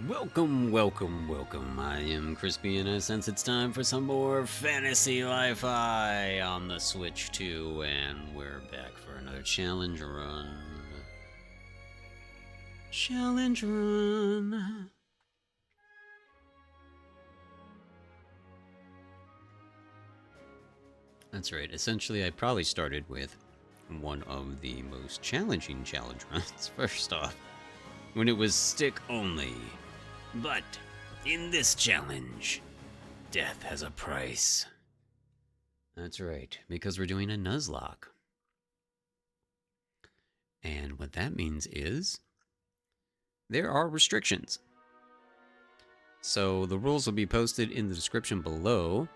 Welcome, welcome, welcome. I am Crispysense. It's time for some more fantasy li-fi on the Switch 2, and we're back for another challenge run. Challenge run. That's right. Essentially, I probably started with one of the most challenging challenge runs first off, when it was stick only. But in this challenge, death has a price. That's right, because we're doing a Nuzlocke. And what that means is there are restrictions. So the rules will be posted in the description below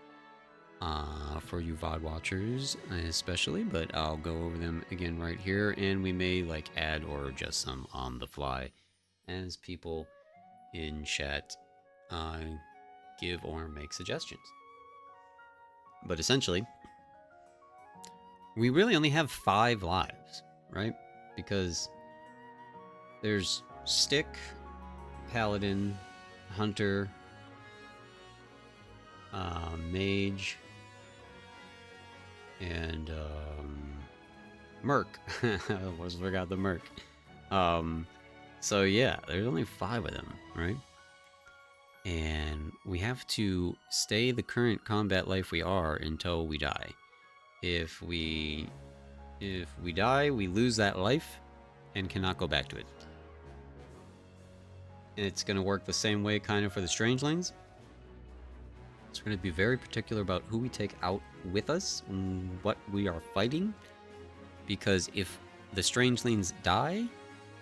for you VOD watchers especially, but I'll go over them again right here, and we may like add or adjust some on the fly as people in chat give or make suggestions. But essentially, we really only have 5 lives, right? Because there's Stick, Paladin, Hunter, Mage, and Merc. I almost forgot the Merc. So yeah, there's only 5 of them, right? And we have to stay the current combat life we are until we die. If we die, we lose that life and cannot go back to it. And it's going to work the same way kind of for the Strangelings. So we're going to be very particular about who we take out with us, what we are fighting, because if the Strangelings die,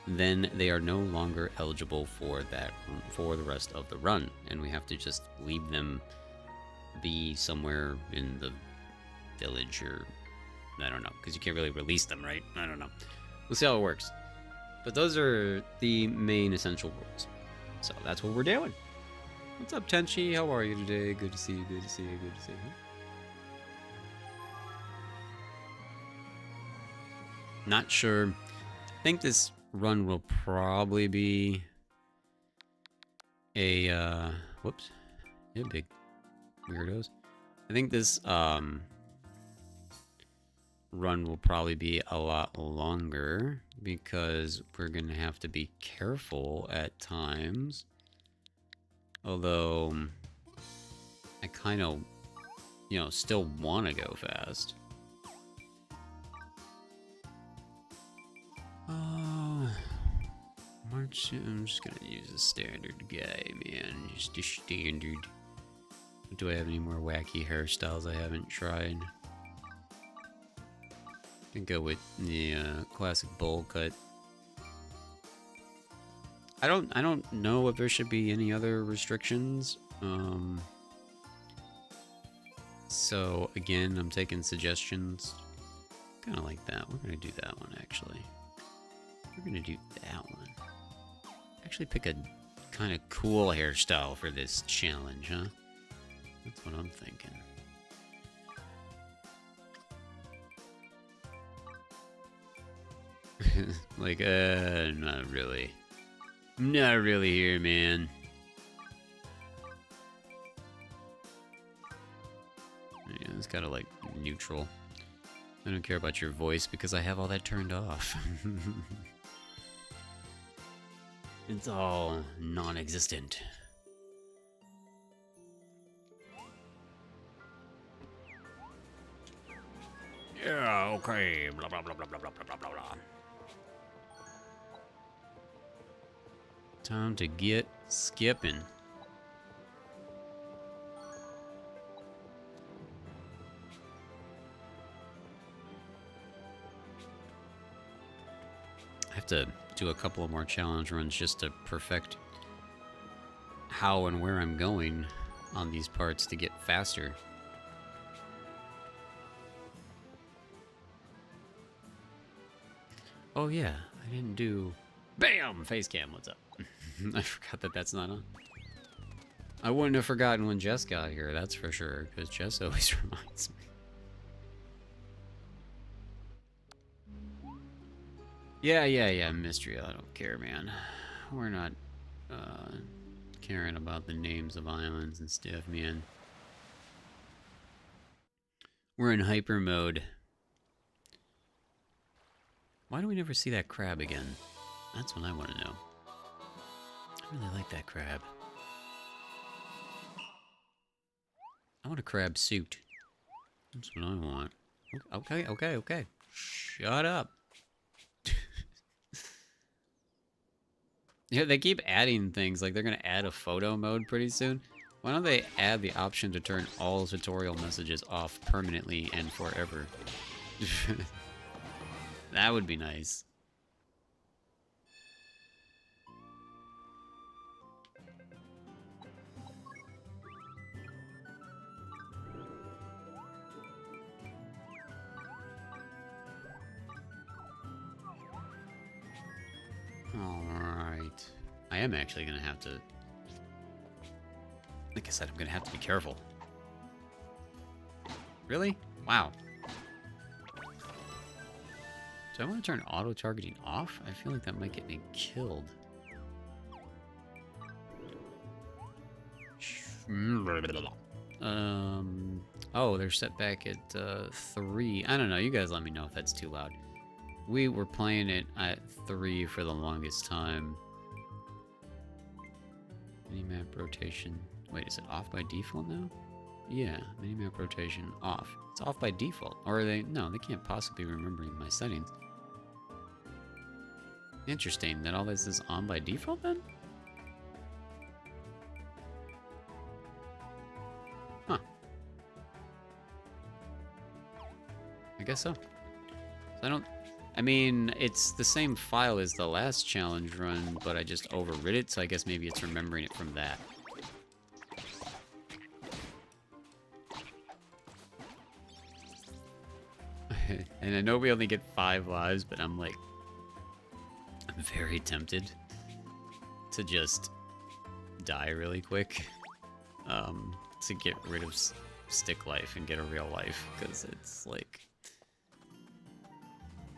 then they are no longer eligible for the rest of the run, and we have to just leave them be somewhere in the village, or I don't know, because you can't really release them, right? I don't know. We'll see how it works. But those are the main essential rules. So that's what we're doing. What's up, Tenchi? How are you today? Good to see you, good to see you, good to see you. Not sure. I think this run will probably be a whoops. Yeah, big weirdos. I think this run will probably be a lot longer because we're gonna have to be careful at times. Although I kind of, still want to go fast. March. I'm just gonna use a standard guy, man. Just a standard. Do I have any more wacky hairstyles I haven't tried? I can go with the classic bowl cut. I don't know if there should be any other restrictions. So again, I'm taking suggestions. Kind of like that. We're gonna do that one actually. We're gonna do that one. Actually, pick a kind of cool hairstyle for this challenge, huh? That's what I'm thinking. Like, not really. Not really here, man. Yeah, it's kind of like neutral. I don't care about your voice because I have all that turned off. It's all non-existent. Yeah, okay. Blah, blah, blah, blah, blah, blah, blah, blah, blah. Time to get skipping. I have to do a couple of more challenge runs just to perfect how and where I'm going on these parts to get faster. Oh yeah, I didn't do... BAM! Face cam, what's up? I forgot that that's not on. I wouldn't have forgotten when Jess got here, that's for sure, because Jess always reminds me. Yeah, mystery, I don't care, man. We're not, caring about the names of islands and stuff, man. We're in hyper mode. Why do we never see that crab again? That's what I want to know. I really like that crab. I want a crab suit. That's what I want. Okay. Shut up. Yeah, they keep adding things. Like, they're going to add a photo mode pretty soon. Why don't they add the option to turn all tutorial messages off permanently and forever? That would be nice. Alright. I am actually going to have to... Like I said, I'm going to have to be careful. Really? Wow. Do I want to turn auto-targeting off? I feel like that might get me killed. Oh, they're set back at 3. I don't know. You guys let me know if that's too loud. We were playing it at 3 for the longest time. Minimap rotation. Wait, is it off by default now? Yeah, minimap rotation off. It's off by default. Or are they... No, they can't possibly be remembering my settings. Interesting, that all this is on by default then? Huh. I guess so. I don't... I mean, it's the same file as the last challenge run, but I just overrid it, so I guess maybe it's remembering it from that. And I know we only get 5 lives, but I'm like... I'm very tempted to just die really quick. To get rid of stick life and get a real life, because it's like...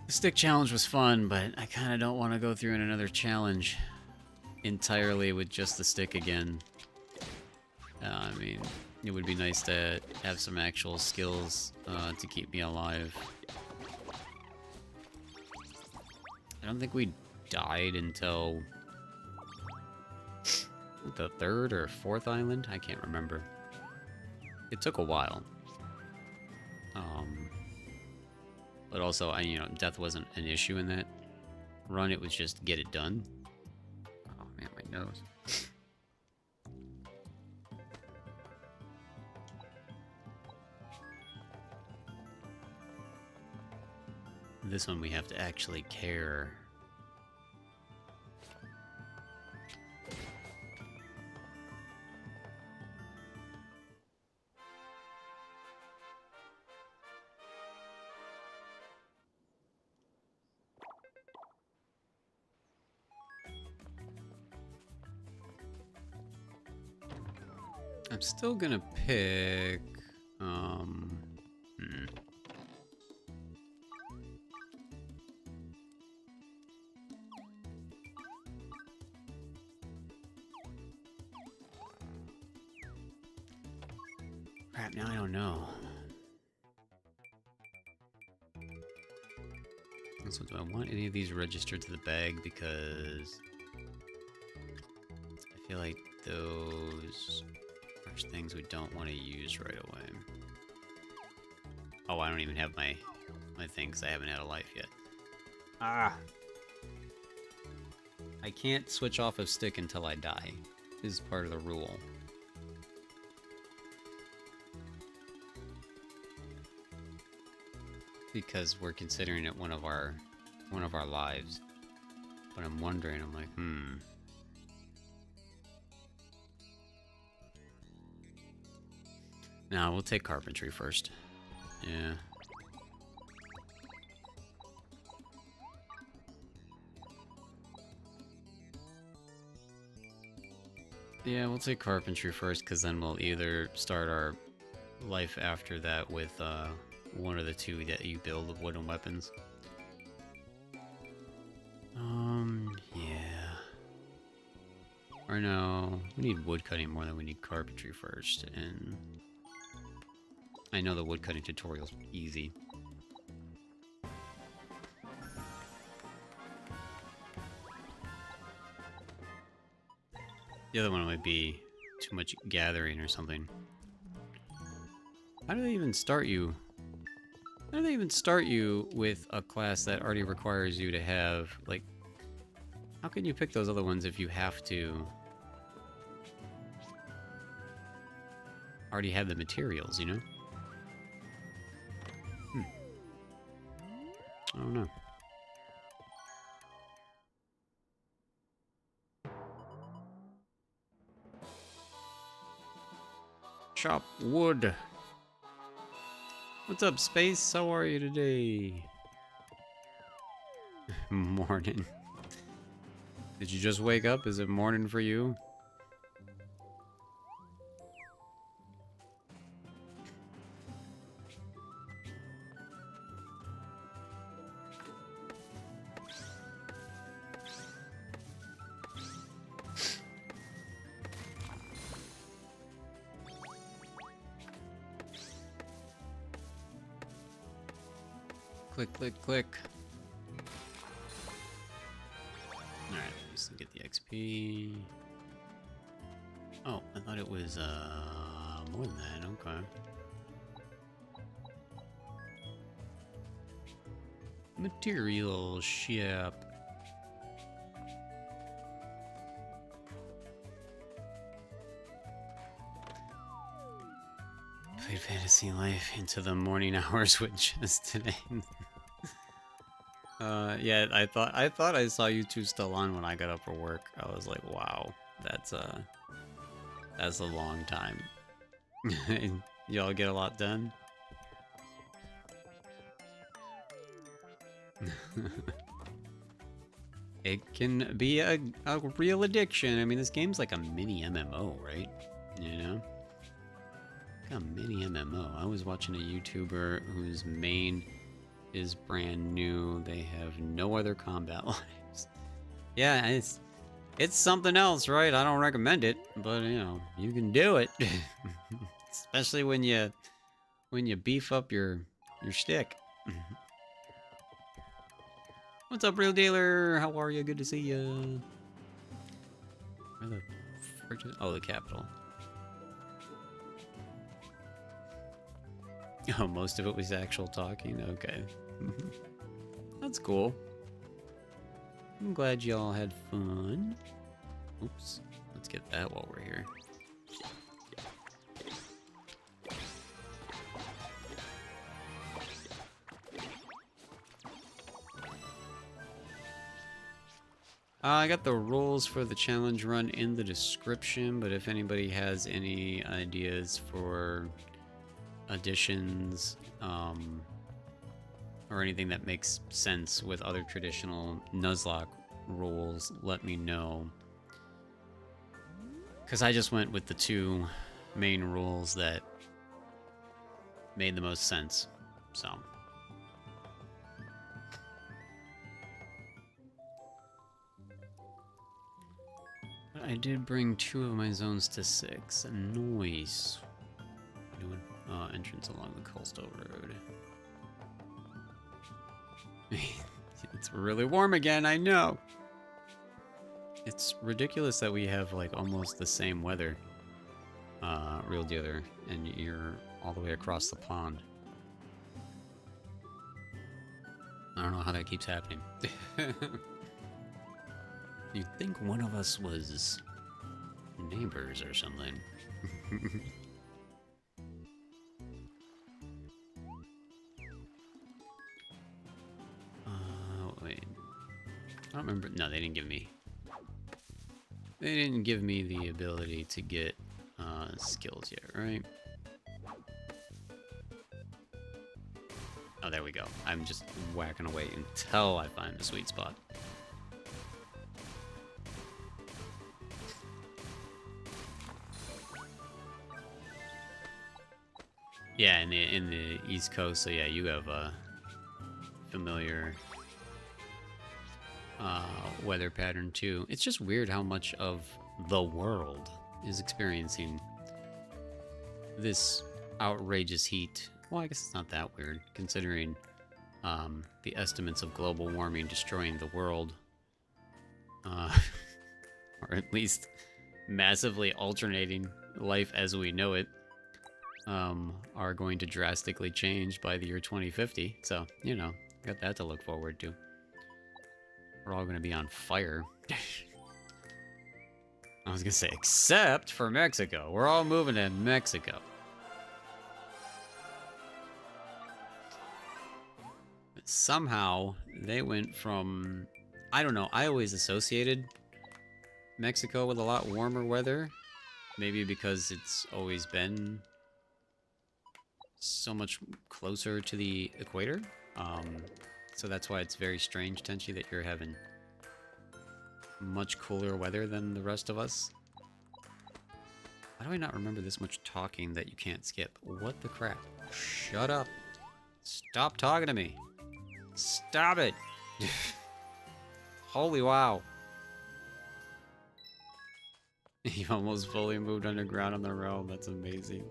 The stick challenge was fun, but I kind of don't want to go through another challenge entirely with just the stick again. I mean, it would be nice to have some actual skills to keep me alive. I don't think we died until the 3rd or 4th island? I can't remember. It took a while. But also, you know, death wasn't an issue in that run. It was just get it done. Oh man, my nose. This one we have to actually care. I'm still gonna pick, Crap, now I don't know. So do I want any of these registered to the bag, because I feel like those are things we don't want to use right away. Oh, I don't even have my thing because I haven't had a life yet. Ah! I can't switch off of stick until I die. This is part of the rule. Because we're considering it one of our lives. But I'm wondering, I'm like, Nah, we'll take carpentry first. Yeah. Yeah, we'll take carpentry first, because then we'll either start our life after that with one of the two that you build of wooden weapons. Yeah. Or no, we need wood cutting more than we need carpentry first, and I know the wood cutting tutorial's easy. The other one might be too much gathering or something. How do they even start you? How do they even start you with a class that already requires you to have, like, how can you pick those other ones if you have to already have the materials, you know? I don't know. Chop wood. What's up, Space? How are you today? Morning. Did you just wake up? Is it morning for you? Click, click, click. Alright, let's get the XP. Oh, I thought it was, more than that. Okay. Material ship. Played Fantasy Life into the morning hours with just today. Yeah, I thought I saw you two still on when I got up for work. I was like, wow, that's a long time. Y'all get a lot done. It can be a real addiction. I mean, this game's like a mini MMO, right? You know? Like a mini MMO. I was watching a YouTuber whose main is brand new. They have no other combat lives. Yeah, it's something else, right? I don't recommend it, but you know, you can do it. Especially when you beef up your stick. What's up, Real Dealer? How are you? Good to see you. Where the frick is... Oh, the capital. Oh, most of it was actual talking? Okay. That's cool. I'm glad y'all had fun. Oops. Let's get that while we're here. I got the rules for the challenge run in the description, but if anybody has any ideas for additions, or anything that makes sense with other traditional Nuzlocke rules, let me know. Because I just went with the two main rules that made the most sense, so... I did bring 2 of my zones to 6. Nice. New entrance along the coastal road. It's really warm again, I know. It's ridiculous that we have like almost the same weather, Real Dealer, and you're all the way across the pond. I don't know how that keeps happening. You'd think one of us was neighbors or something. Wait. I don't remember. No, they didn't give me. They didn't give me the ability to get skills yet, right? Oh, there we go. I'm just whacking away until I find the sweet spot. Yeah, in the East Coast, so yeah, you have a familiar weather pattern too. It's just weird how much of the world is experiencing this outrageous heat. Well, I guess it's not that weird, considering the estimates of global warming destroying the world. Or at least massively alternating life as we know it, are going to drastically change by the year 2050. So, you know, got that to look forward to. We're all going to be on fire. I was going to say, except for Mexico. We're all moving to Mexico. But somehow, they went from... I don't know, I always associated Mexico with a lot warmer weather. Maybe because it's always been so much closer to the equator. So that's why it's very strange, Tenchi, that you're having much cooler weather than the rest of us. How do I not remember this much talking that you can't skip? What the crap? Shut up. Stop talking to me. Stop it. Holy wow. You almost fully moved underground on the realm. That's amazing.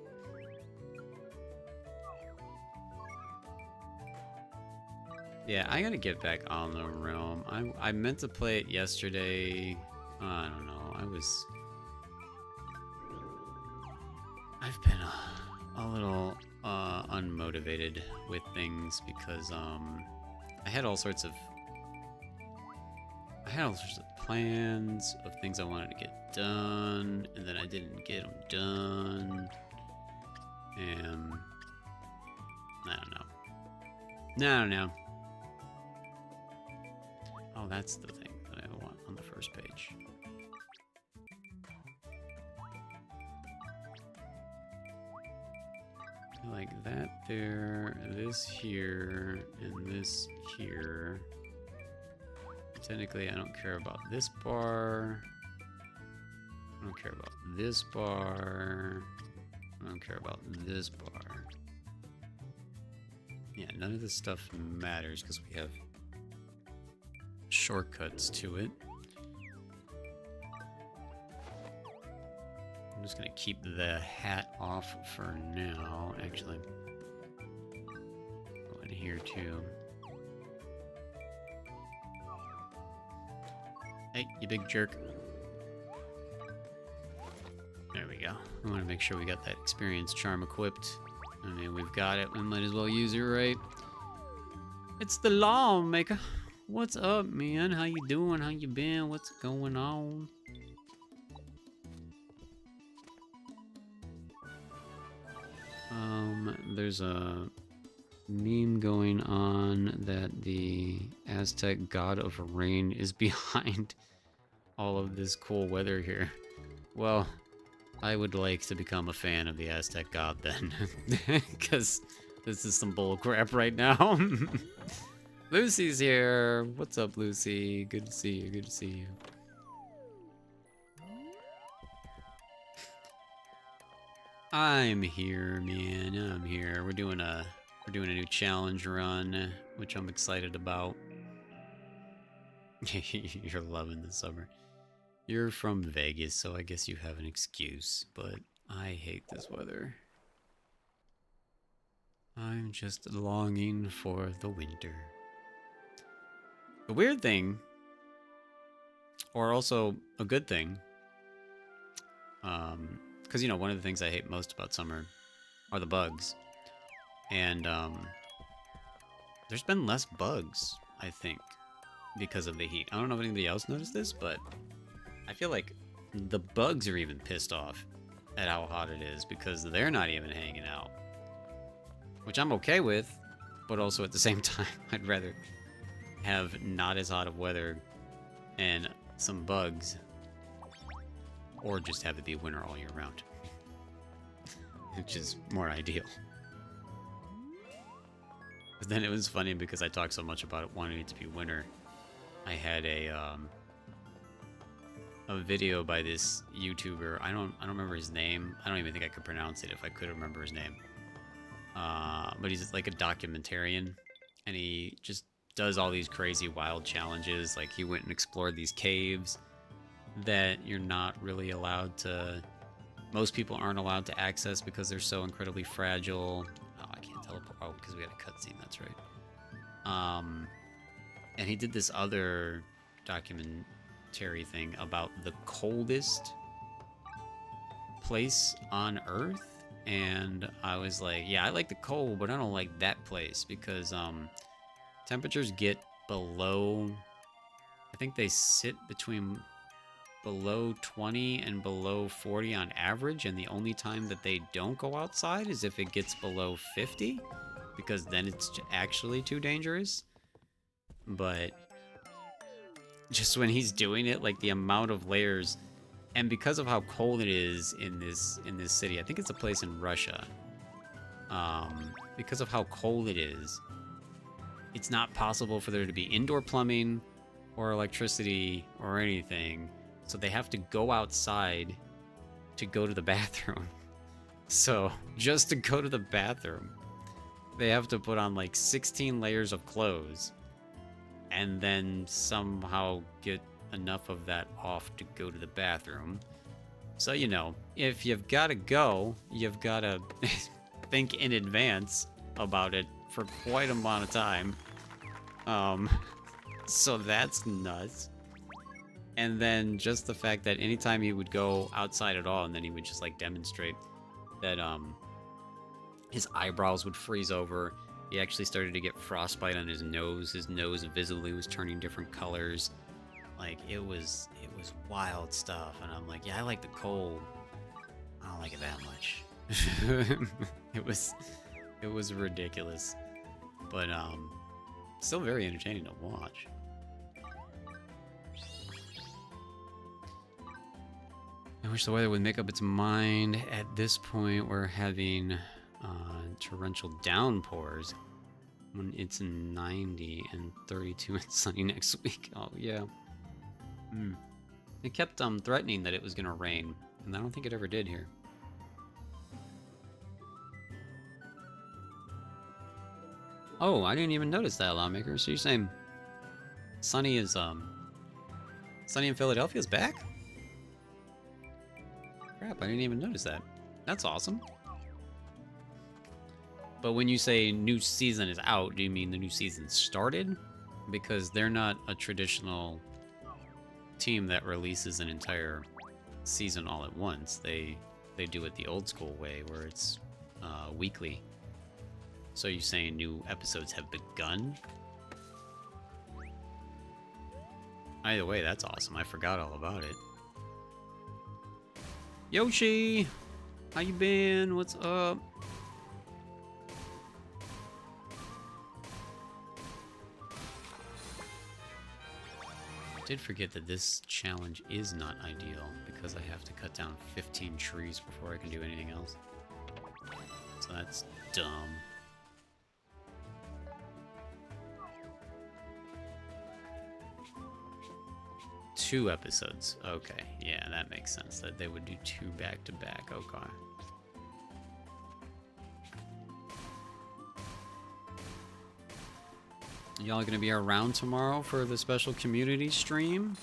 Yeah, I gotta get back on the realm. I meant to play it yesterday. I don't know. I've been a little unmotivated with things because I had all sorts of plans of things I wanted to get done, and then I didn't get them done, and I don't know. Oh, that's the thing that I want on the first page. Like that there, this here, and this here. Technically, I don't care about this bar. I don't care about this bar. I don't care about this bar. Yeah, none of this stuff matters because we have shortcuts to it. I'm just gonna keep the hat off for now, actually. Go in here too. Hey, you big jerk. There we go. I want to make sure we got that experience charm equipped. I mean, we've got it. We might as well use it, right? It's the lawmaker. What's up, man? How you doing? How you been? What's going on? There's a meme going on that the Aztec god of rain is behind all of this cool weather here. Well, I would like to become a fan of the Aztec god then, because this is some bull crap right now. Lucy's here. What's up, Lucy? Good to see you. Good to see you. I'm here, man. I'm here. We're doing a new challenge run, which I'm excited about. You're loving the summer. You're from Vegas, so I guess you have an excuse, but I hate this weather. I'm just longing for the winter. The weird thing, or also a good thing, because, you know, one of the things I hate most about summer are the bugs. And there's been less bugs, I think, because of the heat. I don't know if anybody else noticed this, but I feel like the bugs are even pissed off at how hot it is because they're not even hanging out. Which I'm okay with, but also at the same time, I'd rather have not as hot of weather and some bugs, or just have it be winter all year round, which is more ideal. But then it was funny because I talked so much about it wanting it to be winter. I had a video by this YouTuber. I don't remember his name. I don't even think I could pronounce it if I could remember his name. But he's like a documentarian, and he just does all these crazy wild challenges. Like, he went and explored these caves that you're not really allowed to... Most people aren't allowed to access because they're so incredibly fragile. Oh, I can't teleport. Oh, because we had a cutscene, that's right. And he did this other documentary thing about the coldest place on Earth. And I was like, yeah, I like the cold, but I don't like that place because temperatures get below... I think they sit between below 20 and below 40 on average, and the only time that they don't go outside is if it gets below 50, because then it's actually too dangerous. But just when he's doing it, like the amount of layers, and because of how cold it is in this city, I think it's a place in Russia. Because of how cold it is, it's not possible for there to be indoor plumbing or electricity or anything. So they have to go outside to go to the bathroom. So just to go to the bathroom, they have to put on like 16 layers of clothes and then somehow get enough of that off to go to the bathroom. So, you know, if you've got to go, you've got to think in advance about it for quite a amount of time. So that's nuts. And then just the fact that anytime he would go outside at all, and then he would just like demonstrate that his eyebrows would freeze over. He actually started to get frostbite on his nose. His nose visibly was turning different colors. Like it was wild stuff. And I'm like, yeah, I like the cold. I don't like it that much. It was ridiculous. But still very entertaining to watch. I wish the weather would make up its mind. At this point, we're having torrential downpours when it's 90 and 32 and sunny next week. Oh, yeah. It kept threatening that it was going to rain, and I don't think it ever did here. Oh, I didn't even notice that, Lawmaker. So you're saying Sunny is, Sunny in Philadelphia is back? Crap, I didn't even notice that. That's awesome. But when you say new season is out, do you mean the new season started? Because they're not a traditional team that releases an entire season all at once. They do it the old school way, where it's weekly. So you're saying new episodes have begun? Either way, that's awesome. I forgot all about it. Yoshi! How you been? What's up? I did forget that this challenge is not ideal because I have to cut down 15 trees before I can do anything else. So that's dumb. Two episodes. Okay, yeah, that makes sense. That they would do two back to back. Okay. Y'all gonna be around tomorrow for the special community stream?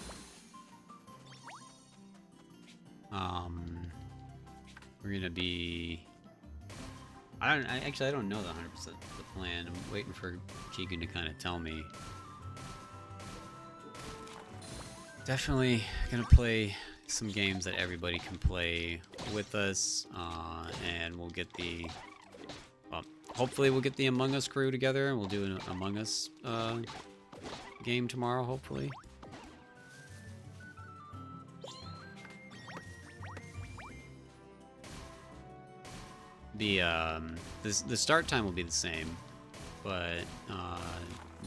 We're gonna be... I don't know the 100% the plan. I'm waiting for Keegan to kind of tell me. Definitely gonna play some games that everybody can play with us, and we'll get the... Well, hopefully we'll get the Among Us crew together, and we'll do an Among Us game tomorrow, hopefully. The start time will be the same, but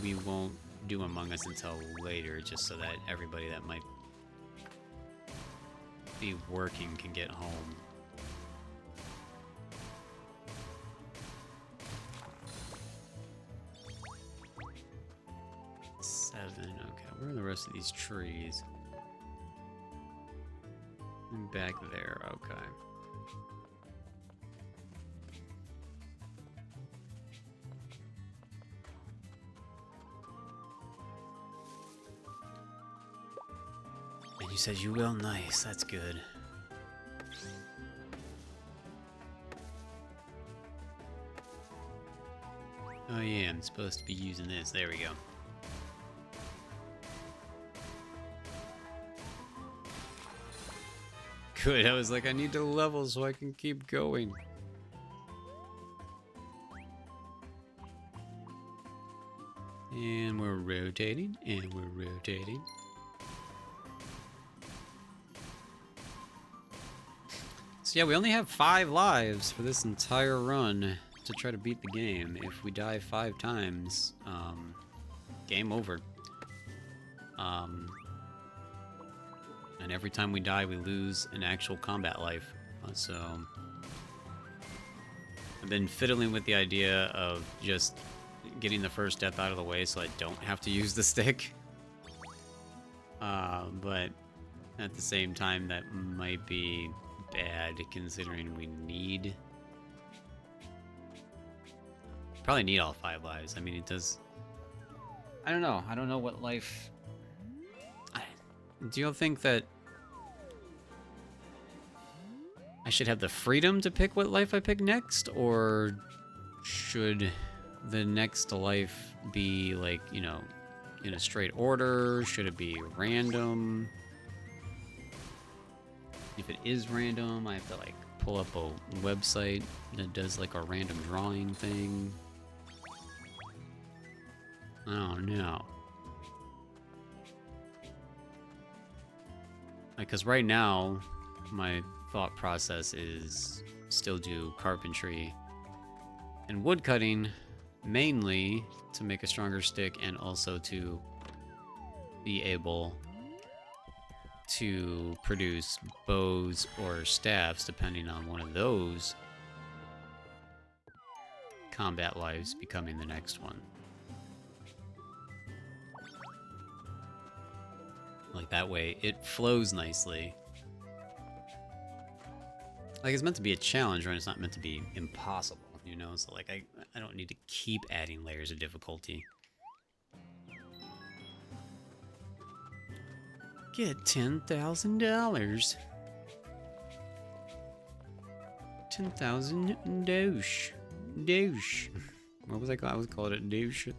we won't do Among Us until later, just so that everybody that might be working can get home. Okay, where are the rest of these trees? And back there, okay. And You said you will? Nice, that's good. Oh yeah, I'm supposed to be using this. There we go. Good, I was like, I need to level so I can keep going. And we're rotating, and we're rotating. So yeah, we only have 5 lives for this entire run to try to beat the game. If we die 5 times, game over. And every time we die, we lose an actual combat life. So I've been fiddling with the idea of just getting the first death out of the way so I don't have to use the stick. But at the same time, that might be bad considering we need... Probably need all 5 lives. I mean, it does... I don't know. I don't know what life... Do you think that I should have the freedom to pick what life I pick next? Or should the next life be, like, you know, in a straight order? Should it be random? If it is random, I have to, like, pull up a website that does, like, a random drawing thing. I don't know. Because right now, my thought process is still do carpentry and woodcutting, mainly to make a stronger stick and also to be able to produce bows or staffs, depending on one of those combat lives becoming the next one. Like, that way, it flows nicely. Like, it's meant to be a challenge, right? It's not meant to be impossible, you know? So, like, I don't need to keep adding layers of difficulty. Get $10,000. 10,000 douche. Douche. What was I called? I was called it douche.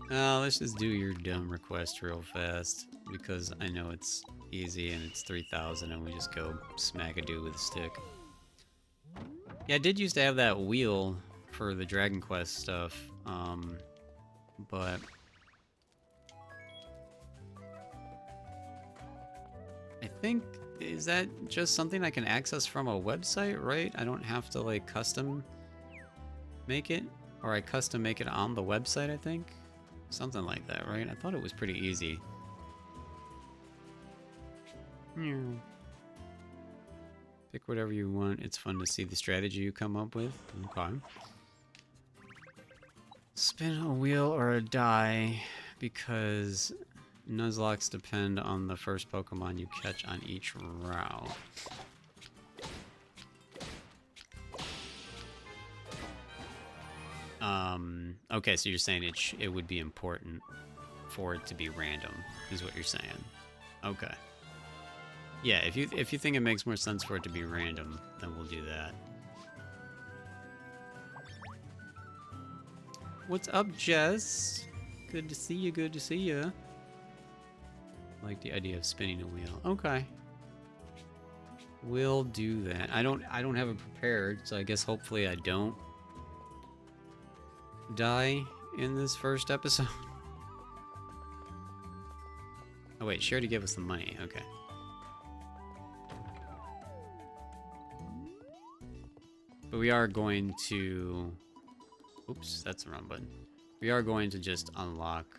Let's just do your dumb request real fast, because I know it's easy and it's 3,000 and we just go smack a dude with a stick. Yeah, I did used to have that wheel for the Dragon Quest stuff, but I think, is that just something I can access from a website, right? I don't have to, like, custom make it, or I custom make it on the website, I think? Something like that, right? I thought it was pretty easy. Pick whatever you want. It's fun to see the strategy you come up with. Okay. Spin a wheel or a die, because Nuzlocks depend on the first Pokemon you catch on each route. Okay, so you're saying it would be important for it to be random, is what you're saying. Okay. Yeah, if you think it makes more sense for it to be random, then we'll do that. What's up, Jess? Good to see you, good to see you. I like the idea of spinning a wheel. Okay. We'll do that. I don't have it prepared, so I guess hopefully I don't die in this first episode. Oh wait, she already gave us the money. Okay. But we are going to... Oops, that's the wrong button. We are going to just unlock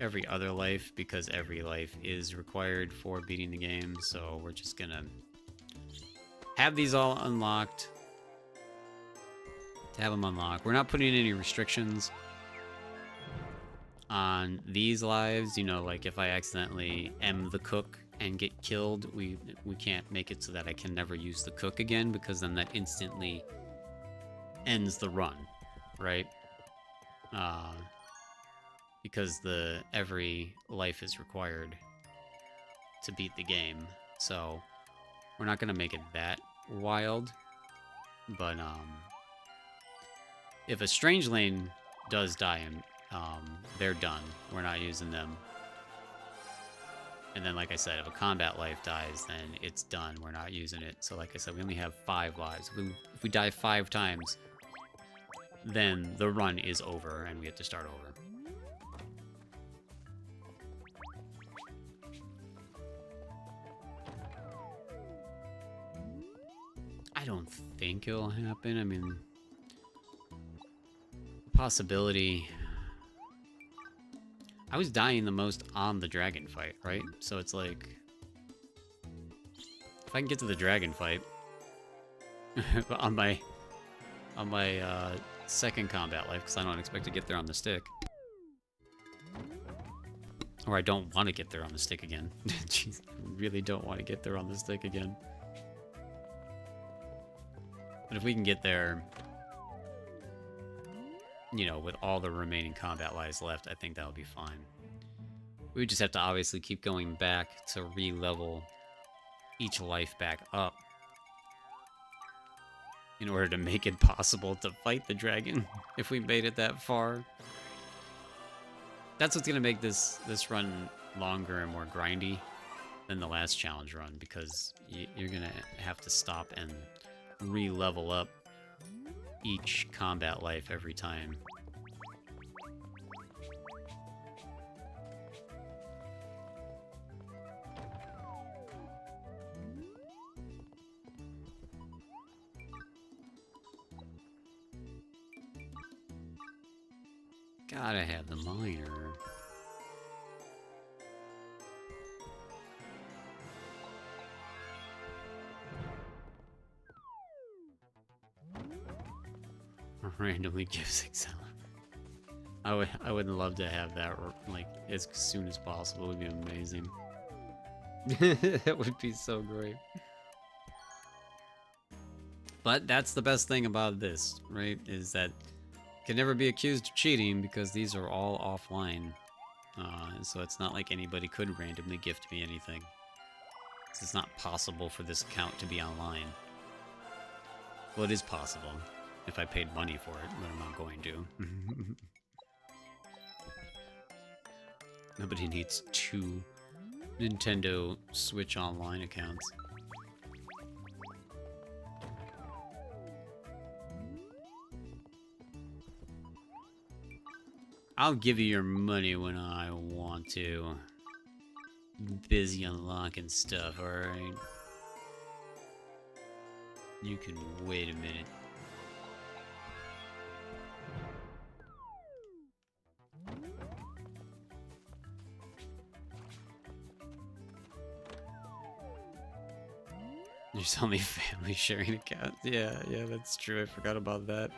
every other life, because every life is required for beating the game. So we're just gonna have these all unlocked. To have them unlocked. We're not putting any restrictions on these lives. You know, like if I accidentally am the cook and get killed, we can't make it so that I can never use the cook again, because then that instantly ends the run, right? because every life is required to beat the game. So we're not gonna make it that wild, but if a Strangeling does die and they're done, we're not using them. And then, like I said, if a combat life dies, then it's done. We're not using it. So, like I said, we only have 5 lives. If we die 5 times, then the run is over and we have to start over. I don't think it'll happen. I mean, possibility. I was dying the most on the dragon fight, right? So it's like, if I can get to the dragon fight on my second combat life, because I don't expect to get there on the stick, or I don't want to get there on the stick again. Jeez, I really don't want to get there on the stick again. But if we can get there, you know, with all the remaining combat lives left, I think that would be fine. We would just have to obviously keep going back to re-level each life back up in order to make it possible to fight the dragon if we made it that far. That's what's going to make this run longer and more grindy than the last challenge run, because you're going to have to stop and re-level up each combat life every time. Gotta have the miner. Randomly gives Excel. I would love to have that like as soon as possible. It would be amazing. That would be so great. But that's the best thing about this, right? Is that can never be accused of cheating because these are all offline. So it's not like anybody could randomly gift me anything. It's not possible for this account to be online. Well, it is possible if I paid money for it, but I'm not going to. Nobody needs 2 Nintendo Switch Online accounts. I'll give you your money when I want to. I'm busy unlocking stuff, alright? You can wait a minute. There's only family sharing accounts. Yeah, that's true. I forgot about that.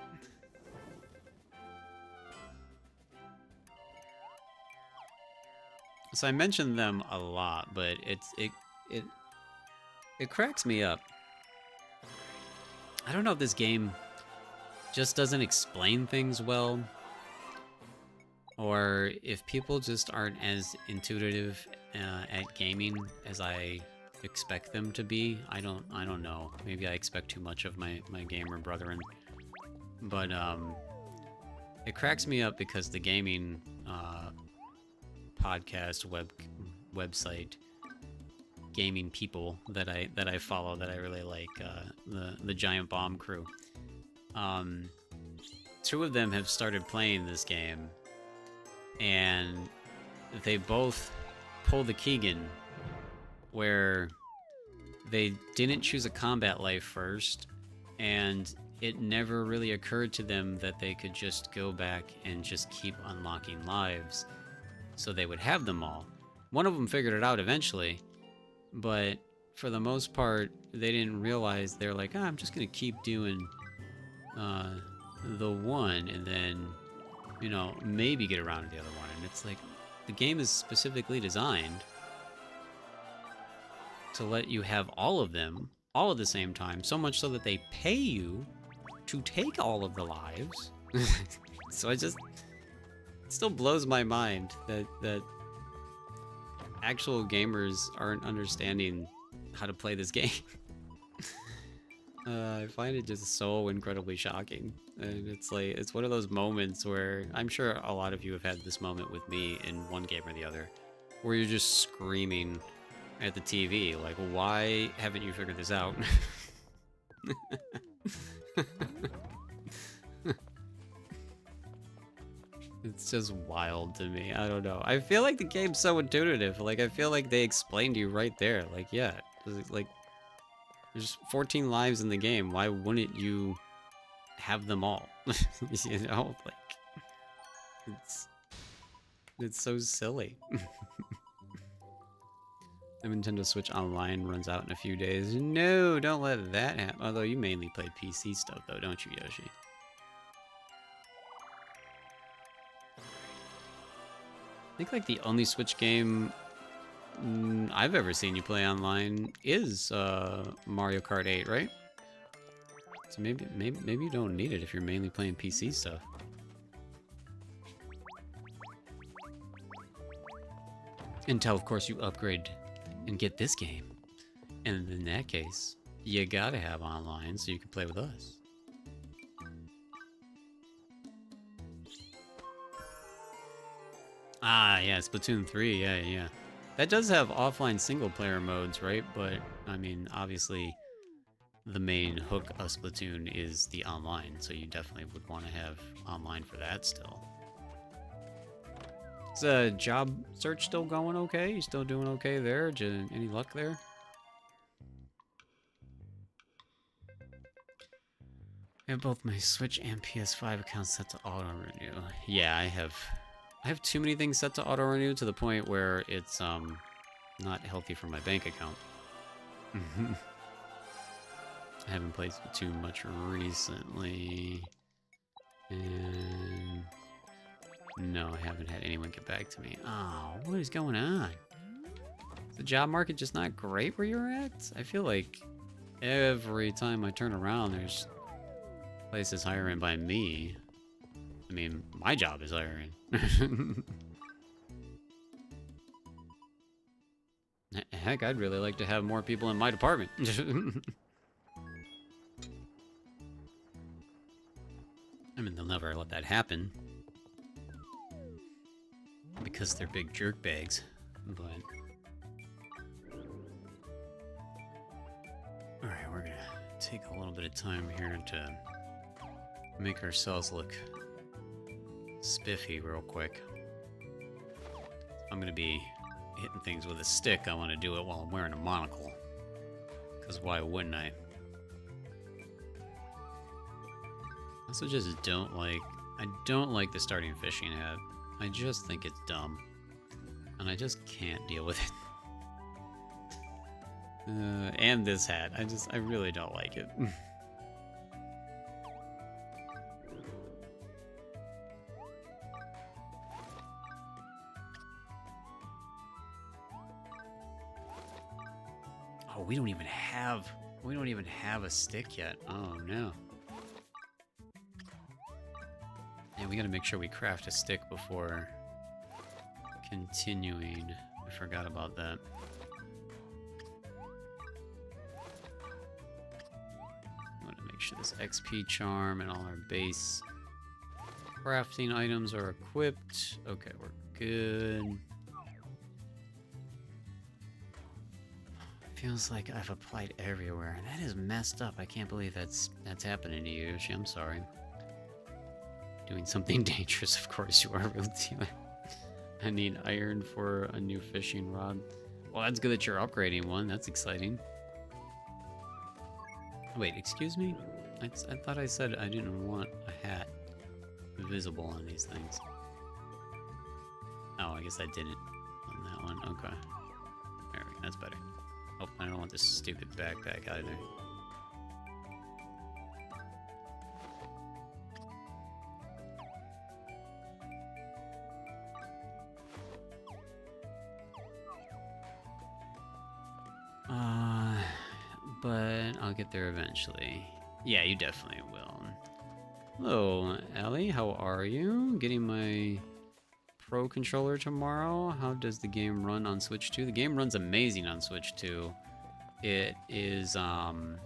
So I mentioned them a lot, but it cracks me up. I don't know if this game just doesn't explain things well, or if people just aren't as intuitive at gaming as I expect them to be. I don't know. Maybe I expect too much of my gamer brethren. But it cracks me up because the gaming podcast website gaming people that I follow, that I really like, the Giant Bomb crew. 2 of them have started playing this game, and they both pull the Keegan where they didn't choose a combat life first, and it never really occurred to them that they could just go back and just keep unlocking lives so they would have them all. One of them figured it out eventually, but for the most part, they didn't realize. They're like, I'm just gonna keep doing the one, and then, you know, maybe get around to the other one. And it's like, the game is specifically designed to let you have all of them all at the same time, so much so that they pay you to take all of the lives. So still blows my mind that actual gamers aren't understanding how to play this game. I find it just so incredibly shocking. And it's like, it's one of those moments where I'm sure a lot of you have had this moment with me in one game or the other, where you're just screaming at the TV, like, why haven't you figured this out? It's just wild to me. I don't know. I feel like the game's so intuitive. Like, I feel like they explained to you right there. Like, yeah, like, there's 14 lives in the game. Why wouldn't you have them all? You know, like, it's so silly. The Nintendo Switch Online runs out in a few days. No, don't let that happen. Although you mainly play PC stuff, though, don't you, Yoshi? I think, like, the only Switch game I've ever seen you play online is Mario Kart 8, right? So maybe you don't need it if you're mainly playing PC stuff. Until, of course, you upgrade and get this game. And in that case, you gotta have online so you can play with us. Ah, yeah, Splatoon 3, yeah. That does have offline single-player modes, right? But, I mean, obviously, the main hook of Splatoon is the online, so you definitely would want to have online for that still. Is the job search still going okay? You still doing okay there? Any luck there? I have both my Switch and PS5 accounts set to auto-renew. Yeah, I have too many things set to auto-renew to the point where it's not healthy for my bank account. I haven't played too much recently. And no, I haven't had anyone get back to me. Oh, what is going on? Is the job market just not great where you're at? I feel like every time I turn around, there's places hiring by me. I mean, my job is hiring. Heck, I'd really like to have more people in my department. I mean, they'll never let that happen. Because they're big jerk bags. But... Alright, we're gonna take a little bit of time here to make ourselves look spiffy real quick. I'm gonna be hitting things with a stick. I want to do it while I'm wearing a monocle. Because why wouldn't I? I also just don't like... I don't like the starting fishing hat. I just think it's dumb. And I just can't deal with it. And this hat. I really don't like it. Oh, we don't even have a stick yet. Oh no. And we gotta make sure we craft a stick before continuing. I forgot about that. I want to make sure this XP charm and all our base crafting items are equipped. Okay, we're good. Feels like I've applied everywhere. That is messed up. I can't believe that's happening to you, Yoshi. I'm sorry. Doing something dangerous, of course you are, really. I need iron for a new fishing rod. Well, that's good that you're upgrading one. That's exciting. Wait, excuse me? I thought I said I didn't want a hat visible on these things. Oh, I guess I didn't on that one. Okay. There we go. That's better. Oh, I don't want this stupid backpack either. But I'll get there eventually. Yeah, you definitely will. Hello, Ellie. How are you? Getting my Pro controller tomorrow. How does the game run on Switch 2? The game runs amazing on Switch 2. It is, the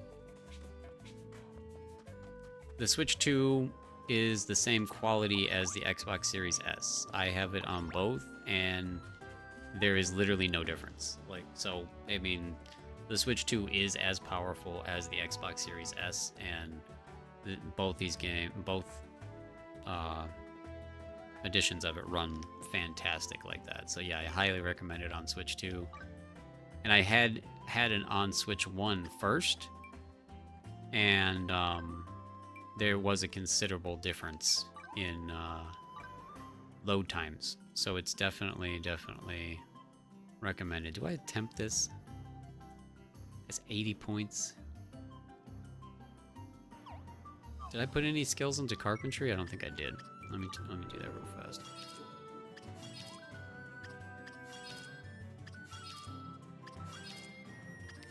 Switch 2 is the same quality as the Xbox Series S. I have it on both, and there is literally no difference. Like, so, I mean, the Switch 2 is as powerful as the Xbox Series S, and both editions of it run fantastic like that. So yeah, I highly recommend it on Switch 2. And I had it on Switch 1 first, and there was a considerable difference in load times. So it's definitely recommended. Do I attempt this? It's 80 points. Did I put any skills into carpentry? I don't think I did. Let me do that real fast.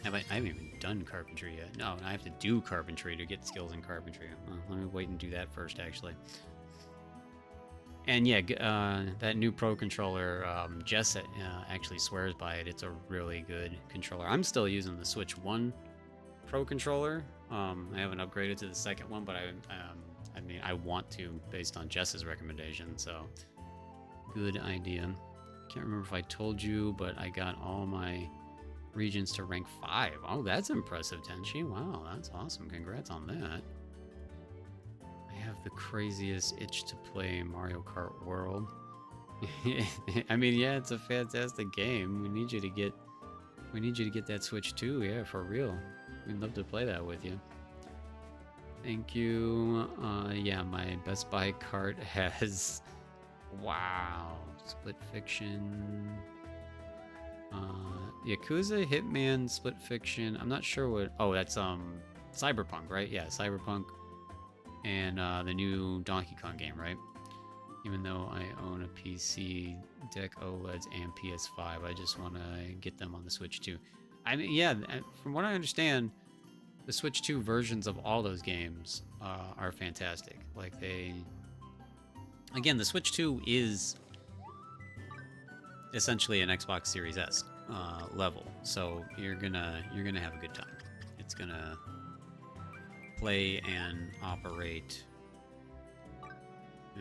I haven't even done carpentry yet. No, I have to do carpentry to get skills in carpentry. Well, let me wait and do that first, actually. And yeah, that new Pro controller, Jess actually swears by it. It's a really good controller. I'm still using the Switch 1 Pro controller. I haven't upgraded to the second one, but I mean, I want to based on Jess's recommendation, so good idea. Can't remember if I told you, but I got all my regions to rank 5. Oh, that's impressive, Tenchi. Wow, that's awesome. Congrats on that. I have the craziest itch to play Mario Kart World. I mean, yeah, it's a fantastic game. We need you to get that Switch 2, yeah, for real. We'd love to play that with you. Thank you. Yeah, my Best Buy cart has... Wow. Split Fiction. Yakuza, Hitman, Split Fiction. I'm not sure what... Oh, that's Cyberpunk, right? Yeah, Cyberpunk. And the new Donkey Kong game, right? Even though I own a PC, Deck OLEDs, and PS5, I just want to get them on the Switch 2. I mean, yeah, from what I understand, the Switch 2 versions of all those games are fantastic. Like, they... Again, the Switch 2 is essentially an Xbox Series S level, so you're gonna have a good time. It's gonna play and operate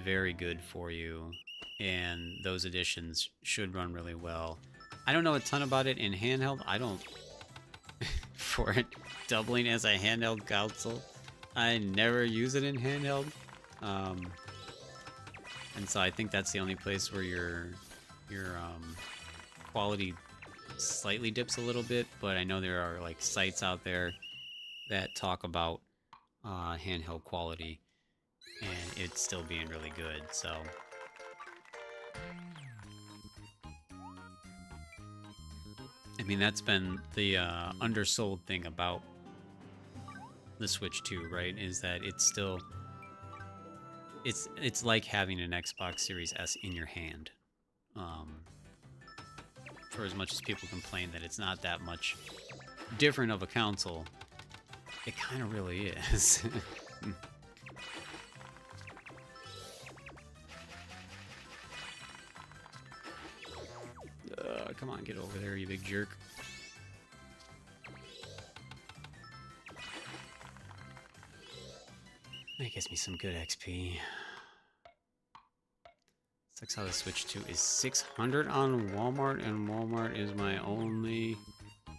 very good for you, and those editions should run really well. I don't know a ton about it in handheld. I don't for it doubling as a handheld console. I never use it in handheld, and so I think that's the only place where your quality slightly dips a little bit. But I know there are like sites out there that talk about handheld quality and it's still being really good. So I mean, that's been the undersold thing about the Switch 2, right? Is that it's still it's like having an Xbox Series S in your hand. For as much as people complain that it's not that much different of a console, it kind of really is. Come on, get over there, you big jerk. That gives me some good XP. Sucks how the Switch 2 is 600 on Walmart, and Walmart is my only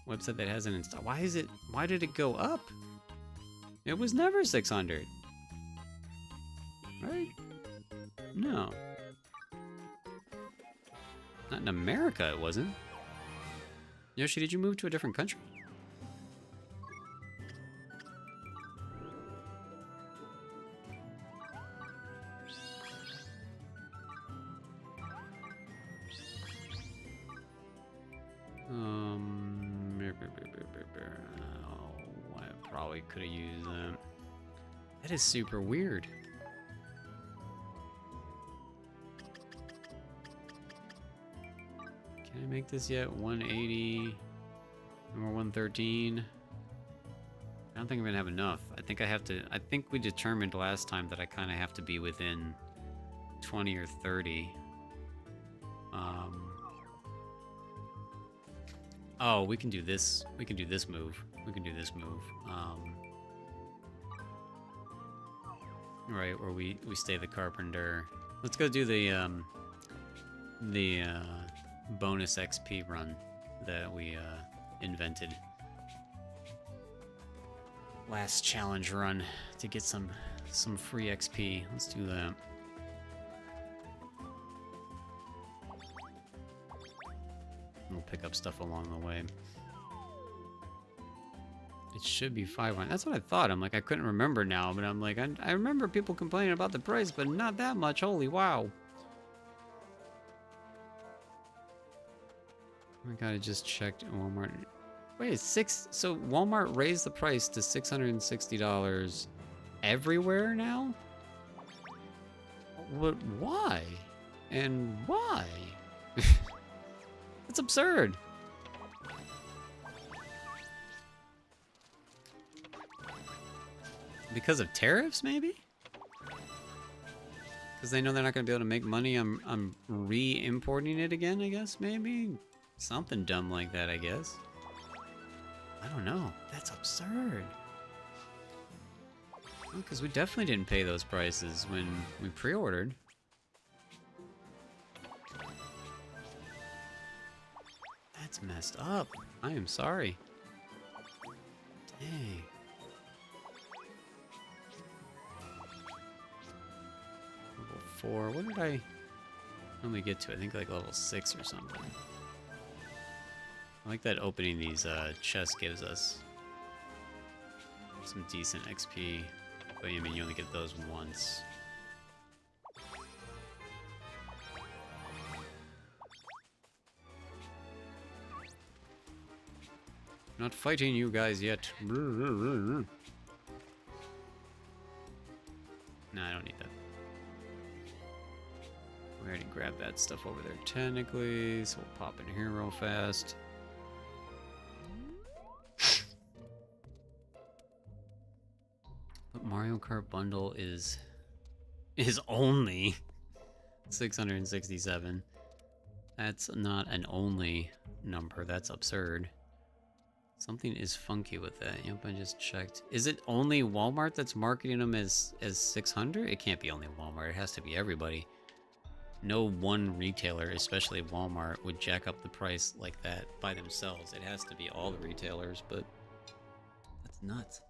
website that has it installed. Why did it go up? It was never 600. Right? No. Not in America, it wasn't. Yoshi, did you move to a different country? I probably could have used that. That is super weird. Can I make this yet? 180 or 113? I don't think I'm gonna have enough. I think we determined last time that I kind of have to be within 20 or 30. Oh, we can do this. We can do this move. We can do this move. Right, where we stay the carpenter. Let's go do the bonus XP run that we invented. Last challenge run to get some free XP. Let's do that. We'll pick up stuff along the way. It should be 500. That's what I thought. I'm like, I couldn't remember now, but I'm like, I remember people complaining about the price, but not that much. Holy wow. Oh my god, I just checked Walmart. Wait, so Walmart raised the price to $660 everywhere now? What? Why? And why? It's absurd. Because of tariffs, maybe? Because they know they're not going to be able to make money. I'm re-importing it again, I guess, maybe? Something dumb like that, I guess. I don't know. That's absurd. Because we definitely didn't pay those prices when we pre-ordered. That's messed up. I am sorry. Dang. Level 4. What did I only get to? I think like level 6 or something. I like that opening these chests gives us some decent XP. But I mean, you only get those once. Not fighting you guys yet. No, I don't need that. We already grabbed that stuff over there technically, so we'll pop in here real fast. But Mario Kart bundle is only 667. That's not an only number, that's absurd. Something is funky with that. Yep, I just checked. Is it only Walmart that's marketing them as 600? It can't be only Walmart. It has to be everybody. No one retailer, especially Walmart, would jack up the price like that by themselves. It has to be all the retailers, but that's nuts.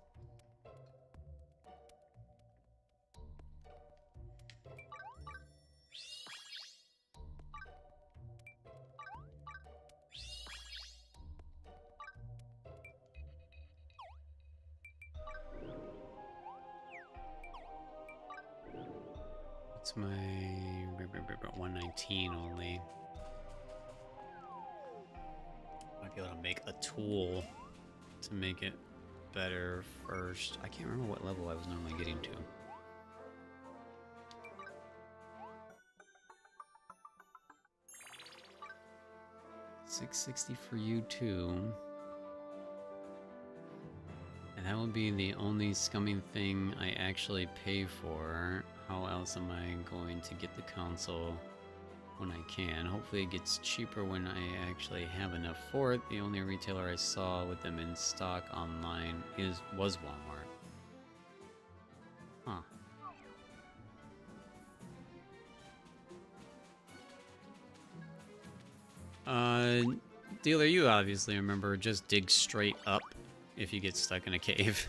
It's my 119 only. Might be able to make a tool to make it better first. I can't remember what level I was normally getting to. $660 for you too. And that will be the only scumming thing I actually pay for. How else am I going to get the console when I can? Hopefully it gets cheaper when I actually have enough for it. The only retailer I saw with them in stock online was Walmart. Huh. Dealer, you obviously remember, just dig straight up if you get stuck in a cave.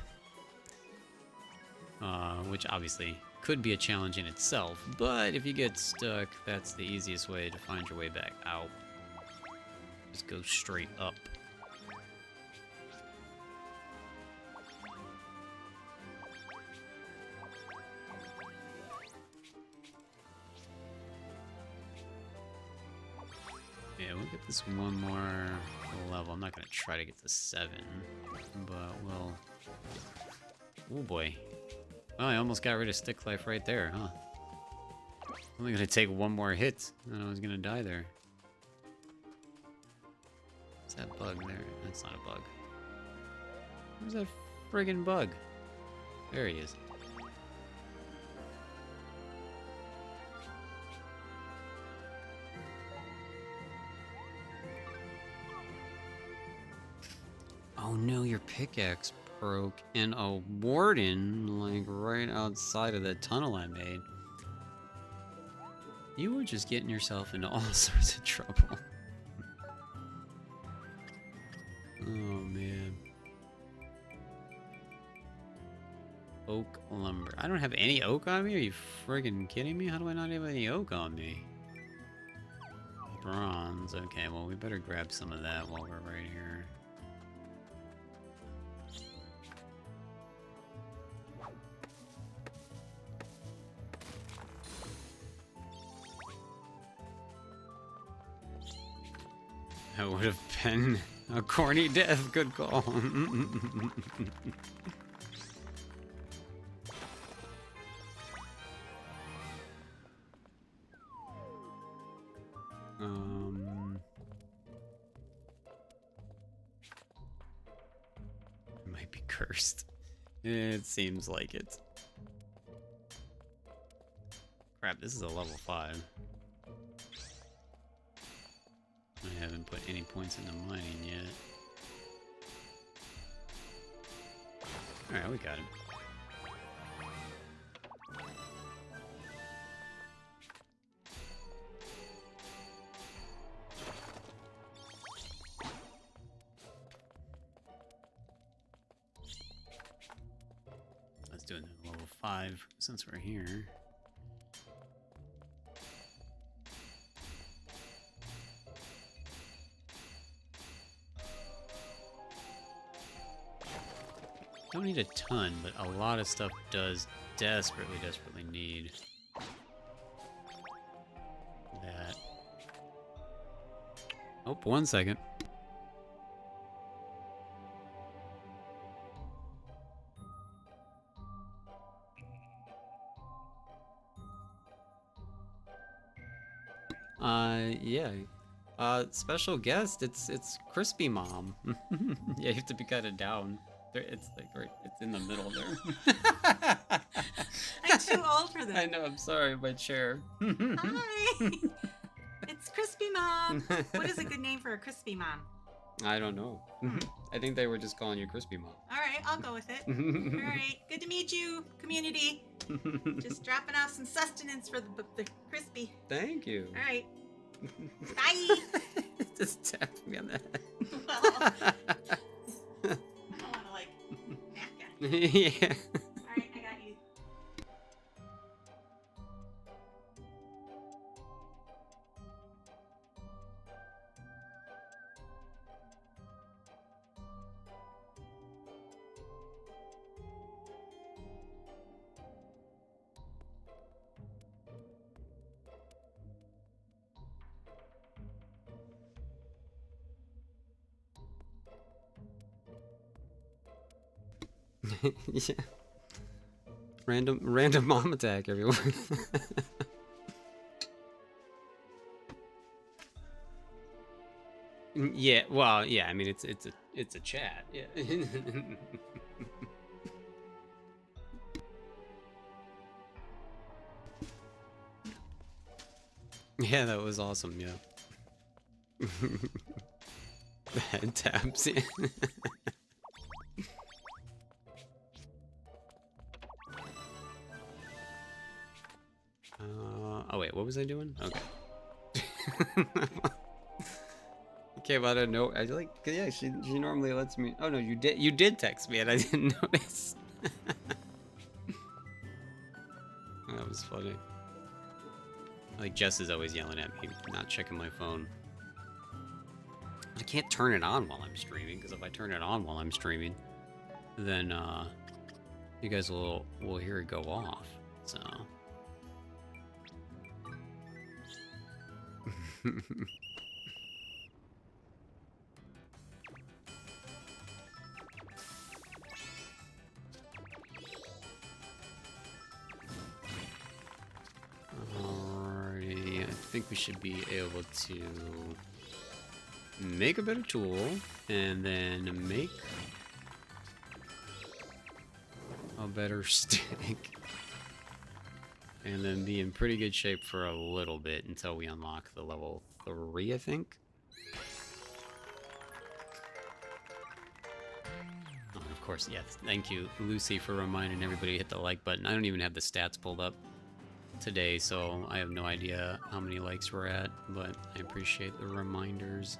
Which obviously could be a challenge in itself, but if you get stuck, that's the easiest way to find your way back out. Just go straight up. Yeah, we'll get this one more level. I'm not gonna try to get to 7, but we'll... Oh boy. Well, I almost got rid of stick life right there, huh? Only gonna take one more hit, and I was gonna die there. What's that bug there? That's not a bug. Where's that friggin' bug? There he is. Oh no, your pickaxe broke in a warden, like right outside of the tunnel I made. You were just getting yourself into all sorts of trouble. Oh man. Oak lumber. I don't have any oak on me? Are you friggin' kidding me? How do I not have any oak on me? Bronze. Okay, well, we better grab some of that while we're right here. That would have been a corny death. Good call. It might be cursed. It seems like it. Crap, this is a level 5. I haven't put any points into mining yet. Alright, we got him. Let's do another level 5 since we're here. Don't need a ton, but a lot of stuff does desperately need that. Oh, 1 second. Yeah. Special guest, it's Crispy Mom. Yeah, you have to be kind of down. It's like right, it's in the middle there. I'm too old for this. I know, I'm sorry, my chair. Hi! It's Crispy Mom. What is a good name for a Crispy Mom? I don't know. I think they were just calling you Crispy Mom. Alright, I'll go with it. Alright, good to meet you, community. Just dropping off some sustenance for the Crispy. Thank you. Alright. Bye! Just tap me on the head. Well, I don't want to, like, smack you. Yeah. Alright, I got you. Yeah. Random mom attack, everyone. Yeah, well, yeah, I mean it's a chat. Yeah. Yeah, that was awesome, yeah. Bad taps, yeah. Oh wait, what was I doing? Okay. Came out of no. I like, yeah. She normally lets me. Oh no, you did text me and I didn't notice. That was funny. Like Jess is always yelling at me, not checking my phone. I can't turn it on while I'm streaming because if I turn it on while I'm streaming, then you guys will hear it go off. So. Alrighty, I think we should be able to make a better tool and then make a better stick. And then be in pretty good shape for a little bit until we unlock the level 3, I think. course, yes. Thank you, Lucy, for reminding everybody to hit the like button. I don't even have the stats pulled up today, so I have no idea how many likes we're at, but I appreciate the reminders.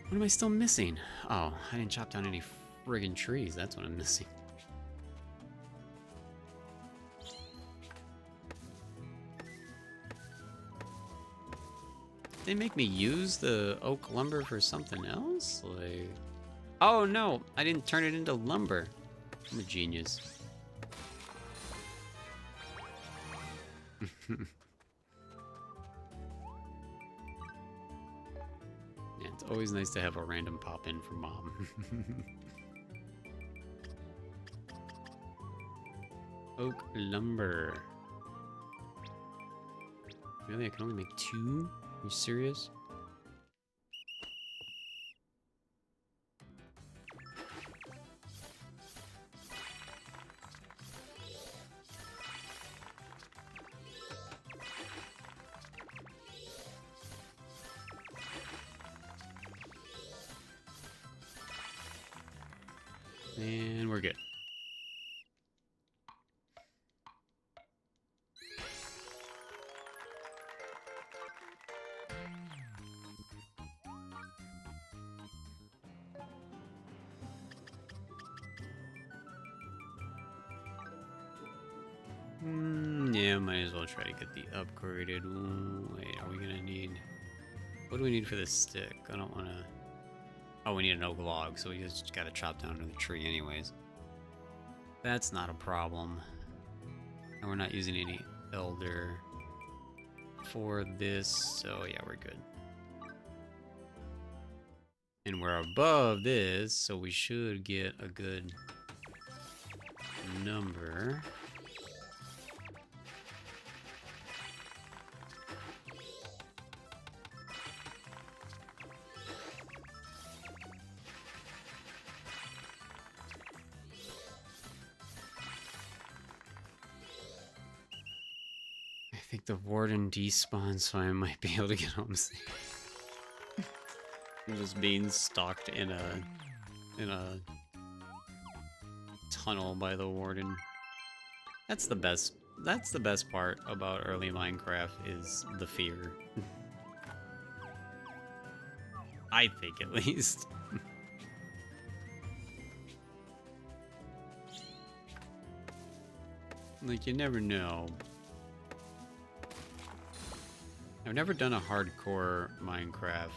What am I still missing? Oh, I didn't chop down any friggin' trees. That's what I'm missing. They make me use the oak lumber for something else? Like... Oh no, I didn't turn it into lumber. I'm a genius. Yeah, it's always nice to have a random pop in from mom. Oak lumber. Really? I can only make 2? Are you serious? And we're good. Yeah, might as well try to get the upgraded. Ooh, wait, are we gonna need... What do we need for this stick? I don't wanna... Oh, we need an oak log, so we just gotta chop down to the tree anyways. That's not a problem. And we're not using any elder for this, so yeah, we're good. And we're above this, so we should get a good number. I think the warden despawned, so I might be able to get home safe. I'm just being stalked in a tunnel by the warden. That's the best part about early Minecraft is the fear. I think, at least. Like, you never know. I've never done a hardcore Minecraft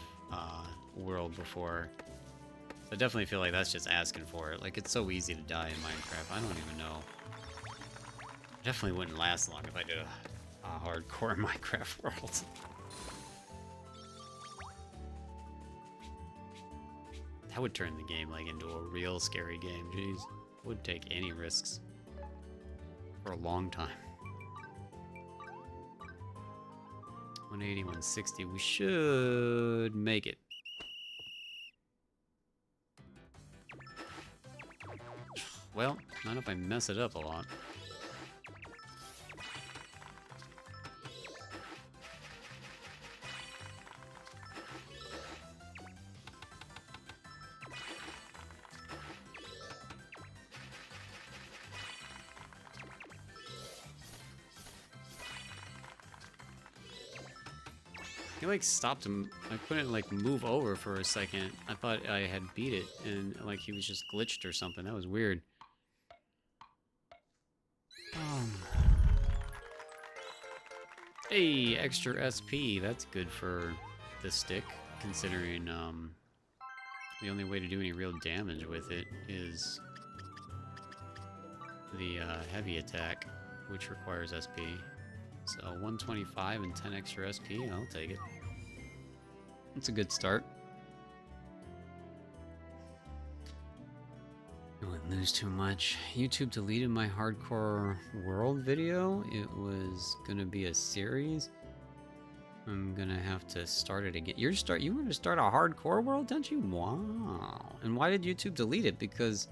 world before. I definitely feel like that's just asking for it. Like, it's so easy to die in Minecraft. I don't even know. Definitely wouldn't last long if I did a hardcore Minecraft world. That would turn the game like into a real scary game. Jeez, would take any risks for a long time. 180, 160. We should make it. Well, not if I mess it up a lot. He like stopped him. I couldn't like move over for a second. I thought I had beat it and like he was just glitched or something. That was weird. Hey, extra SP. That's good for the stick, considering the only way to do any real damage with it is the heavy attack, which requires SP. So 125 and 10 extra SP, I'll take it. It's a good start. I wouldn't lose too much. YouTube deleted my hardcore world video. It was gonna be a series. I'm gonna have to start it again. You want to start a hardcore world, don't you? Wow. And why did YouTube delete it? Because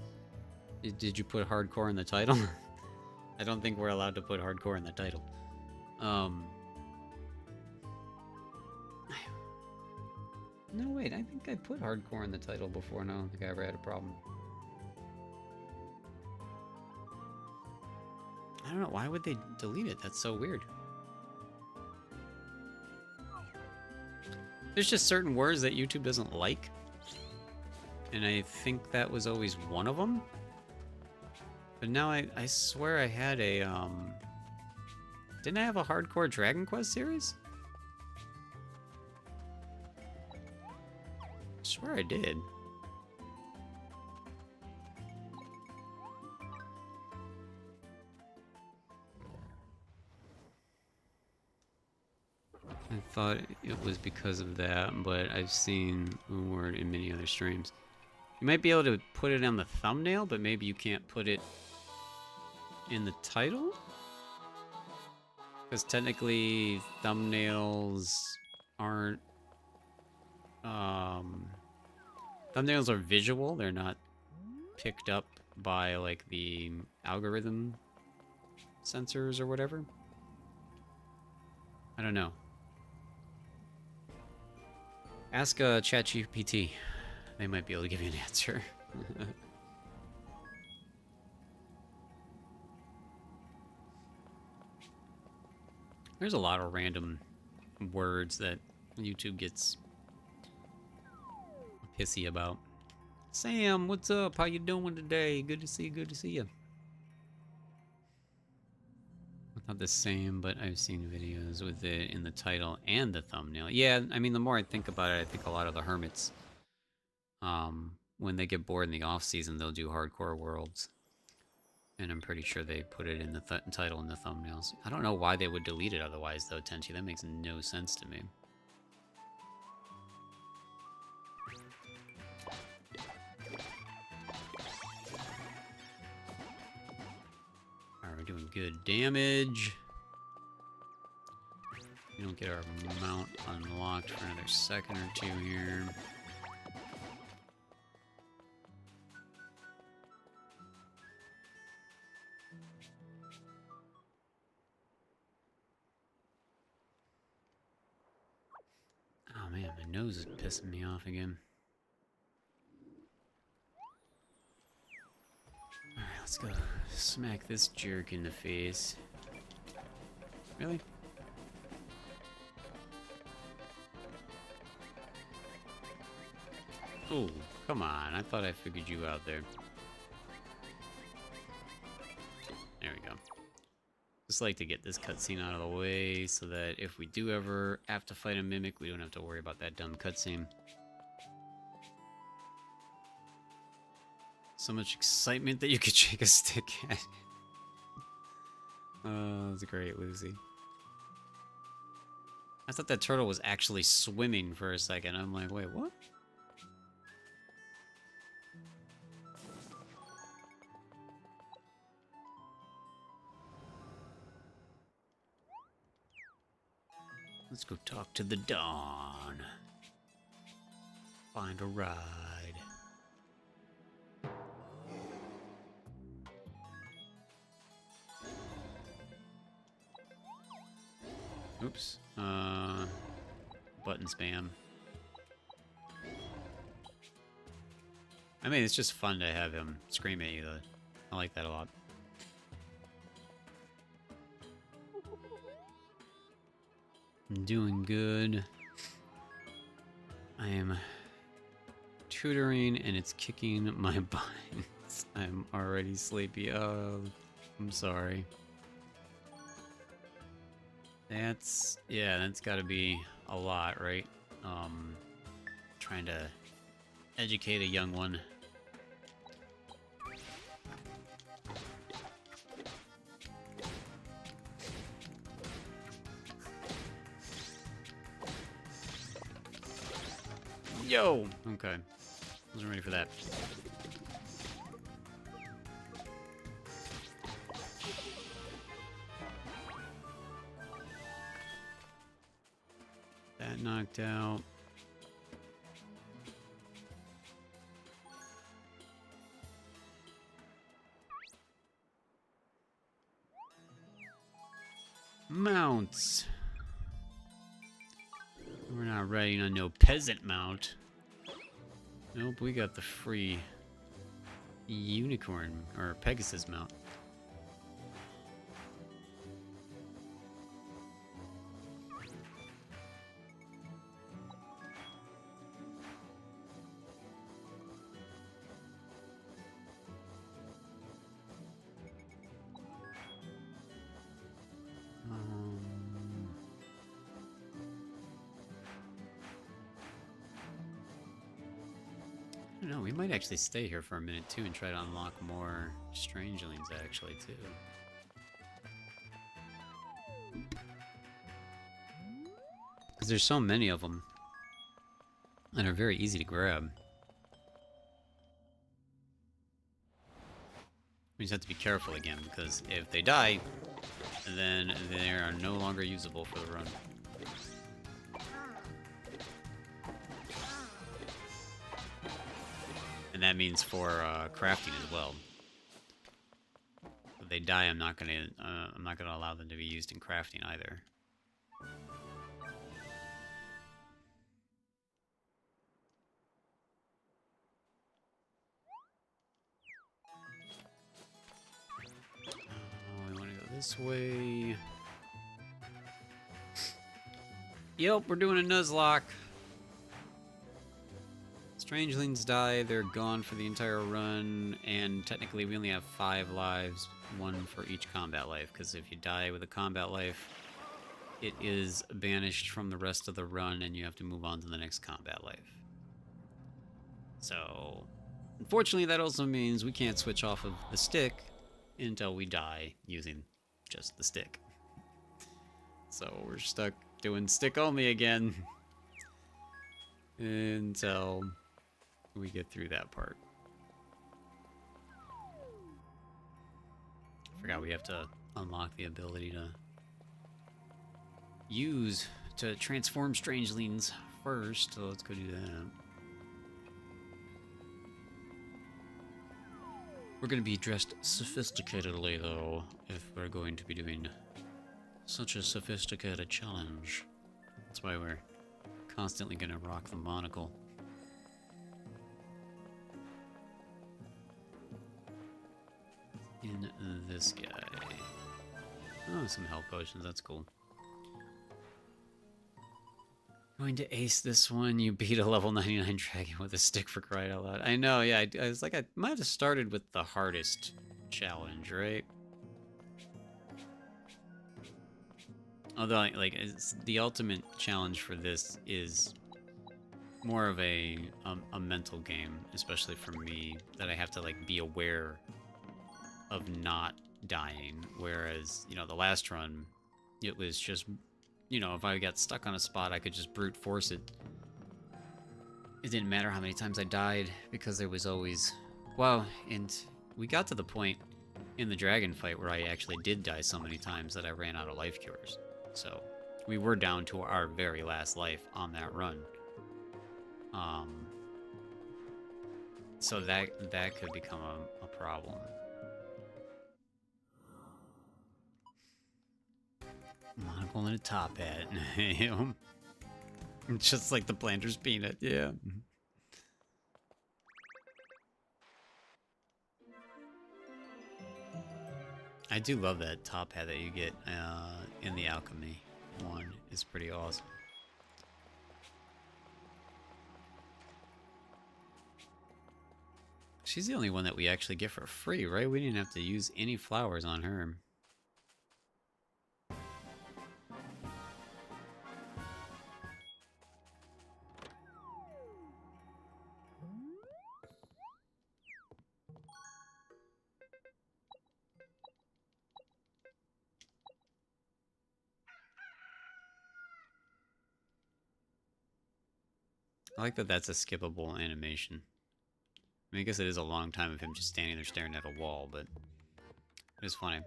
did you put hardcore in the title? I don't think we're allowed to put hardcore in the title. No, wait, I think I put hardcore in the title before, and I don't think I ever had a problem. I don't know, why would they delete it? That's so weird. There's just certain words that YouTube doesn't like. And I think that was always one of them. But now I swear I had a, didn't I have a hardcore Dragon Quest series? I swear I did. I thought it was because of that, but I've seen the word in many other streams. You might be able to put it on the thumbnail, but maybe you can't put it in the title? Because technically, thumbnails aren't... thumbnails are visual, they're not picked up by, like, the algorithm sensors or whatever. I don't know. Ask ChatGPT. They might be able to give you an answer. There's a lot of random words that YouTube gets pissy about. Sam, what's up? How you doing today? Good to see you. Good to see you. Not the same, but I've seen videos with it in the title and the thumbnail. Yeah, I mean, the more I think about it, I think a lot of the hermits, when they get bored in the off season, they'll do hardcore worlds. And I'm pretty sure they put it in the title and the thumbnails. I don't know why they would delete it otherwise, though, Tenchi. That makes no sense to me. Alright, we're doing good damage. We don't get our mount unlocked for another second or two here. Oh man, my nose is pissing me off again. Alright, let's go smack this jerk in the face. Really? Oh, come on. I thought I figured you out there. There we go. Just like to get this cutscene out of the way so that if we do ever have to fight a mimic, we don't have to worry about that dumb cutscene. So much excitement that you could shake a stick at. Oh, that's great, Lucy. I thought that turtle was actually swimming for a second. I'm like, wait, what? Let's go talk to the Dawn. Find a ride. Oops. Button spam. I mean, it's just fun to have him scream at you, though. I like that a lot. I'm doing good. I am tutoring and it's kicking my butt. I'm already sleepy. Oh, I'm sorry. That's gotta be a lot, right? Trying to educate a young one. Yo! Okay. Wasn't ready for that. That knocked out. Mounts. We're not riding on no peasant mount. Nope, we got the free unicorn or Pegasus mount. I don't know, we might actually stay here for a minute too and try to unlock more Strangelings actually too. Because there's so many of them and are very easy to grab. We just have to be careful again because if they die, then they are no longer usable for the run. And that means for crafting as well. If they die, I'm not gonna allow them to be used in crafting either. We want to go this way. Yep, we're doing a Nuzlocke. Strangelings die, they're gone for the entire run, and technically we only have 5 lives, 1 for each combat life, because if you die with a combat life, it is banished from the rest of the run and you have to move on to the next combat life. So, unfortunately that also means we can't switch off of the stick until we die using just the stick. So we're stuck doing stick only again until we get through that part. Forgot we have to unlock the ability to transform Strangelings first, so let's go do that. We're going to be dressed sophisticatedly, though, if we're going to be doing such a sophisticated challenge. That's why we're constantly going to rock the monocle. In this guy. Oh, some health potions, that's cool. Going to ace this one, you beat a level 99 dragon with a stick for crying out loud. I know, yeah, I was like, I might have started with the hardest challenge, right? Although, like, the ultimate challenge for this is more of a mental game, especially for me, that I have to, like, be aware of not dying, whereas, you know, the last run, it was just, you know, if I got stuck on a spot, I could just brute force it. It didn't matter how many times I died, because there was always... Well, and we got to the point in the dragon fight where I actually did die so many times that I ran out of life cures. So, we were down to our very last life on that run. So that could become a problem. Monocle and a top hat. Just like the planter's peanut, yeah. I do love that top hat that you get in the alchemy one. It's pretty awesome. She's the only one that we actually get for free, right? We didn't have to use any flowers on her. I like that that's a skippable animation. I mean, I guess it is a long time of him just standing there staring at a wall, but it was funny.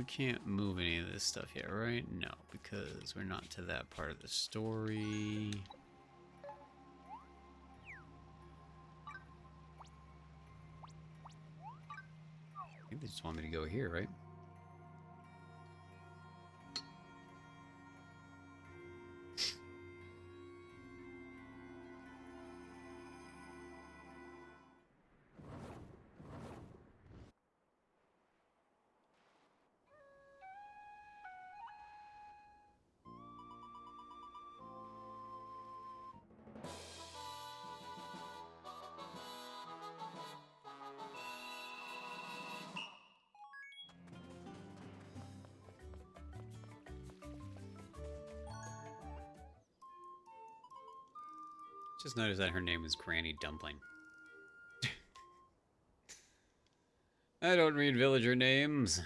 can't move any of this stuff yet, right? No, because we're not to that part of the story. I think they just want me to go here, right? Just noticed that her name is Granny Dumpling. I don't read villager names.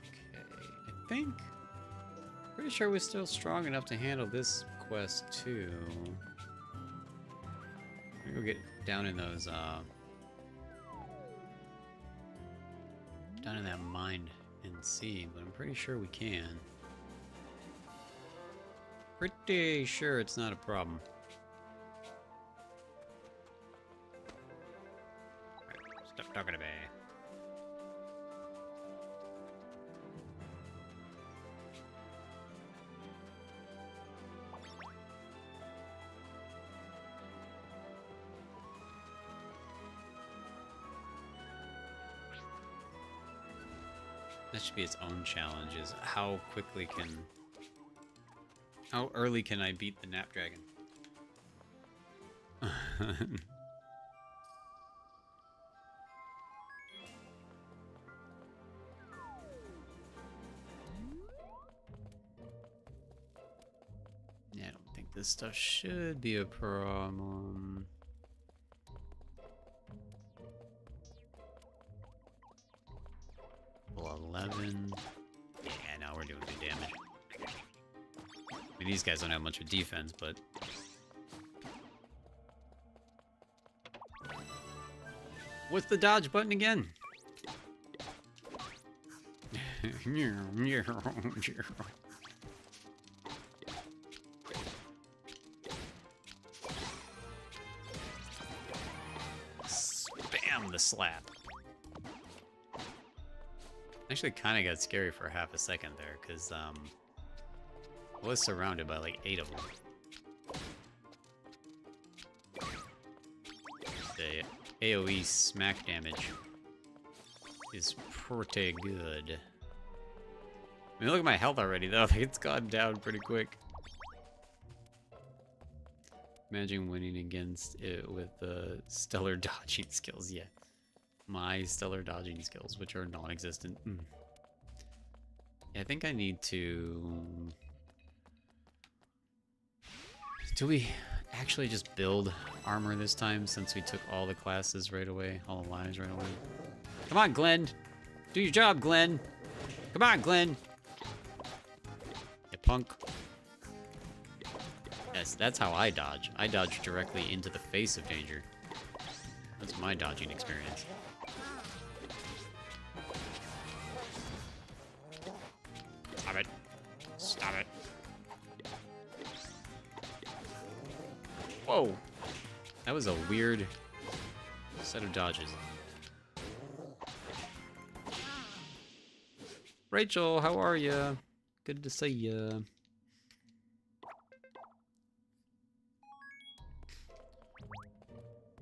Okay, I think... Pretty sure we're still strong enough to handle this quest too. I'm gonna go get down in those, down in that mine and see, but I'm pretty sure we can. Pretty sure it's not a problem. Right, stop talking to me. That should be its own challenge, is how early can I beat the Nap Dragon? Yeah, I don't think this stuff should be a problem. Level 11. Yeah, now we're doing good damage. I mean, these guys don't have much of defense, but... What's the dodge button again? Spam the slap. Actually kind of got scary for half a second there, because I was surrounded by like 8 of them. The AoE smack damage is pretty good. I mean, look at my health already, though. It's gone down pretty quick. Imagine winning against it with stellar dodging skills. Yeah. My stellar dodging skills, which are non-existent. Yeah, I think I need to... Do we actually just build armor this time, since we took all the classes right away? All the lives right away? Come on, Glenn! Do your job, Glenn! Come on, Glenn! You punk. Yes, that's how I dodge. I dodge directly into the face of danger. That's my dodging experience. Stop it. Stop it. Whoa! That was a weird set of dodges. Rachel, how are ya? Good to see ya.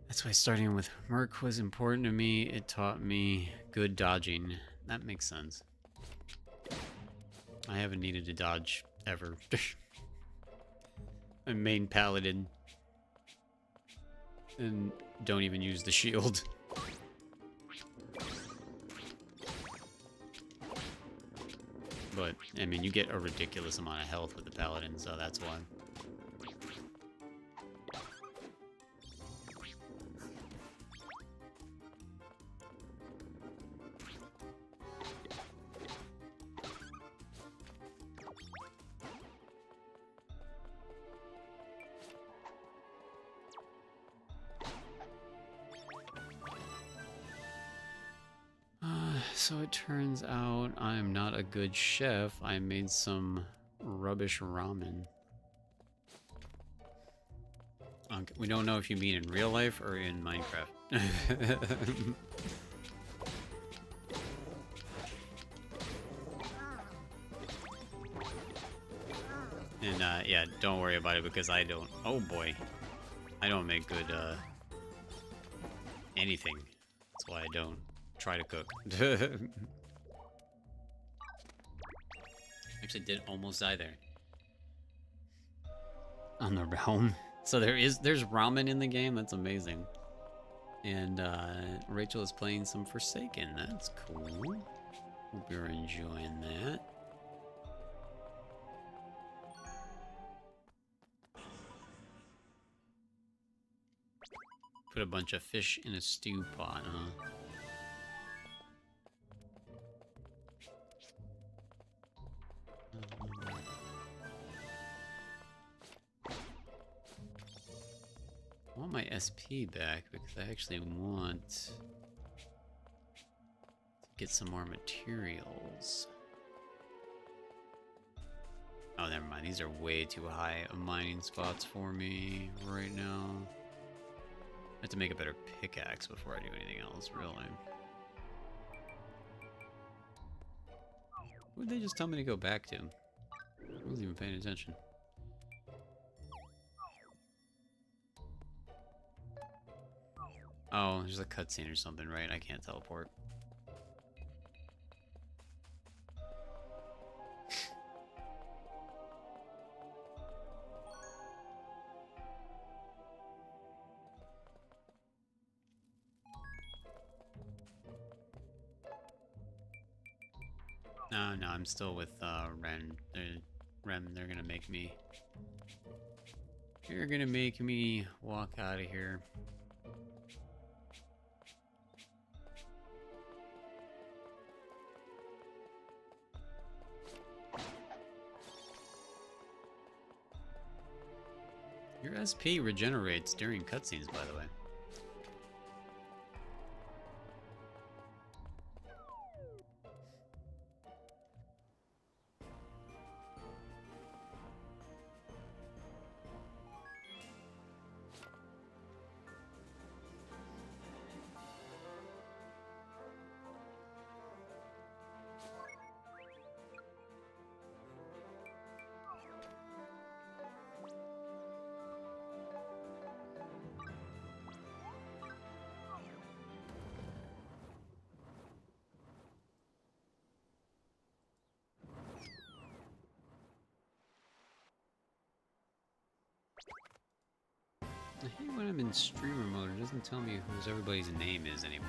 That's why starting with Merc was important to me. It taught me good dodging. That makes sense. I haven't needed to dodge ever. I'm main paladin. And don't even use the shield. But, I mean, you get a ridiculous amount of health with the paladin, so that's why. So it turns out I'm not a good chef. I made some rubbish ramen. Okay, we don't know if you mean in real life or in Minecraft. And yeah, don't worry about it because I don't. Oh boy, I don't make good anything. That's why I don't try to cook. Actually, did almost die there. On the realm. So there's ramen in the game. That's amazing. And Rachel is playing some Forsaken. That's cool. Hope you're enjoying that. Put a bunch of fish in a stew pot, huh? I want my SP back because I actually want to get some more materials. Oh, never mind. These are way too high mining spots for me right now. I have to make a better pickaxe before I do anything else, really. What did they just tell me to go back to? I wasn't even paying attention. Oh, there's a cutscene or something, right? I can't teleport. No, I'm still with Ren. They're gonna make me. You're gonna make me walk out of here. Your SP regenerates during cutscenes, by the way. I hate when I'm in streamer mode, it doesn't tell me whose everybody's name is anymore.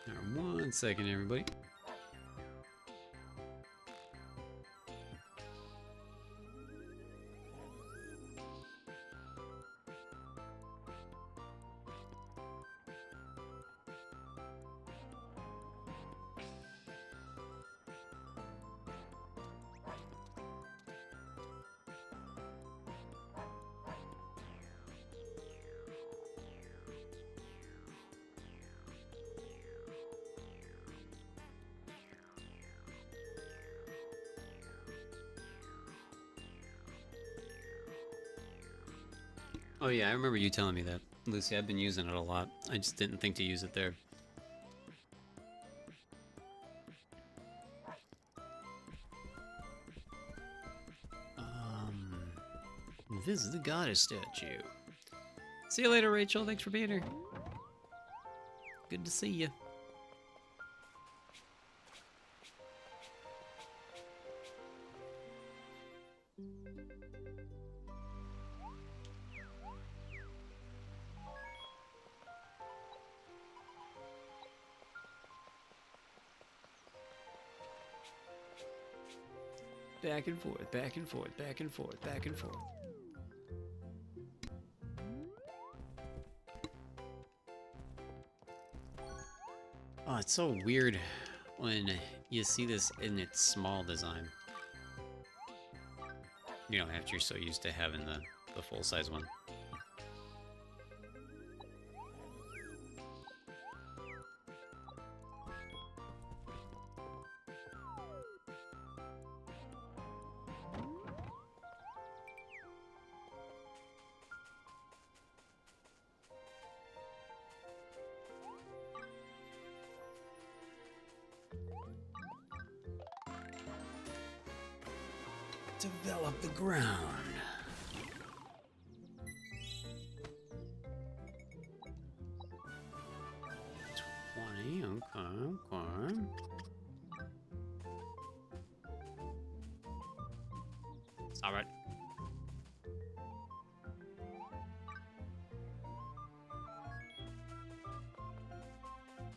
Alright, 1 second, everybody. Oh yeah, I remember you telling me that, Lucy. I've been using it a lot. I just didn't think to use it there. Visit the goddess statue. See you later, Rachel. Thanks for being here. Good to see you. Back and forth, back and forth, back and forth, back and forth. Oh, it's so weird when you see this in its small design. You know, after you're so used to having the full-size one. Develop the ground. Okay. It's alright.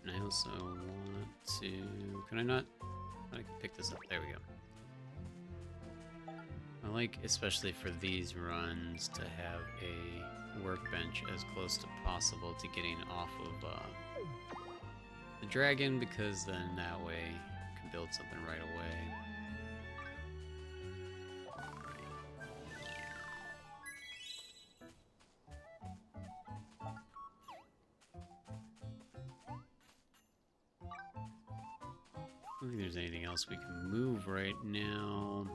And I also want to... Can I not? I can pick this up. There we go. I like, especially for these runs, to have a workbench as close to possible to getting off of the dragon, because then that way you can build something right away. I don't think there's anything else we can move right now.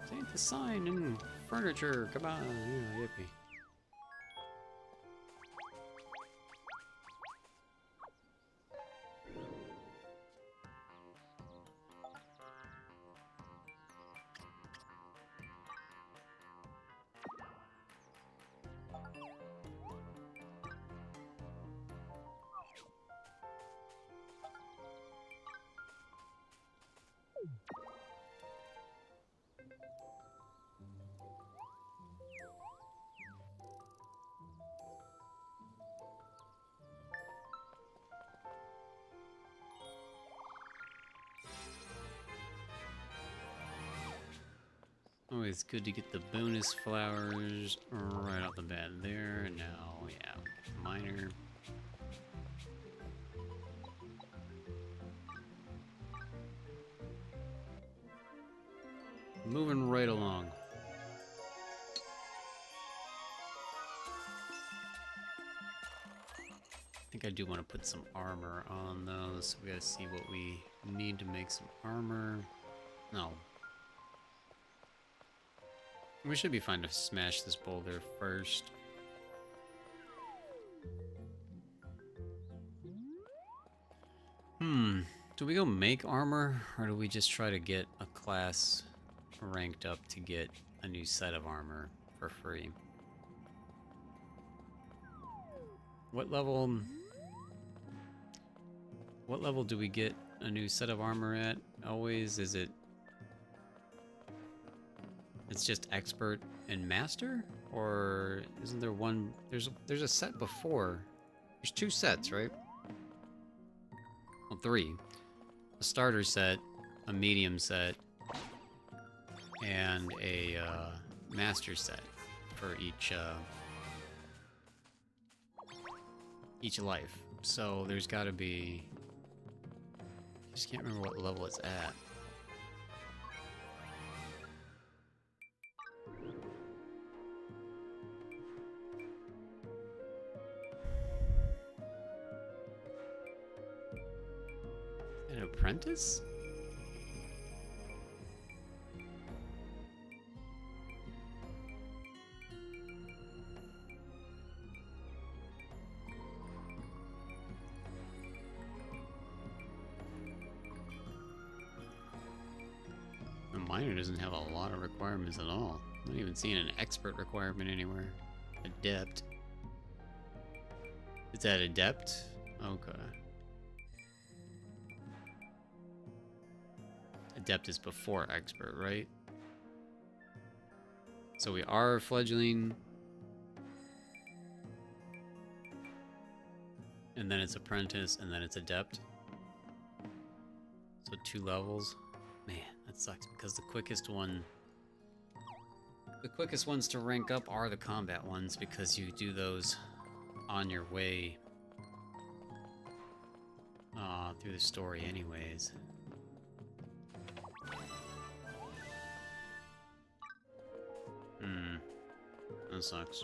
Take the sign and furniture, come on, yeah, yippee. Always good to get the bonus flowers right off the bat there. And now, yeah, minor. Moving right along. I think I do want to put some armor on those. So we gotta see what we need to make some armor. No. We should be fine to smash this boulder first. Do we go make armor, or do we just try to get a class ranked up to get a new set of armor for free? What level do we get a new set of armor at? Always, is it... It's just expert and master? Or isn't there one... There's a set before. There's two sets, right? Well, three. A starter set, a medium set, and a master set for each life. So there's got to be... I just can't remember what level it's at. An apprentice? The miner doesn't have a lot of requirements at all. I'm not even seeing an expert requirement anywhere. Adept. Is that adept? Okay. Adept is before expert, right? So we are fledgling. And then it's apprentice, and then it's adept. So 2 levels. Man, that sucks because the quickest ones to rank up are the combat ones because you do those on your way through the story anyways. That sucks.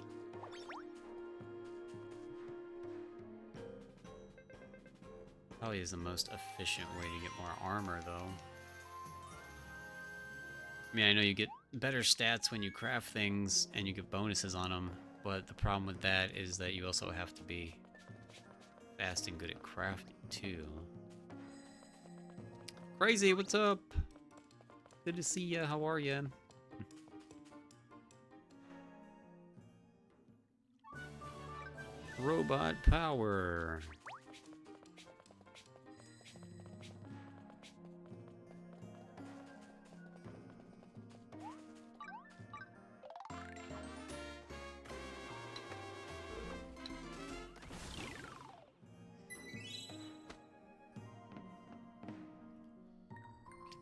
Probably is the most efficient way to get more armor, though. I mean, I know you get better stats when you craft things, and you get bonuses on them, but the problem with that is that you also have to be fast and good at crafting, too. Crazy, what's up? Good to see ya, how are ya? Robot power.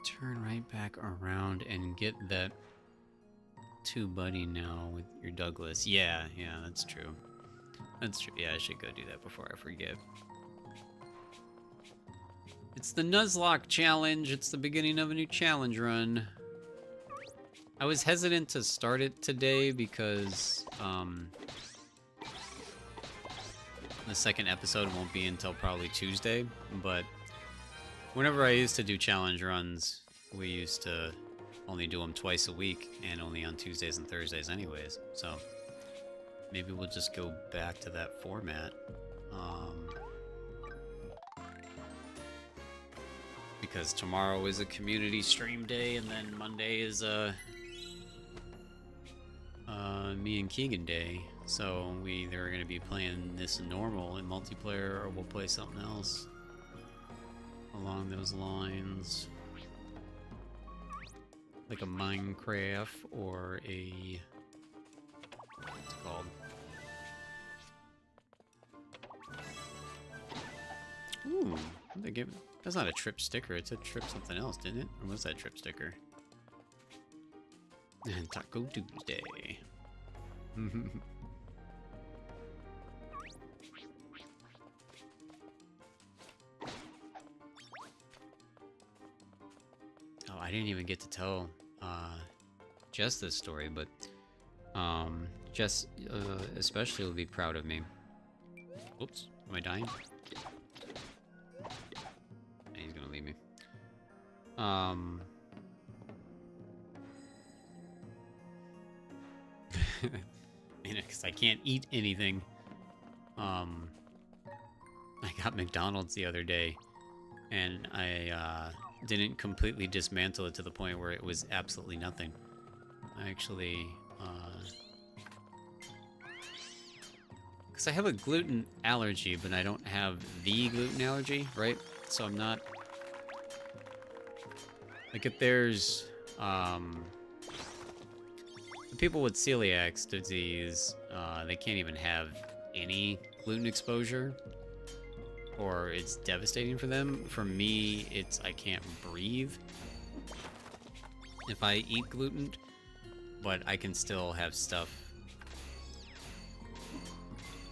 Turn right back around and get that 2 buddy now with your Douglas. Yeah, that's true. That's true. Yeah, I should go do that before I forget. It's the Nuzlocke Challenge. It's the beginning of a new challenge run. I was hesitant to start it today because the second episode won't be until probably Tuesday, but whenever I used to do challenge runs, we used to only do them twice a week and only on Tuesdays and Thursdays anyways, so maybe we'll just go back to that format. Because tomorrow is a community stream day, and then Monday is me and Keegan day. So we either are going to be playing this normal in multiplayer, or we'll play something else along those lines. Like a Minecraft or a... what's it called? Ooh, they give... That's not a trip sticker, it's a trip something else, didn't it? Or was that trip sticker? And Taco Tuesday. Oh, I didn't even get to tell Jess this story, but Jess especially will be proud of me. Oops, am I dying? He's gonna leave me. Because I can't eat anything. I got McDonald's the other day, and I didn't completely dismantle it to the point where it was absolutely nothing. I actually, because I have a gluten allergy, but I don't have the gluten allergy, right? So I'm not, like, if there's, the people with celiac disease, they can't even have any gluten exposure, or it's devastating for them. For me, it's I can't breathe if I eat gluten, but I can still have stuff.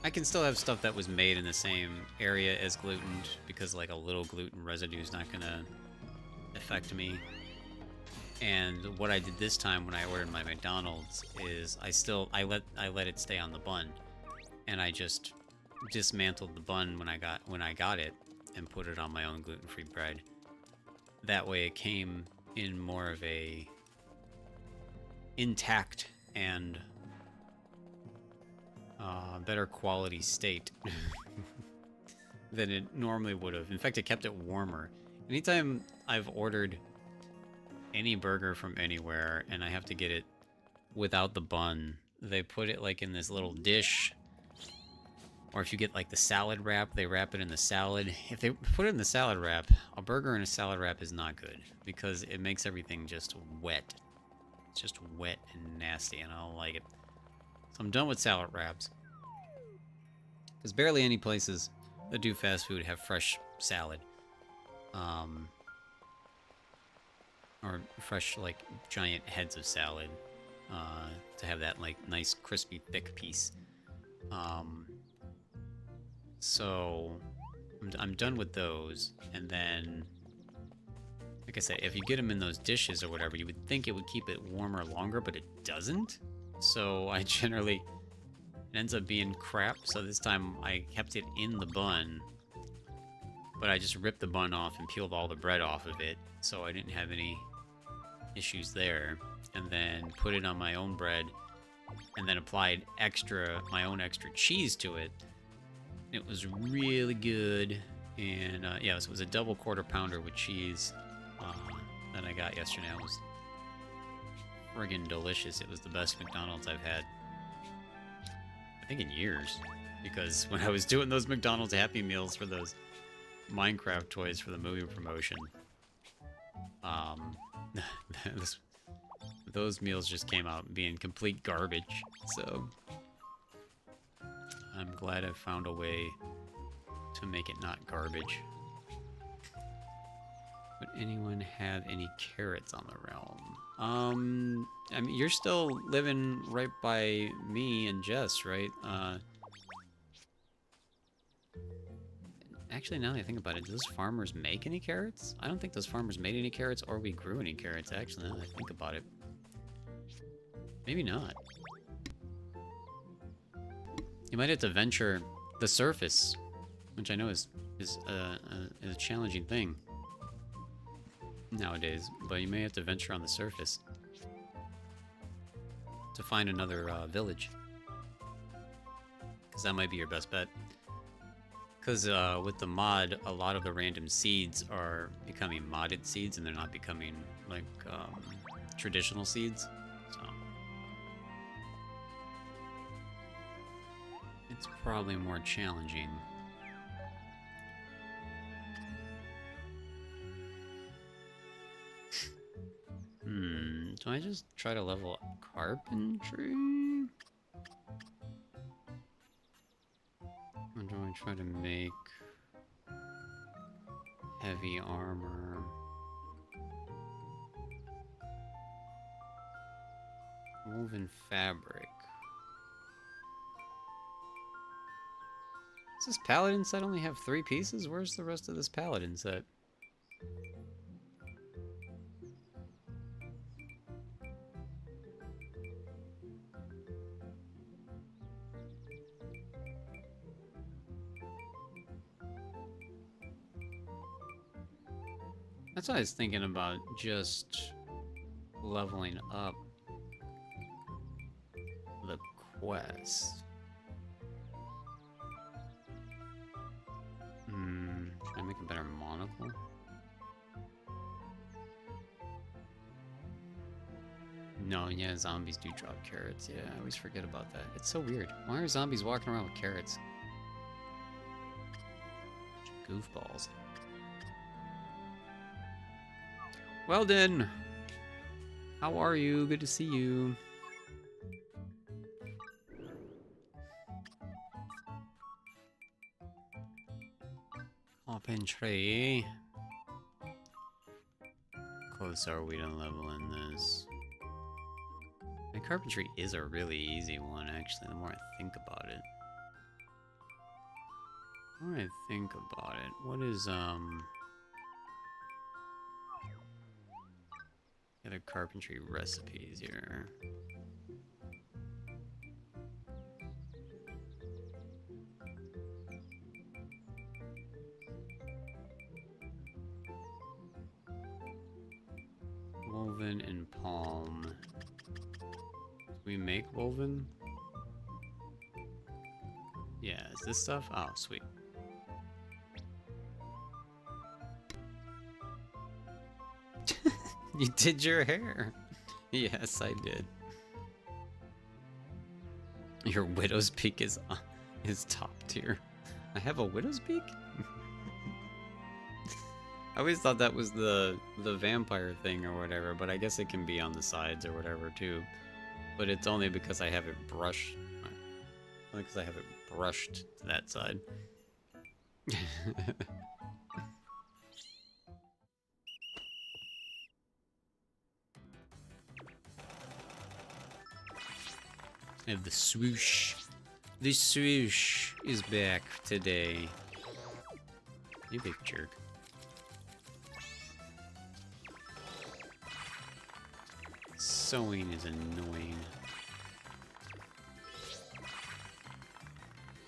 I can still have stuff that was made in the same area as gluten, because like a little gluten residue is not gonna affect me. And what I did this time when I ordered my McDonald's is I let it stay on the bun, and I just dismantled the bun when I got it and put it on my own gluten-free bread. That way it came in more of a intact and better quality state than it normally would have. In fact, it kept it warmer. Anytime I've ordered any burger from anywhere and I have to get it without the bun, they put it like in this little dish Or if you get like the salad wrap, they wrap it in the salad. If they put it in the salad wrap, a burger in a salad wrap is not good because it makes everything just wet. It's just wet and nasty, and I don't like it. So I'm done with salad wraps. Because barely any places that do fast food have fresh salad. Or fresh, like, giant heads of salad. To have that, like, nice, crispy, thick piece. So I'm done with those, and then, like I said, if you get them in those dishes or whatever, you would think it would keep it warmer longer, but it doesn't. So I generally, it ends up being crap. So this time I kept it in the bun, but I just ripped the bun off and peeled all the bread off of it, so I didn't have any issues there. And then put it on my own bread, and then applied my own extra cheese to it. It was really good, and yeah, so it was a double quarter pounder with cheese that I got yesterday. It was friggin' delicious. It was the best McDonald's I've had, I think, in years, because when I was doing those McDonald's Happy Meals for those Minecraft toys for the movie promotion, those meals just came out being complete garbage, so I'm glad I found a way to make it not garbage. Would anyone have any carrots on the realm? I mean, you're still living right by me and Jess, right? Actually, now that I think about it, do those farmers make any carrots? I don't think those farmers made any carrots, or we grew any carrots, actually, now that I think about it. Maybe not. You might have to venture the surface, which I know is a challenging thing nowadays, but you may have to venture on the surface to find another village, because that might be your best bet. Because with the mod, a lot of the random seeds are becoming modded seeds, and they're not becoming like traditional seeds. So it's probably more challenging. Do I just try to level up carpentry? Or do I try to make heavy armor? Woven fabric. Does this paladin set only have 3 pieces? Where's the rest of this paladin set? That's what I was thinking about, just leveling up the quest. Should I make a better monocle? No, yeah, zombies do drop carrots. Yeah, I always forget about that. It's so weird. Why are zombies walking around with carrots? Goofballs. Weldon! How are you? Good to see you. Carpentry. Close are we to leveling this? And carpentry is a really easy one, actually, the more I think about it. The more I think about it, what is, other carpentry recipes here? Woven and palm. Do we make woven? Yeah, is this stuff? Oh, sweet. You did your hair. Yes, I did. Your widow's peak is is top tier. I have a widow's peak? I always thought that was the vampire thing or whatever, but I guess it can be on the sides or whatever too. But it's only because I have it brushed. Only because I have it brushed to that side. I have the swoosh. The swoosh is back today. You big jerk. Sewing is annoying.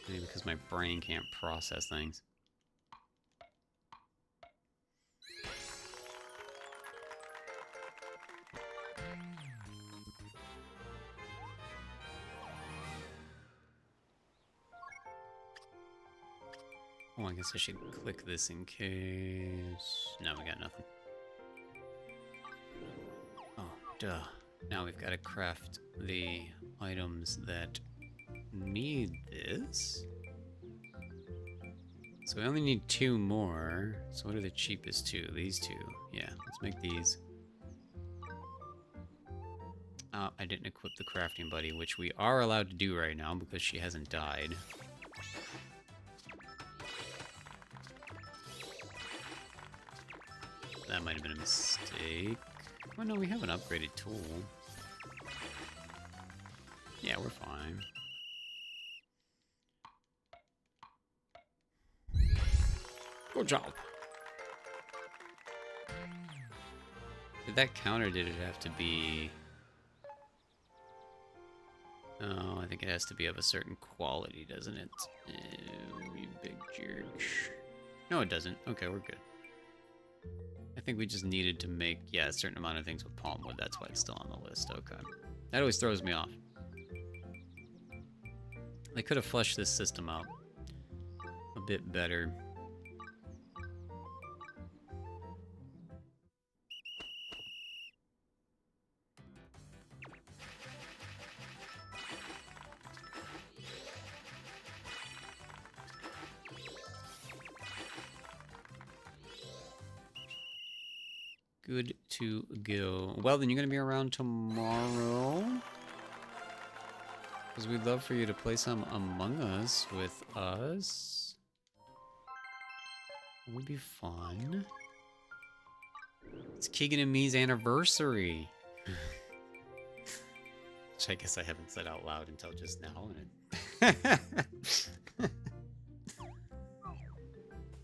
Maybe because my brain can't process things. Oh, I guess I should click this in case... No, we got nothing. Oh, duh. Now we've got to craft the items that need this. So we only need 2 more. So what are the cheapest 2? These 2. Yeah, let's make these. I didn't equip the crafting buddy, which we are allowed to do right now because she hasn't died. That might have been a mistake. Oh no, we have an upgraded tool. Yeah, we're fine. Good job. Did that count or did it have to be... Oh, I think it has to be of a certain quality, doesn't it? You big jerk. No, it doesn't. Okay, we're good. I think we just needed to make, yeah, a certain amount of things with palm wood. That's why it's still on the list. Okay. That always throws me off. They could have fleshed this system out a bit better. Good to go. Well, then you're going to be around tomorrow? Because we'd love for you to play some Among Us with us. It would be fun. It's Keegan and me's anniversary. Which I guess I haven't said out loud until just now.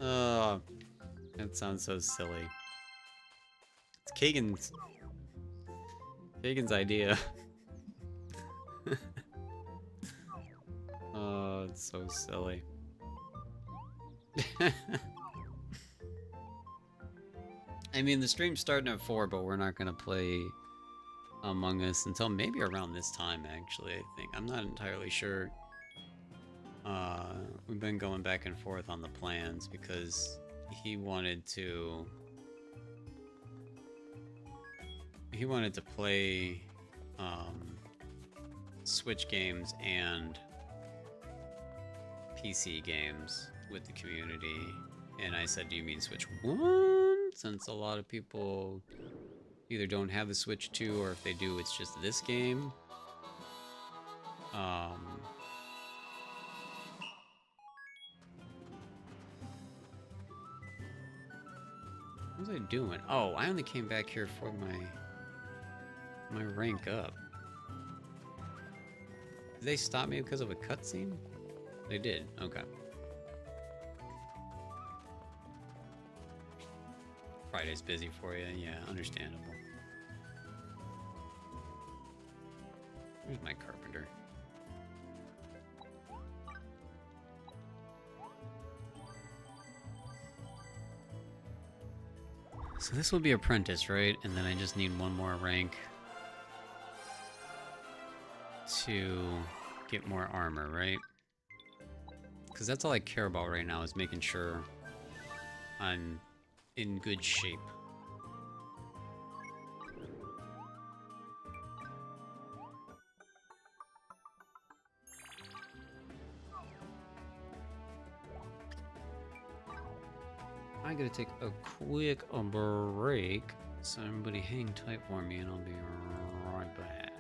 Oh, that sounds so silly. It's Keegan's idea. Oh, it's so silly. I mean, the stream's starting at 4, but we're not gonna play Among Us until maybe around this time, actually, I think. I'm not entirely sure. We've been going back and forth on the plans because he wanted to play Switch games and PC games with the community, and I said, do you mean Switch 1? Since a lot of people either don't have the Switch 2, or if they do, it's just this game. What was I doing? Oh, I only came back here for my rank up. Did they stop me because of a cutscene? They did. Okay. Friday's busy for you. Yeah, understandable. Where's my carpenter? So this will be apprentice, right? And then I just need 1 more rank to get more armor, right? Because that's all I care about right now, is making sure I'm in good shape. gotta take a quick break. So everybody hang tight for me and I'll be right back.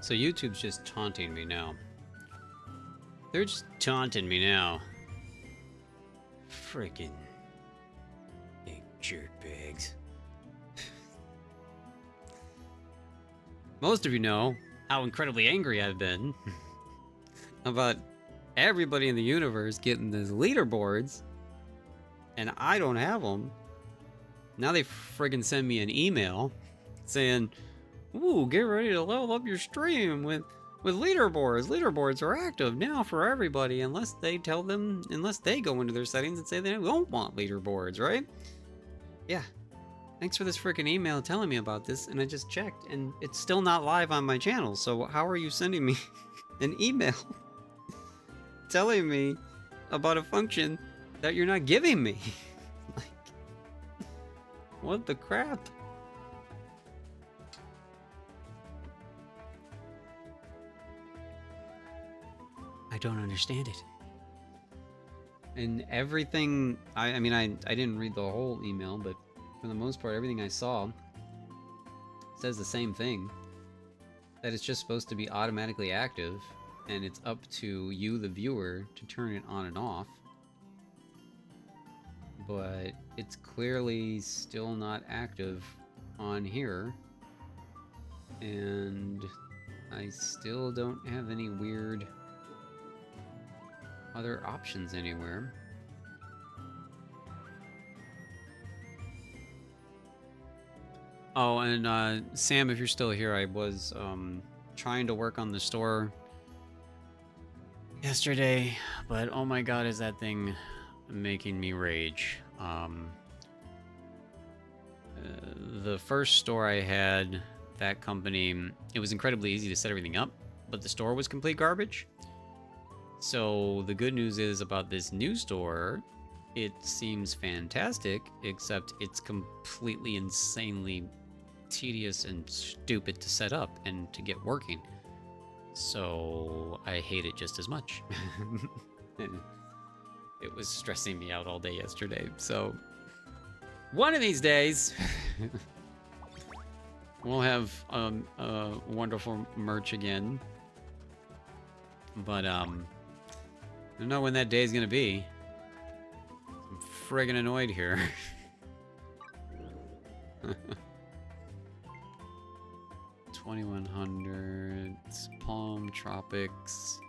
So YouTube's just taunting me now. They're just taunting me now. Freaking big jerkbags. Most of you know how incredibly angry I've been about everybody in the universe getting these leaderboards, and I don't have them. Now they friggin' send me an email saying, "Ooh, get ready to level up your stream with leaderboards. Leaderboards are active now for everybody, unless they go into their settings and say they don't want leaderboards, right?" Yeah. Thanks for this freaking email telling me about this, and I just checked, and it's still not live on my channel, so how are you sending me an email telling me about a function that you're not giving me? Like, what the crap? I don't understand it. And everything, I mean, I didn't read the whole email, but for the most part, everything I saw says the same thing. That it's just supposed to be automatically active, and it's up to you, the viewer, to turn it on and off. But it's clearly still not active on here. And I still don't have any weird other options anywhere. Oh, and Sam, if you're still here, I was trying to work on the store yesterday, but oh my god, is that thing making me rage. The first store I had, that company, it was incredibly easy to set everything up, but the store was complete garbage. So the good news is about this new store, it seems fantastic, except it's completely insanely tedious and stupid to set up and to get working. So I hate it just as much. It was stressing me out all day yesterday. So one of these days we'll have wonderful merch again. But I don't know when that day is gonna be. I'm friggin' annoyed here. 2100 Palm Tropics.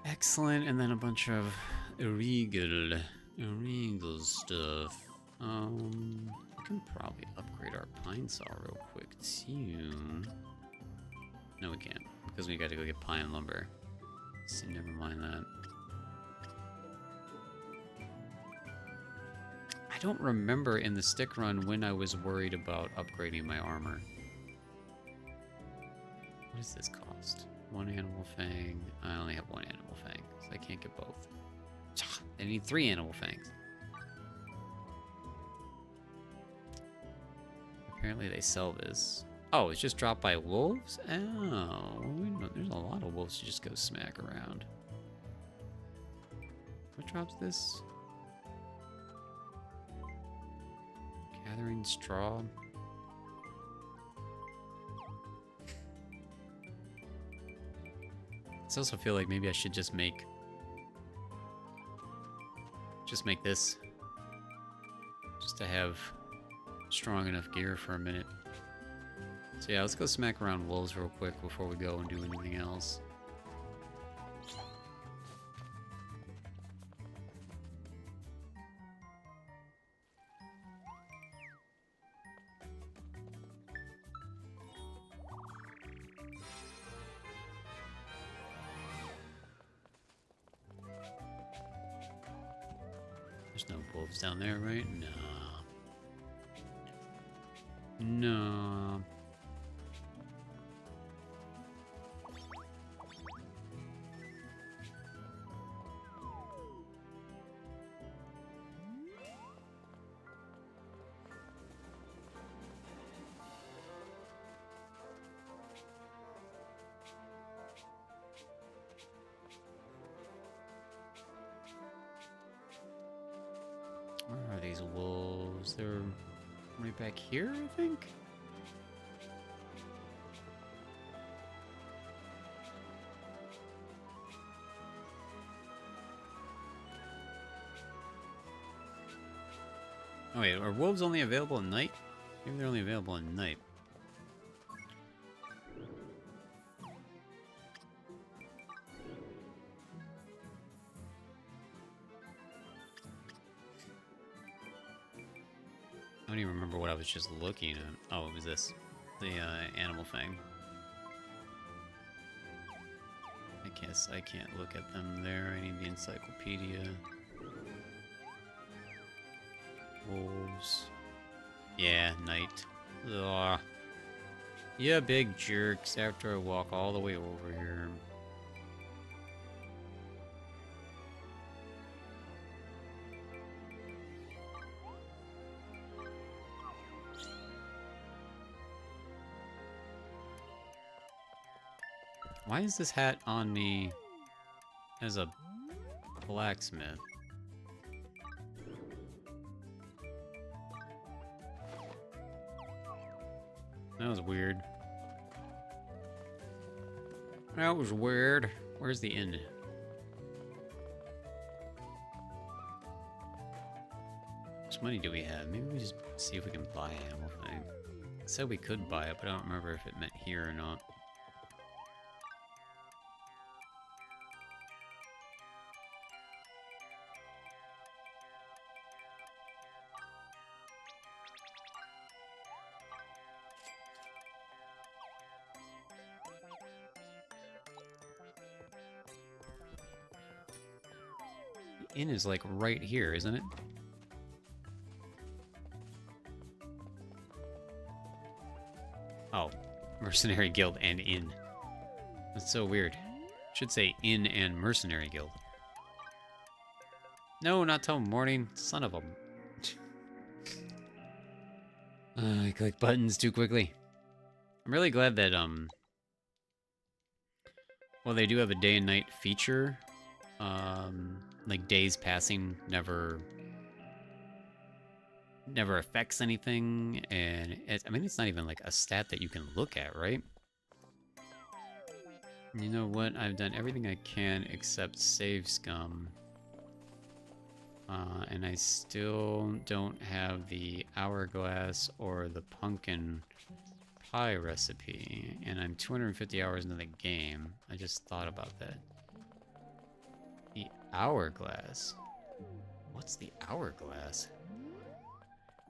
Excellent, and then a bunch of illegal stuff. We can probably upgrade our pine saw real quick too. No, we can't, because we gotta go get pine lumber. So never mind that. I don't remember in the stick run when I was worried about upgrading my armor. What does this cost? One animal fang. I only have one animal fang, so I can't get both. I need 3 animal fangs. Apparently they sell this. Oh, it's just dropped by wolves? Oh, there's a lot of wolves to just go smack around. What drops this? Gathering straw. I also feel like maybe I should just make this, just to have strong enough gear for a minute. So yeah, let's go smack around wolves real quick before we go and do anything else. There's no wolves down there, right? No. No. Where are these wolves? They're right back here, I think? Oh wait, are wolves only available at night? Maybe they're only available at night. I don't even remember what I was just looking at. Oh, it was this. The animal thing. I guess I can't look at them there. I need the encyclopedia. Wolves. Yeah, night. Ugh. Yeah, big jerks after I walk all the way over here. Why is this hat on me as a blacksmith? That was weird. That was weird. Where's the inn? How much money do we have? Maybe we just see if we can buy an animal thing. I said we could buy it, but I don't remember if it meant here or not. The inn is like right here, isn't it? Oh, Mercenary Guild and Inn. That's so weird. Should say Inn and Mercenary Guild. No, not till morning. Son of a... I click buttons too quickly. I'm really glad that, well, they do have a day and night feature. Like, days passing never affects anything, and I mean, it's not even like a stat that you can look at, right? You know what? I've done everything I can except save scum. And I still don't have the hourglass or the pumpkin pie recipe, and I'm 250 hours into the game. I just thought about that. The hourglass? What's the hourglass?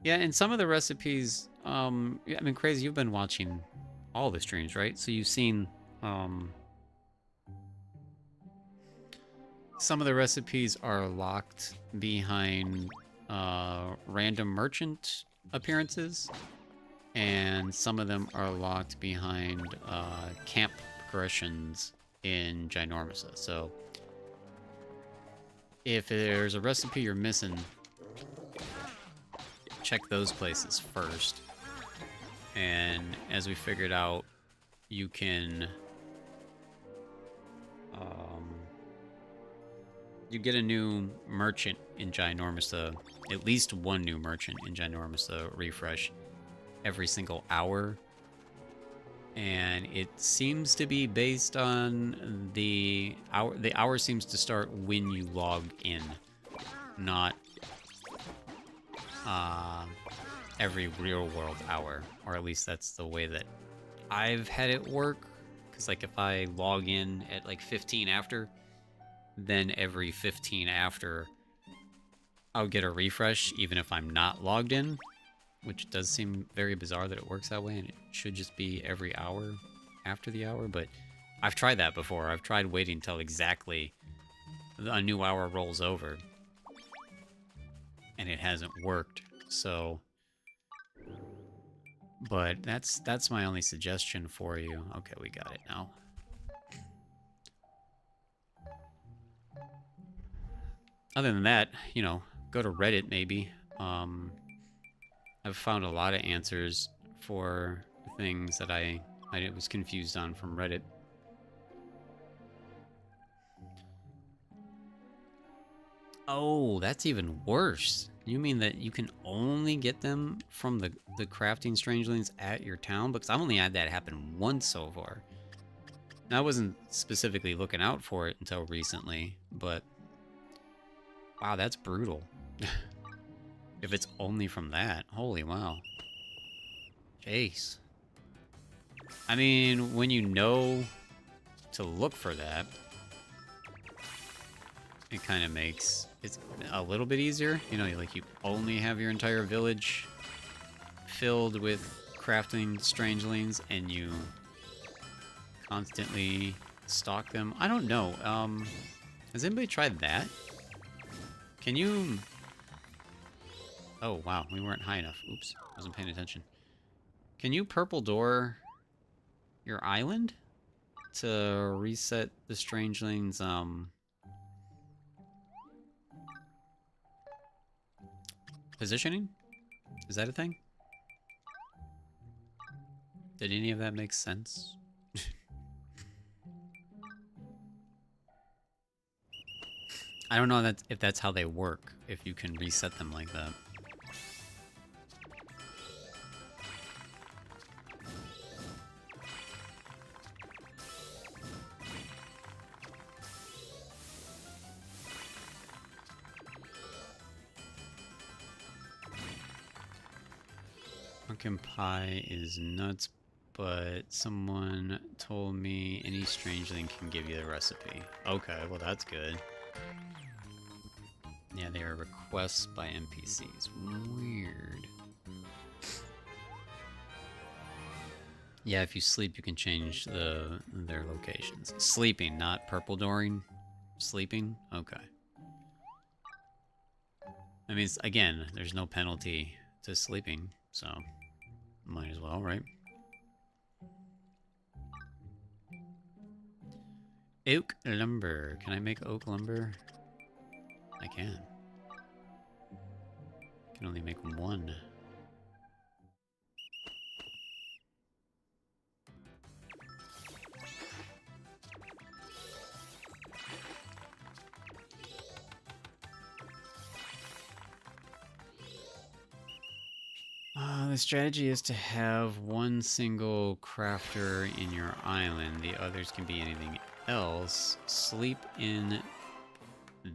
Yeah, and some of the recipes, I mean, Crazy, you've been watching all the streams, right? So you've seen, some of the recipes are locked behind, random merchant appearances, and some of them are locked behind, camp progressions in Ginormousa. So, if there's a recipe you're missing, check those places first. And as we figured out, you can you get a new merchant in Ginormousa, at least one new merchant in Ginormousa refresh every single hour. And it seems to be based on the hour. The hour seems to start when you log in, not every real world hour, or at least that's the way that I've had it work. Because like if I log in at like 15 after, then every 15 after I'll get a refresh even if I'm not logged in, which does seem very bizarre that it works that way, and it should just be every hour after the hour. But I've tried that before. I've tried waiting until exactly a new hour rolls over, and it hasn't worked. So, but that's my only suggestion for you. Okay, we got it now. Other than that, you know, go to Reddit maybe. I've found a lot of answers for things that I was confused on from Reddit. Oh, that's even worse. You mean that you can only get them from the crafting strangelings at your town? Because I've only had that happen once so far. Now, I wasn't specifically looking out for it until recently, but wow, that's brutal. If it's only from that, holy wow. Jeez. I mean, when you know to look for that, it kind of makes it a little bit easier. You know, like you only have your entire village filled with crafting strangelings and you constantly stalk them. I don't know. Has anybody tried that? Can you... Oh, wow. We weren't high enough. Oops. Wasn't paying attention. Can you purple door your island to reset the strangelings, positioning? Is that a thing? Did any of that make sense? I don't know if that's how they work, if you can reset them like that. Pumpkin pie is nuts, but someone told me any strangeling can give you the recipe. Okay, well that's good. Yeah, they are requests by NPCs. Weird. Yeah, if you sleep, you can change their locations. Sleeping, not purple dooring. Sleeping? Okay. I mean, again, there's no penalty to sleeping, so might as well, right? Oak lumber. Can I make oak lumber? I can. I can only make one. The strategy is to have one single crafter in your island. The others can be anything else. Sleep in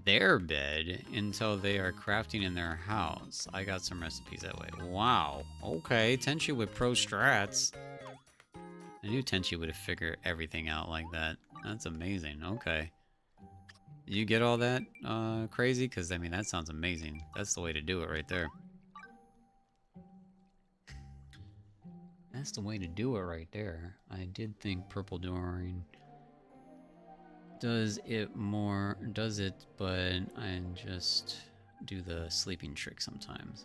their bed until they are crafting in their house. I got some recipes that way. Wow. Okay, Tenchi with pro strats. I knew Tenchi would have figured everything out like that. That's amazing. Okay. You get all that crazy? Because, I mean, that sounds amazing. That's the way to do it right there. That's the way to do it right there. I did think purple dooring does it, but I just do the sleeping trick sometimes.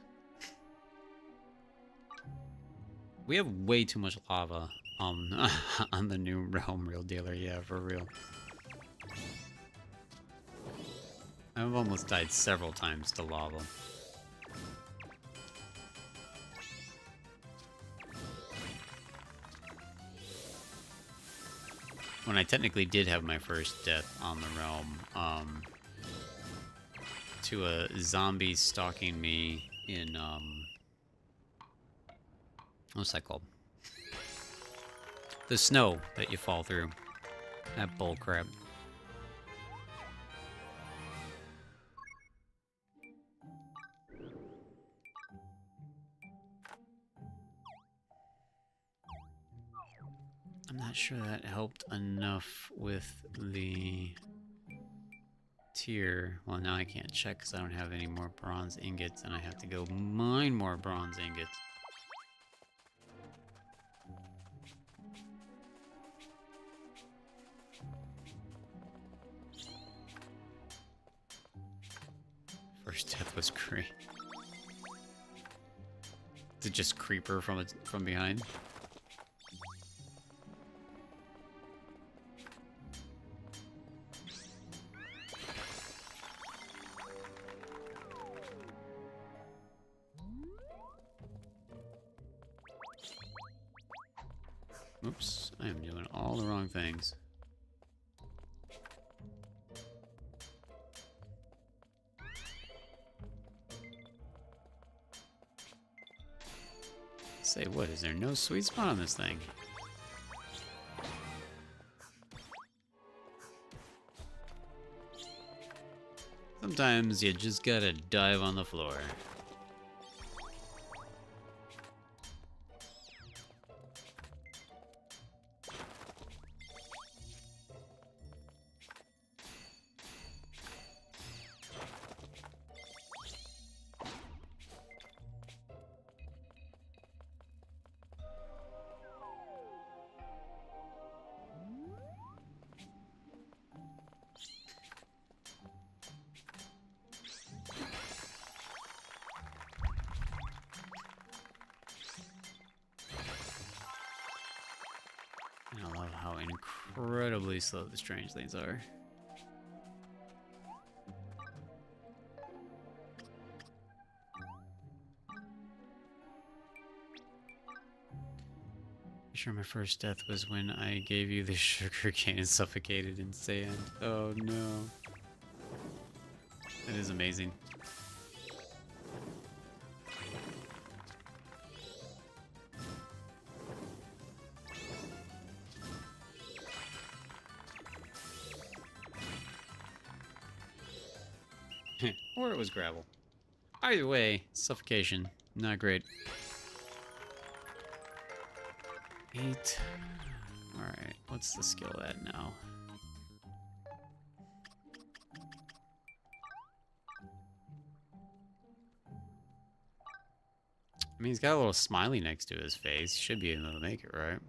We have way too much lava on the new realm, real dealer. Yeah, for real. I've almost died several times to lava. When I technically did have my first death on the realm, to a zombie stalking me in, what's that called? The snow that you fall through. That bullcrap. I'm not sure that helped enough with the tier. Well, now I can't check because I don't have any more bronze ingots, and I have to go mine more bronze ingots. First death was great. Is it just creeper from behind? Oops, I am doing all the wrong things. Say what, is there no sweet spot on this thing? Sometimes you just gotta dive on the floor. incredibly slow the Strangelings are. Sure, my first death was when I gave you the sugar cane and suffocated in sand. Oh no. That is amazing. Or it was gravel. Either way, suffocation. Not great. 8. Alright, what's the skill at now? I mean, he's got a little smiley next to his face. He should be able to make it, right?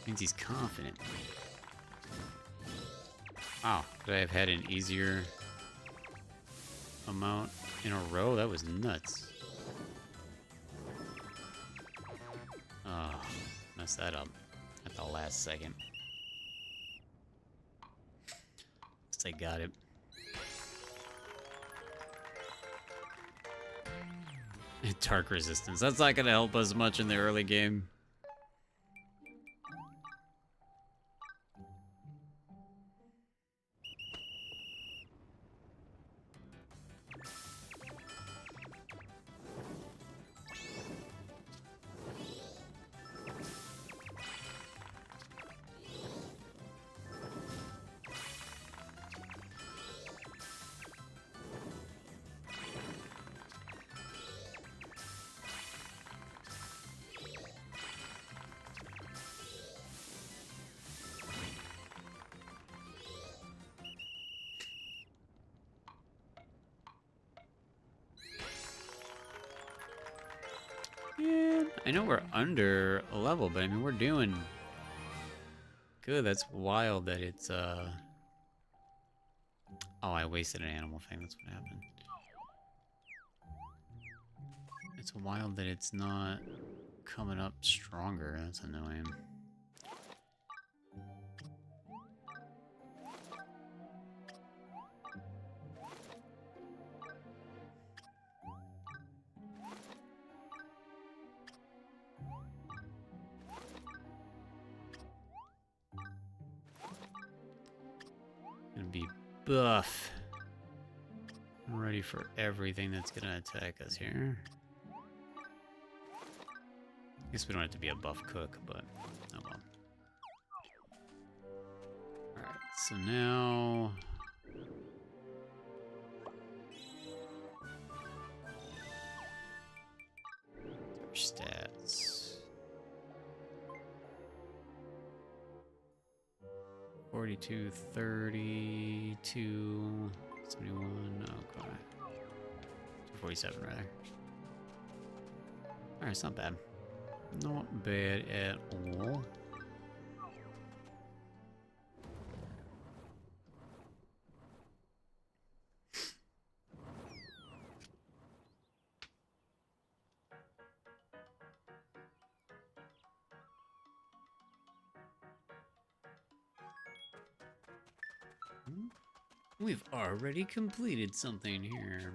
Means he's confident. Wow, could I have had an easier amount in a row? That was nuts. Oh, messed that up at the last second. Guess I got it. Dark resistance. That's not gonna help us much in the early game. Yeah, I know we're under a level, but I mean, we're doing good. That's wild that it's, Oh, I wasted an animal thing. That's what happened. It's wild that it's not coming up stronger. That's annoying. Gonna be buff. I'm ready for everything that's gonna attack us here. Guess we don't have to be a buff cook, but oh well. Alright, so now... our stats. 42, 32, 71, okay. 247 rather. Alright, it's not bad. Not bad at all. We've already completed something here.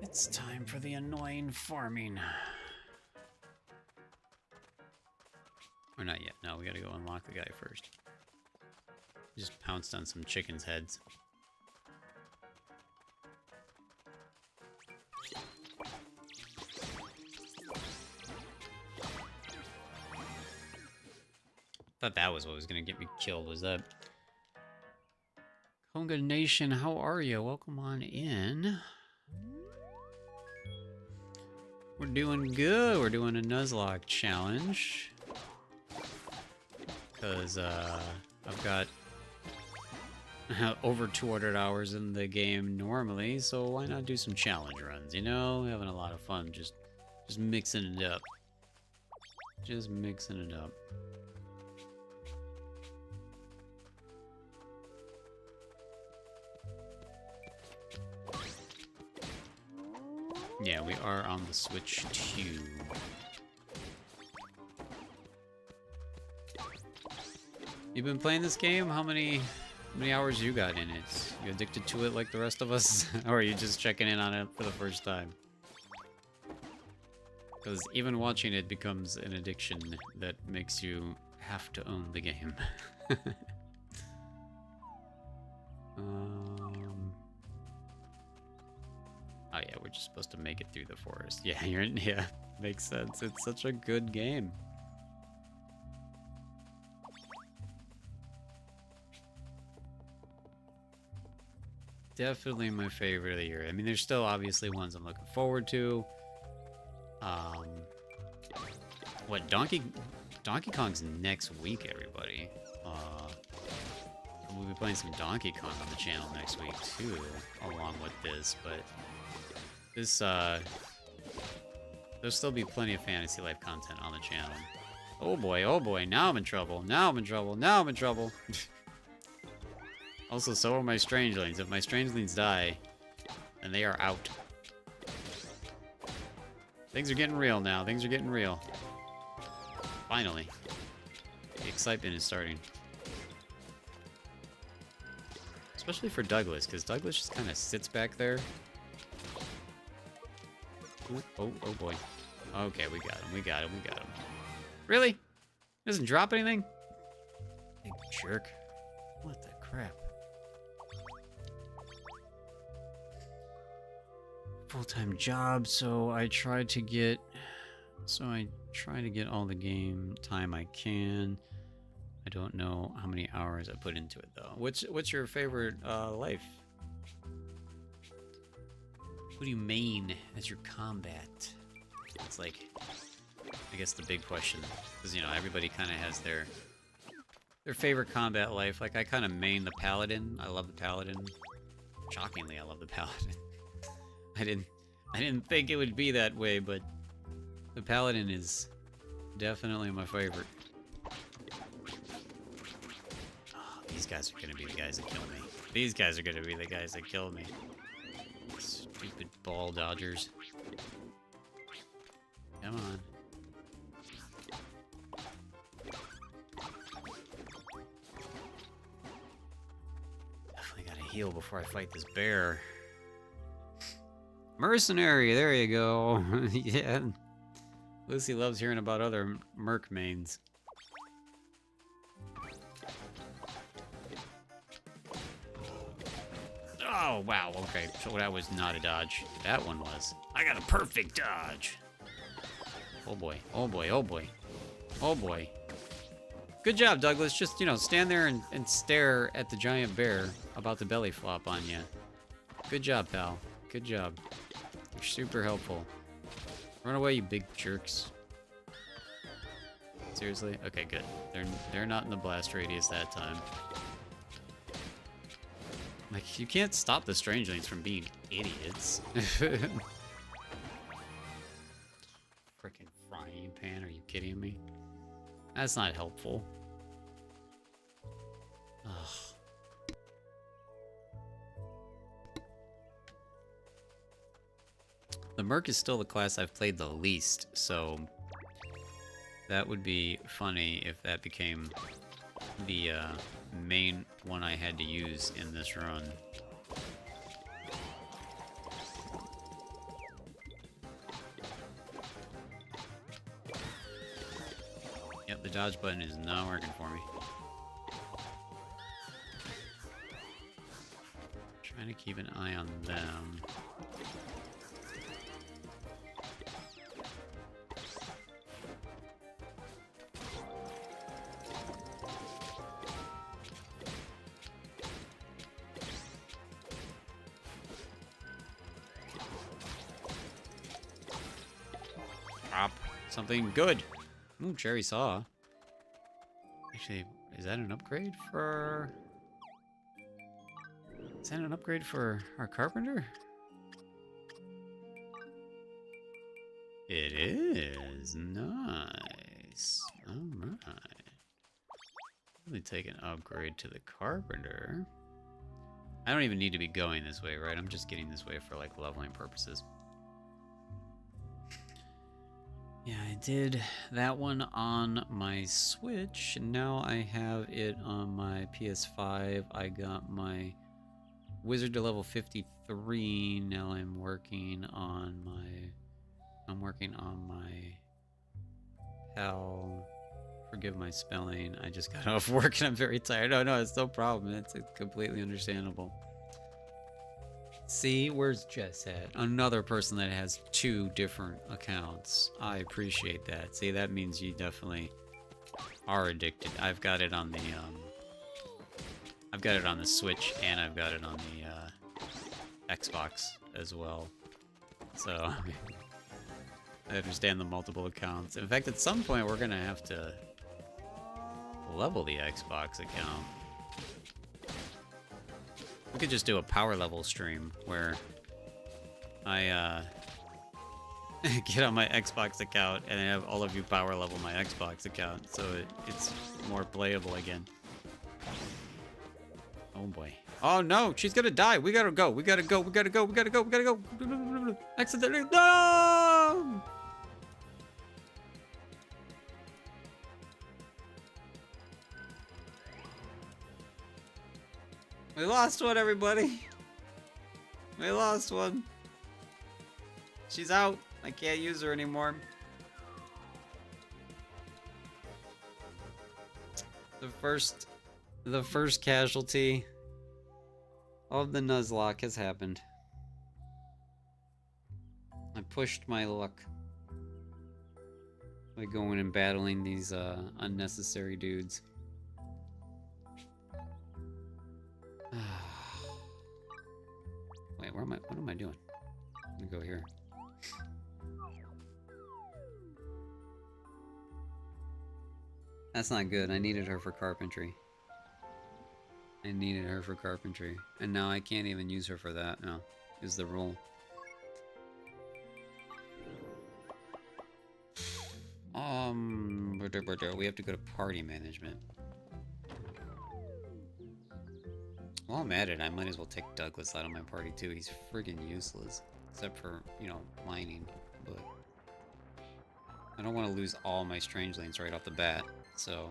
It's time for the annoying farming. Or not yet. No, we gotta go unlock the guy first. Just pounced on some chickens' heads. Thought that was what was gonna get me killed, was that... Konga Nation, how are you? Welcome on in. We're doing good. We're doing a Nuzlocke challenge. Because, I've got over 200 hours in the game normally, so why not do some challenge runs, you know? Having a lot of fun, just mixing it up. Just mixing it up. Yeah, we are on the Switch too. You've been playing this game? How many hours you got in it? You addicted to it like the rest of us? Or are you just checking in on it for the first time? Because even watching it becomes an addiction that makes you have to own the game. Oh yeah, we're just supposed to make it through the forest. Yeah, yeah, makes sense. It's such a good game. Definitely my favorite of the year. I mean, there's still obviously ones I'm looking forward to. What, Donkey Kong's next week, everybody. We'll be playing some Donkey Kong on the channel next week too, along with this, but this there'll still be plenty of Fantasy Life content on the channel. Oh boy, now I'm in trouble. Now I'm in trouble. Also, so are my Strangelings. If my Strangelings die, then they are out. Things are getting real now. Things are getting real. Finally. The excitement is starting. Especially for Douglas, because Douglas just kind of sits back there. Ooh, oh boy. Okay, we got him. Really? Doesn't drop anything? Big jerk. What the crap? Full-time job, so I try to get all the game time I can. I don't know how many hours I put into it though. What's your favorite life? Who do you main as your combat? It's like, I guess the big question, because you know everybody kind of has their favorite combat life. Like I kind of main the paladin. I love the paladin. Shockingly, I love the paladin. I didn't think it would be that way, but the paladin is definitely my favorite. Oh, these guys are gonna be the guys that kill me. These guys are gonna be the guys that kill me. Stupid ball dodgers. Come on. Definitely gotta heal before I fight this bear. Mercenary, there you go. Yeah. Lucy loves hearing about other merc mains. Oh, wow, okay. So that was not a dodge. That one was. I got a perfect dodge. Oh boy, oh boy, oh boy. Oh boy. Good job, Douglas. Just, you know, stand there and stare at the giant bear about to belly flop on you. Good job, pal. Good job. You're super helpful. Run away, you big jerks. Seriously? Okay, good. They're not in the blast radius that time. Like, you can't stop the Strangelings from being idiots. Frickin' frying pan, are you kidding me? That's not helpful. Ugh. The Merc is still the class I've played the least, so that would be funny if that became the main one I had to use in this run. Yep, the dodge button is not working for me. Trying to keep an eye on them. Something good. Ooh, cherry saw. Actually, is that an upgrade for... Is that an upgrade for our carpenter? It is. Nice. Alright. Let me take an upgrade to the carpenter. I don't even need to be going this way, right? I'm just getting this way for, like, leveling purposes. Yeah, I did that one on my Switch, and now I have it on my PS5. I got my Wizard to level 53. Now I'm working on my pal. Forgive my spelling. I just got off work and I'm very tired. Oh no, it's no problem. It's completely understandable. See, where's Jess at? Another person that has 2 different accounts. I appreciate that. See, that means you definitely are addicted. I've got it on the Switch, and I've got it on the Xbox as well. So I understand the multiple accounts. In fact, at some point we're gonna have to level the Xbox account. We could just do a power level stream where I get on my Xbox account and I have all of you power level my Xbox account, so it's more playable again. Oh boy. Oh no, she's gonna die. We gotta go. We gotta go. We gotta go. We gotta go. We gotta go. Accidentally. No! We lost one, everybody. We lost one. She's out. I can't use her anymore. The first casualty of the Nuzlocke has happened. I pushed my luck by going and battling these unnecessary dudes. Wait, what am I doing? I'm gonna go here. That's not good. I needed her for carpentry. And now I can't even use her for that now, is the rule. We have to go to party management. While I'm at it, I might as well take Douglas out of my party too. He's friggin' useless. Except for, you know, mining. But I don't want to lose all my Strangelings right off the bat, so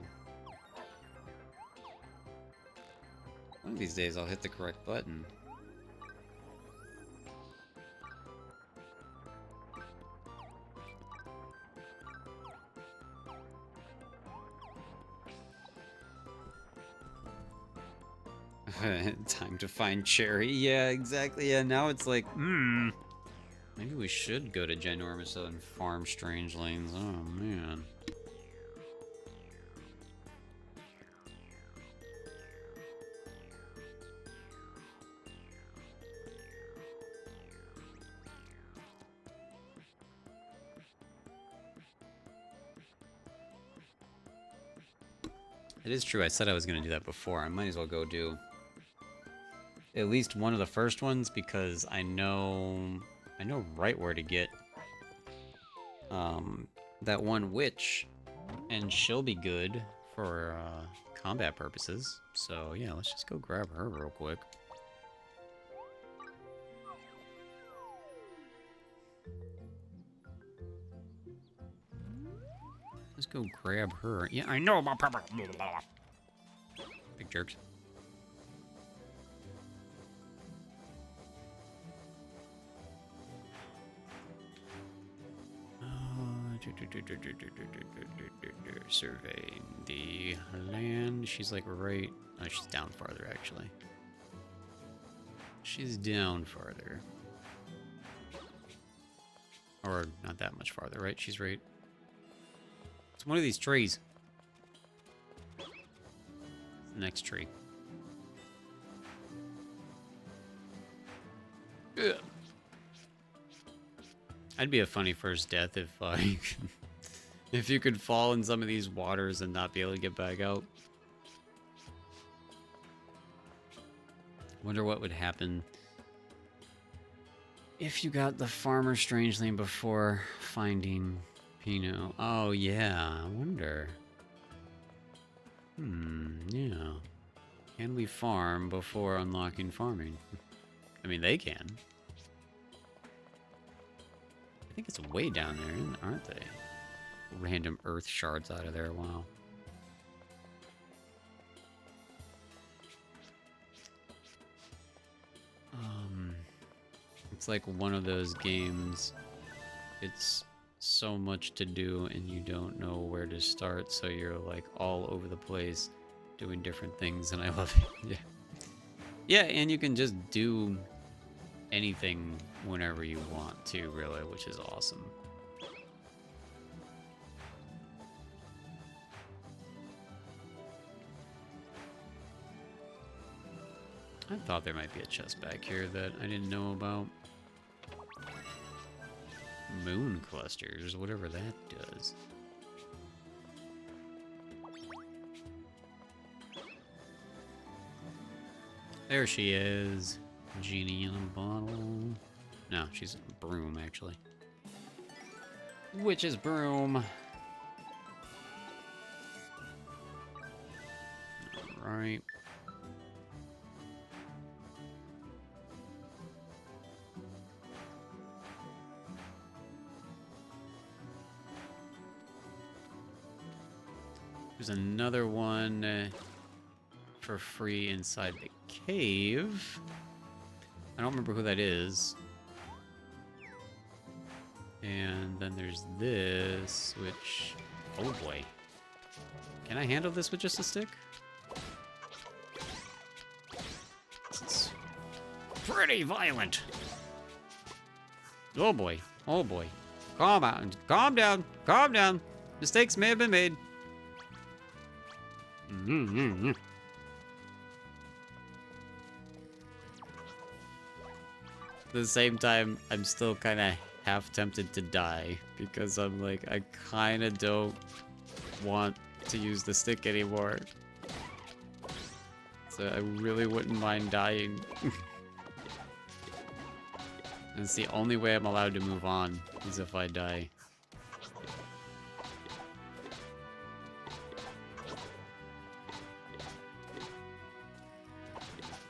one of these days I'll hit the correct button. Time to find Cherry. Yeah, exactly. Yeah, now it's like, maybe we should go to Ginormous and farm Strangelings. Oh, man. It is true, I said I was going to do that before. I might as well go do at least one of the first ones, because I know right where to get that one witch, and she'll be good for combat purposes. So yeah, let's just go grab her real quick. Let's go grab her. Yeah, I know about purple. Big jerks. Surveying the land. She's like right. Oh, she's down farther actually. She's down farther. Or not that much farther, right? She's right. It's one of these trees. It's the next tree. Ugh. I'd be a funny first death if if you could fall in some of these waters and not be able to get back out. Wonder what would happen if you got the farmer Strangeling before finding Pinot. Oh yeah, I wonder. Yeah. Can we farm before unlocking farming? I mean, they can. I think it's way down there, aren't they? random earth shards out of there. Wow. It's like one of those games. It's so much to do and you don't know where to start, so you're like all over the place doing different things, and I love it. Yeah. Yeah, and you can just do anything whenever you want to, really, which is awesome. I thought there might be a chest back here that I didn't know about. Moon clusters, whatever that does. There she is. Genie in a bottle. No, she's a broom, actually. Witch's broom. Alright. There's another one for free inside the cave. I don't remember who that is. And then there's this, which... Oh boy. Can I handle this with just a stick? It's pretty violent. Oh boy. Oh boy. Calm down. Calm down. Calm down. Mistakes may have been made. At the same time, I'm still kind of half tempted to die because I'm like, I kind of don't want to use the stick anymore. So I really wouldn't mind dying. And it's the only way I'm allowed to move on is if I die.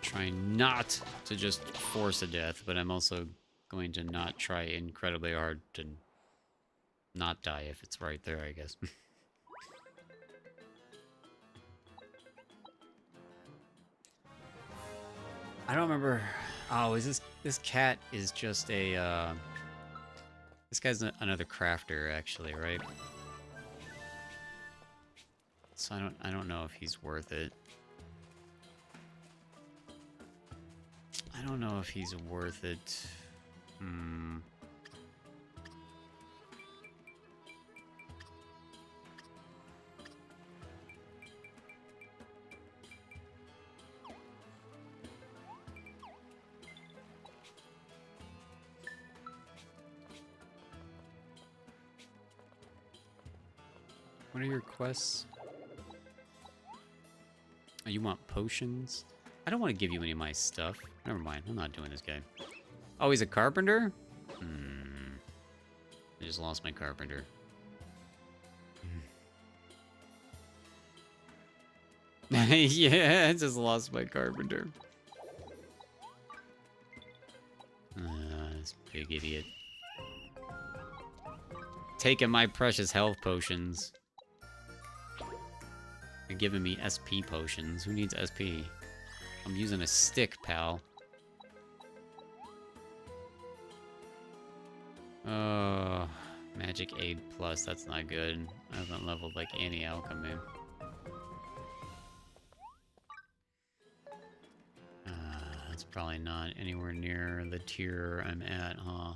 Trying not to just force a death, but I'm also going to not try incredibly hard to not die if it's right there, I guess. I don't remember. Oh, is this cat is just a this guy's another crafter actually, right? So I don't know if he's worth it. I don't know if he's worth it. What are your quests? Oh, you want potions? I don't want to give you any of my stuff. Never mind, I'm not doing this guy. Oh, he's a carpenter? I just lost my carpenter. Yeah, I just lost my carpenter. This big idiot. Taking my precious health potions. And giving me SP potions. Who needs SP? I'm using a stick, pal. Oh, magic aid plus. That's not good. I haven't leveled like any alchemy. That's probably not anywhere near the tier I'm at, huh?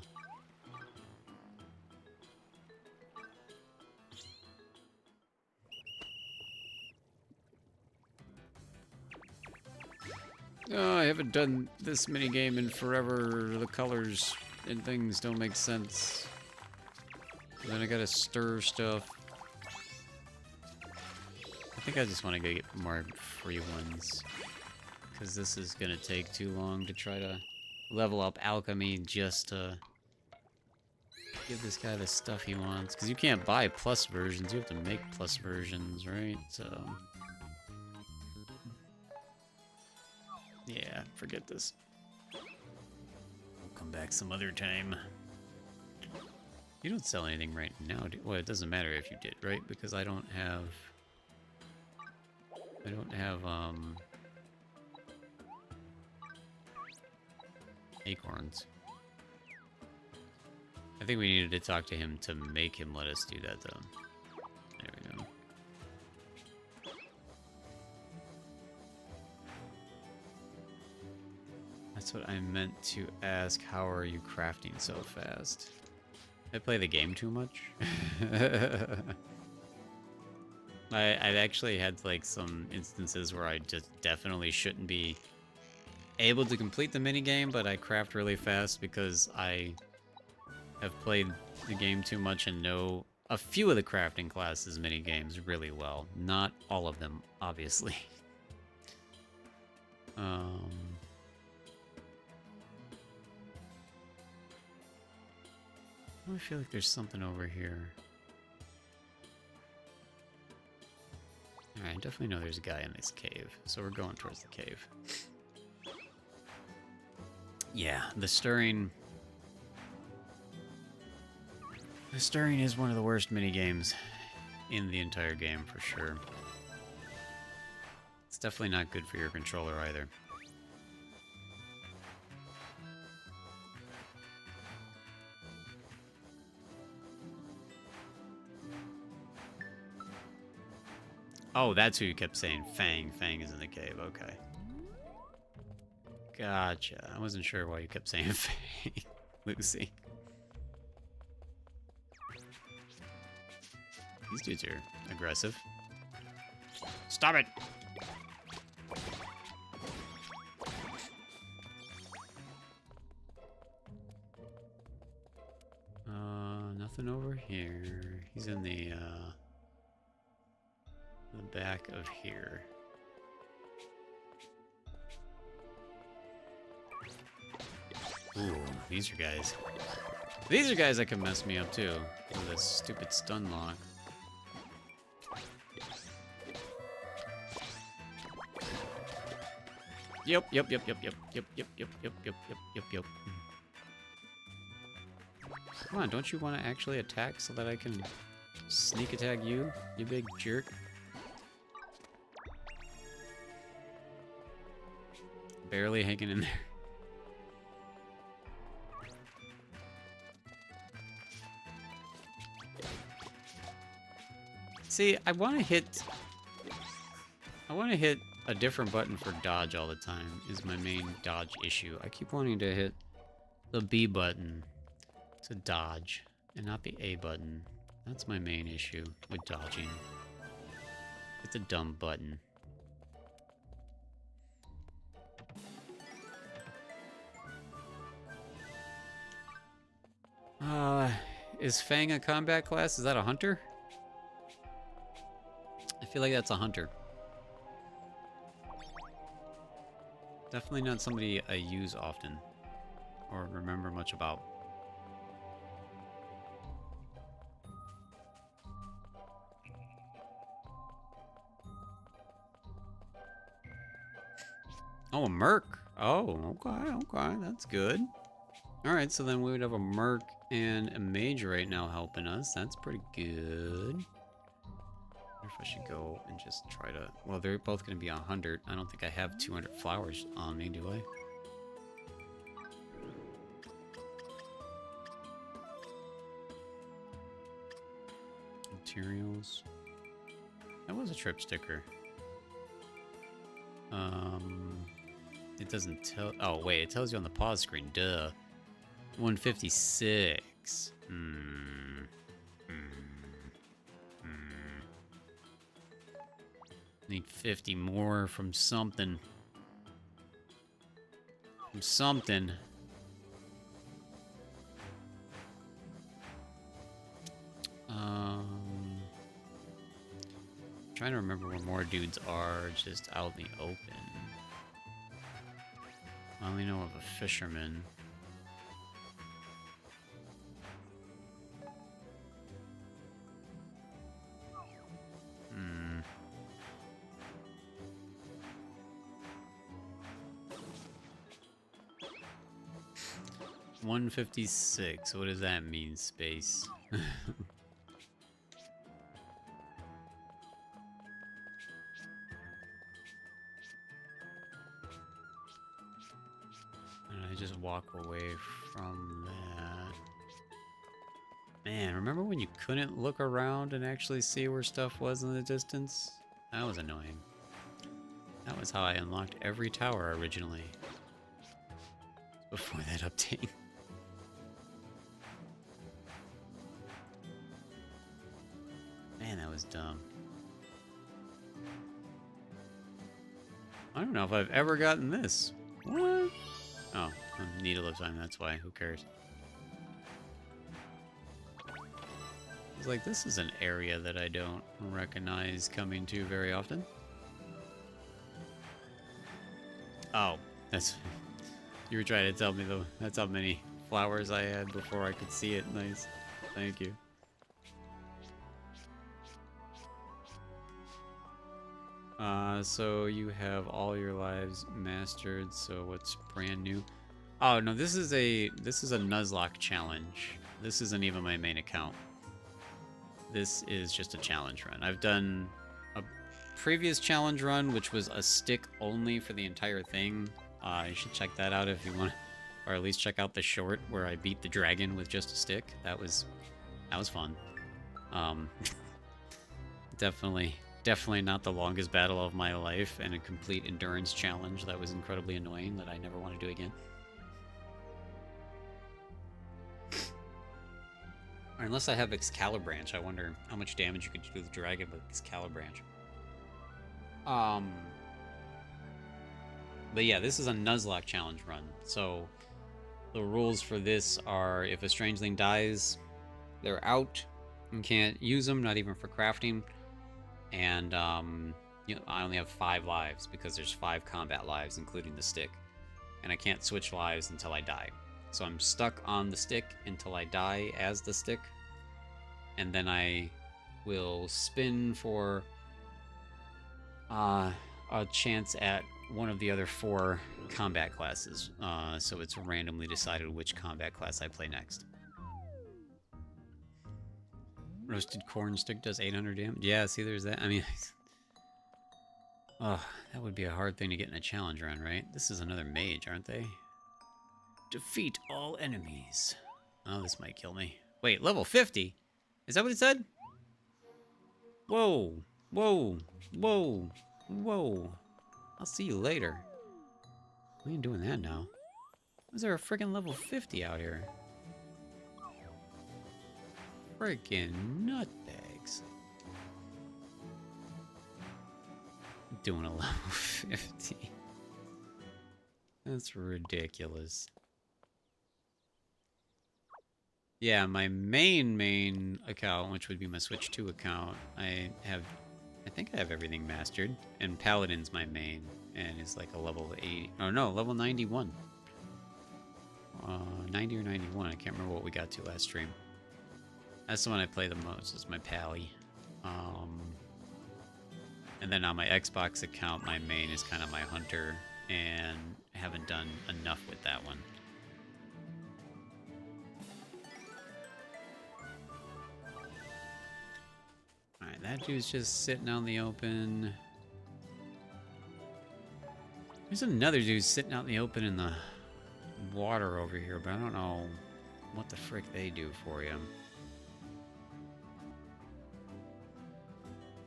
Oh, I haven't done this minigame in forever. The colors and things don't make sense. And then I gotta stir stuff. I think I just want to go get more free ones. Because this is gonna take too long to try to level up alchemy just to give this guy the stuff he wants. Because you can't buy plus versions, you have to make plus versions, right? So... yeah, forget this. We'll come back some other time. You don't sell anything right now. Well, it doesn't matter if you did, right? Because I don't have acorns. I think we needed to talk to him to make him let us do that, though. There we go. That's what I meant to ask. How are you crafting so fast? I play the game too much. I've actually had like some instances where I just definitely shouldn't be able to complete the minigame, but I craft really fast because I have played the game too much and know a few of the crafting classes minigames really well. Not all of them, obviously. I feel like there's something over here. Alright, I definitely know there's a guy in this cave, so we're going towards the cave. Yeah, the stirring... The stirring is one of the worst minigames in the entire game, for sure. It's definitely not good for your controller, either. Oh, that's who you kept saying. Fang. Fang is in the cave. Okay. Gotcha. I wasn't sure why you kept saying Fang. Lucy. These dudes are aggressive. Stop it! Nothing over here. He's in the back of here. Ooh, these are guys. These are guys that can mess me up too with this stupid stun lock. Yep. Come on, don't you want to actually attack so that I can sneak attack you, you big jerk? Barely hanging in there. See, I want to hit a different button for dodge all the time is my main dodge issue. I keep wanting to hit the B button to dodge and not the A button. That's my main issue with dodging. It's a dumb button. Is Fang a combat class? Is that a hunter? I feel like that's a hunter. Definitely not somebody I use often or remember much about. Oh, a merc. Oh, okay, that's good. Alright, so then we would have a merc and a mage right now helping us. That's pretty good. I wonder if I should go and just try to... Well, they're both going to be 100. I don't think I have 200 flowers on me, do I? Materials. That was a trip sticker. It doesn't tell... Oh, wait, it tells you on the pause screen. Duh. 156. Need 50 more from something. From something. Trying to remember where more dudes are just out in the open. I only know of a fisherman. 156. What does that mean, space? And I just walk away from that. Man, remember when you couldn't look around and actually see where stuff was in the distance? That was annoying. That was how I unlocked every tower originally. Before that update. Man, that was dumb. I don't know if I've ever gotten this. What? Oh, Needle of Time, that's why. Who cares? It's like, this is an area that I don't recognize coming to very often. Oh, that's... You were trying to tell me, though. That's how many flowers I had before I could see it. Nice. Thank you. So you have all your lives mastered, so what's brand new? Oh, no, this is a Nuzlocke challenge. This isn't even my main account. This is just a challenge run. I've done a previous challenge run, which was a stick only for the entire thing. You should check that out if you want, or at least check out the short where I beat the dragon with just a stick. That was fun. Definitely not the longest battle of my life, and a complete endurance challenge that was incredibly annoying that I never want to do again. Or unless I have Excalibranch, I wonder how much damage you could do to the dragon with Excalibranch. But yeah, this is a Nuzlocke Challenge Run. So the rules for this are, if a Strangeling dies, they're out. You can't use them, not even for crafting. And you know, I only have 5 lives because there's 5 combat lives, including the stick. And I can't switch lives until I die. So I'm stuck on the stick until I die as the stick. And then I will spin for a chance at one of the other 4 combat classes. So it's randomly decided which combat class I play next. Roasted corn stick does 800 damage. Yeah, see, there's that. I mean, oh, that would be a hard thing to get in a challenge run, right? This is another mage, aren't they? Defeat all enemies. Oh, this might kill me. Wait, level 50? Is that what it said? Whoa, whoa, whoa, whoa. I'll see you later. We ain't doing that now. Is there a freaking level 50 out here? Freaking nutbags. Doing a level 50. That's ridiculous. Yeah, my main account, which would be my Switch 2 account, I think I have everything mastered. And Paladin's my main, and is like a level 80. Oh no, level 91. 90 or 91, I can't remember what we got to last stream. That's the one I play the most, is my Pally. And then on my Xbox account, my main is kind of my Hunter, and I haven't done enough with that one. Alright, that dude's just sitting out in the open. There's another dude sitting out in the open in the water over here, but I don't know what the frick they do for you.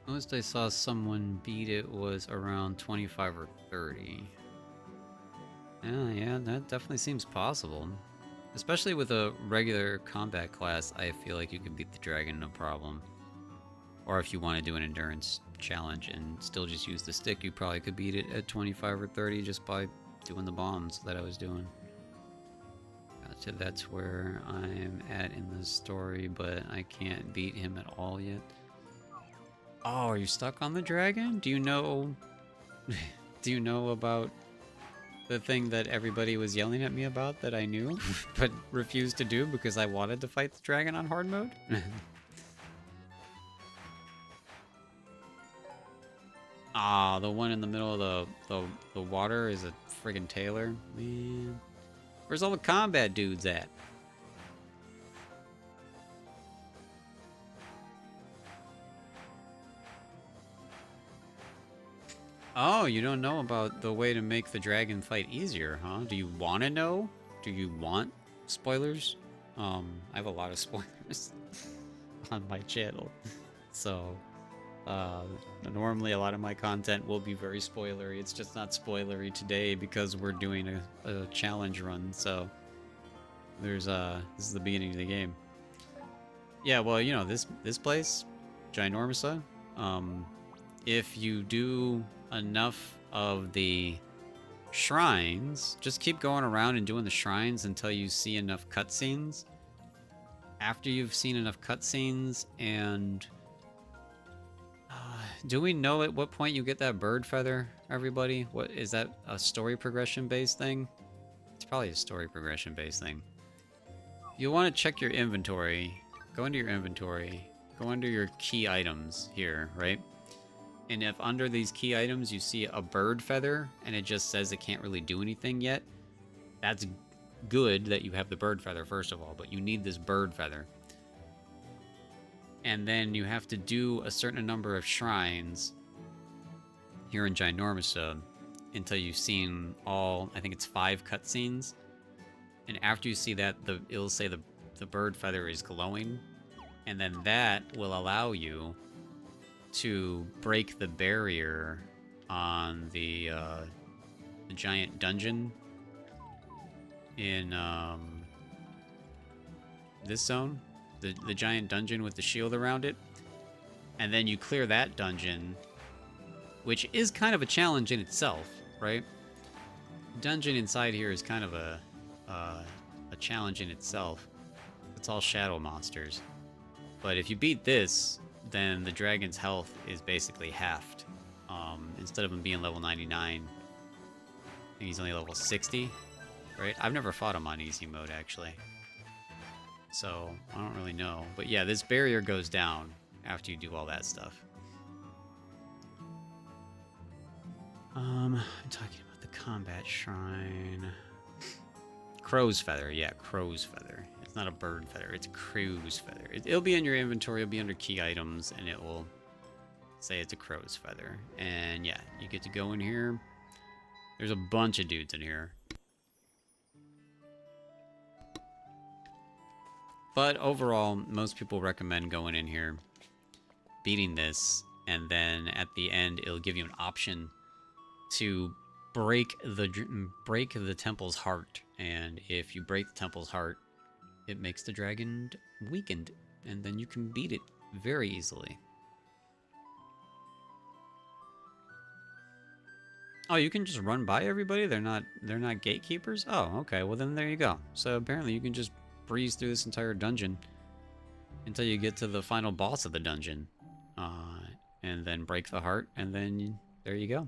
Most I saw someone beat it was around 25 or 30. Yeah, that definitely seems possible. Especially with a regular combat class, I feel like you can beat the dragon no problem. Or if you want to do an endurance challenge and still just use the stick, you probably could beat it at 25 or 30 just by doing the bombs that I was doing. So that's where I'm at in the story, but I can't beat him at all yet. Oh, are you stuck on the dragon? Do you know... Do you know about the thing that everybody was yelling at me about that I knew, but refused to do because I wanted to fight the dragon on hard mode? Ah, the one in the middle of the water is a friggin' Taylor. Man. Where's all the combat dudes at? Oh, you don't know about the way to make the dragon fight easier, huh? Do you want to know? Do you want spoilers? I have a lot of spoilers on my channel. So, normally a lot of my content will be very spoilery. It's just not spoilery today because we're doing a challenge run. So, there's, this is the beginning of the game. Yeah, well, you know, this place, Ginormousa, if you do enough of the shrines, just keep going around and doing the shrines until you see enough cutscenes. After you've seen enough cutscenes, and do we know at what point you get that bird feather, everybody? What is that, a story progression based thing? It's probably a story progression based thing. You want to check your inventory. Go into your inventory. Go under your key items here, right? And if under these key items you see a bird feather and it just says it can't really do anything yet, that's good that you have the bird feather, first of all, but you need this bird feather. And then you have to do a certain number of shrines here in Ginormousa until you've seen all, I think it's 5 cutscenes. And after you see that, it'll say the bird feather is glowing, and then that will allow you to break the barrier on the giant dungeon in this zone, the giant dungeon with the shield around it. And then you clear that dungeon, which is kind of a challenge in itself, right? Dungeon inside here is kind of a challenge in itself. It's all shadow monsters. But if you beat this, then the dragon's health is basically halved. Instead of him being level 99, I think he's only level 60, right? I've never fought him on easy mode, actually. So, I don't really know. But yeah, this barrier goes down after you do all that stuff. I'm talking about the combat shrine. Crow's feather, yeah, crow's feather. It's not a bird feather, it's a crow's feather. It'll be in your inventory, it'll be under key items, and it will say it's a crow's feather. And yeah, you get to go in here. There's a bunch of dudes in here. But overall, most people recommend going in here, beating this, and then at the end, it'll give you an option to break the temple's heart. And if you break the temple's heart, it makes the dragon weakened, and then you can beat it very easily. Oh, you can just run by everybody? They're not gatekeepers? Oh, okay. Well, then there you go. So apparently you can just breeze through this entire dungeon until you get to the final boss of the dungeon. And then break the heart, and then there you go.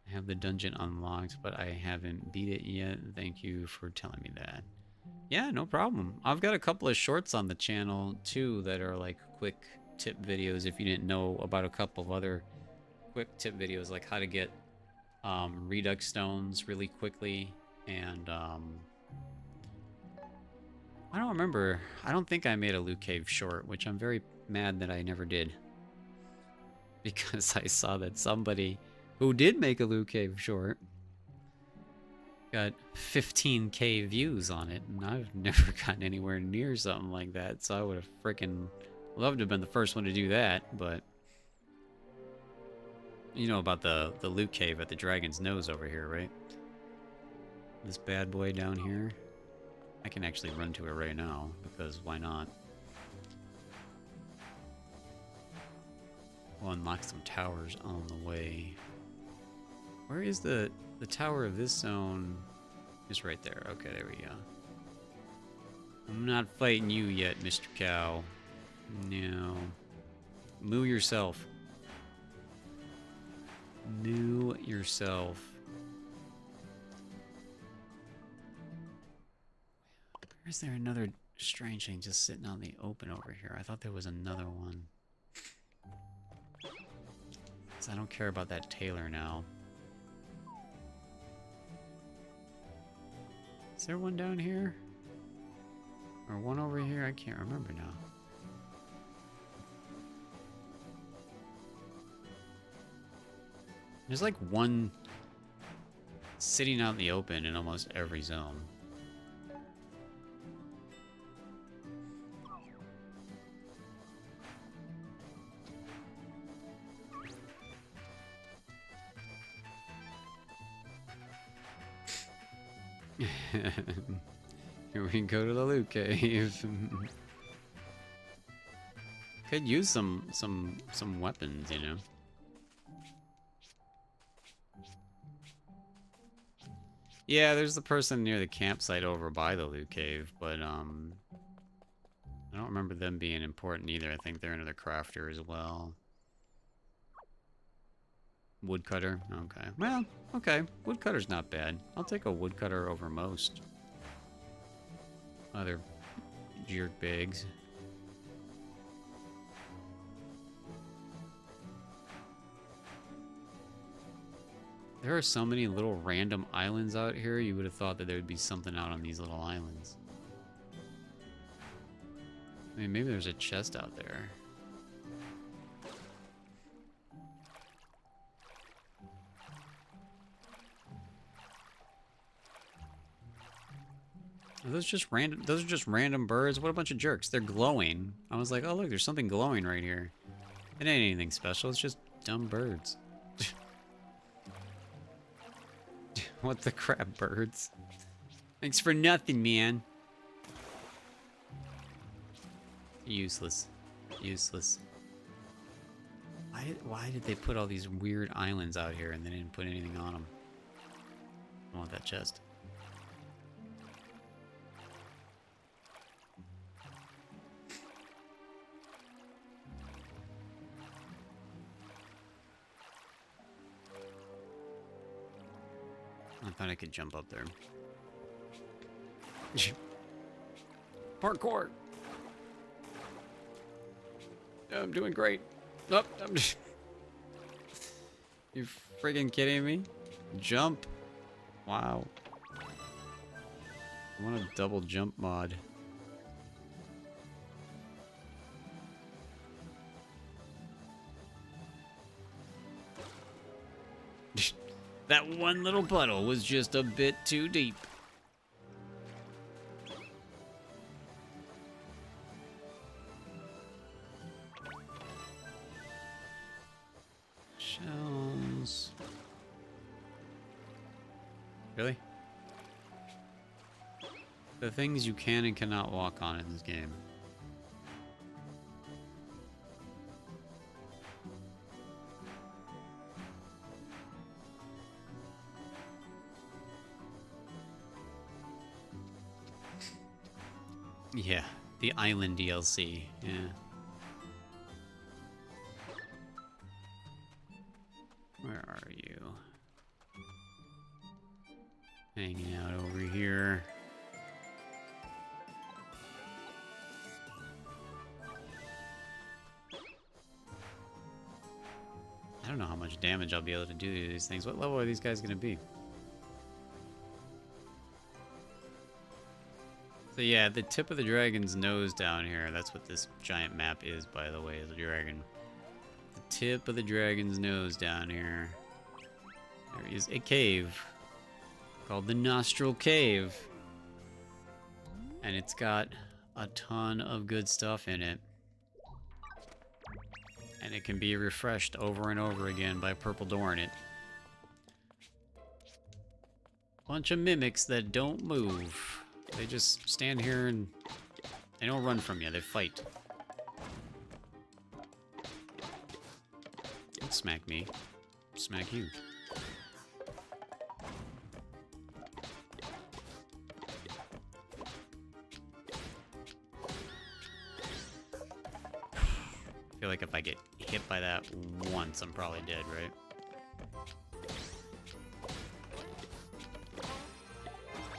I have the dungeon unlocked, but I haven't beat it yet. Thank you for telling me that. Yeah, no problem. I've got a couple of shorts on the channel, too, that are like quick tip videos if you didn't know about a couple of other quick tip videos, like how to get redux stones really quickly. And I don't remember. I don't think I made a loot cave short, which I'm very mad that I never did. Because I saw that somebody who did make a loot cave short got 15k views on it, and I've never gotten anywhere near something like that, so I would have freaking loved to have been the first one to do that. But you know about the loot cave at the dragon's nose over here, right? This bad boy down here. I can actually run to it right now, because why not? We'll unlock some towers on the way. Where is the tower of this zone? It's right there. Okay, there we go. I'm not fighting you yet, Mr. Cow. No. Moo yourself. Moo yourself. Is there another Strangeling just sitting on the open over here? I thought there was another one. I don't care about that tailor now. Is there one down here? Or one over here? I can't remember now. There's like one sitting out in the open in almost every zone. Here we go to the loot cave. Could use some weapons, you know. Yeah, there's the person near the campsite over by the loot cave, but I don't remember them being important either. I think they're another crafter as well. Woodcutter, okay. Well, okay. Woodcutter's not bad. I'll take a woodcutter over most other jerk bags. There are so many little random islands out here, you would have thought that there would be something out on these little islands. I mean, maybe there's a chest out there. Are those just random? Those are just random birds. What a bunch of jerks! They're glowing. I was like, oh look, there's something glowing right here. It ain't anything special. It's just dumb birds. What the crap, birds? Thanks for nothing, man. Useless. Useless. Why did they put all these weird islands out here and they didn't put anything on them? I want that chest. I thought I could jump up there. Parkour! I'm doing great. Nope, I'm just... You friggin' kidding me? Jump. Wow. I want a double jump mod. That one little puddle was just a bit too deep. Shells. Really? The things you can and cannot walk on in this game. Yeah, the island DLC, yeah. Where are you? Hanging out over here. I don't know how much damage I'll be able to do to these things. What level are these guys going to be? So yeah, the tip of the dragon's nose down here, that's what this giant map is, by the way, is a dragon. The tip of the dragon's nose down here. There is a cave called the Nostril Cave. And it's got a ton of good stuff in it. And it can be refreshed over and over again by Purple Doorn it. Bunch of mimics that don't move. They just stand here and they don't run from you, they fight. Don't smack me. Smack you. I feel like if I get hit by that once, I'm probably dead, right?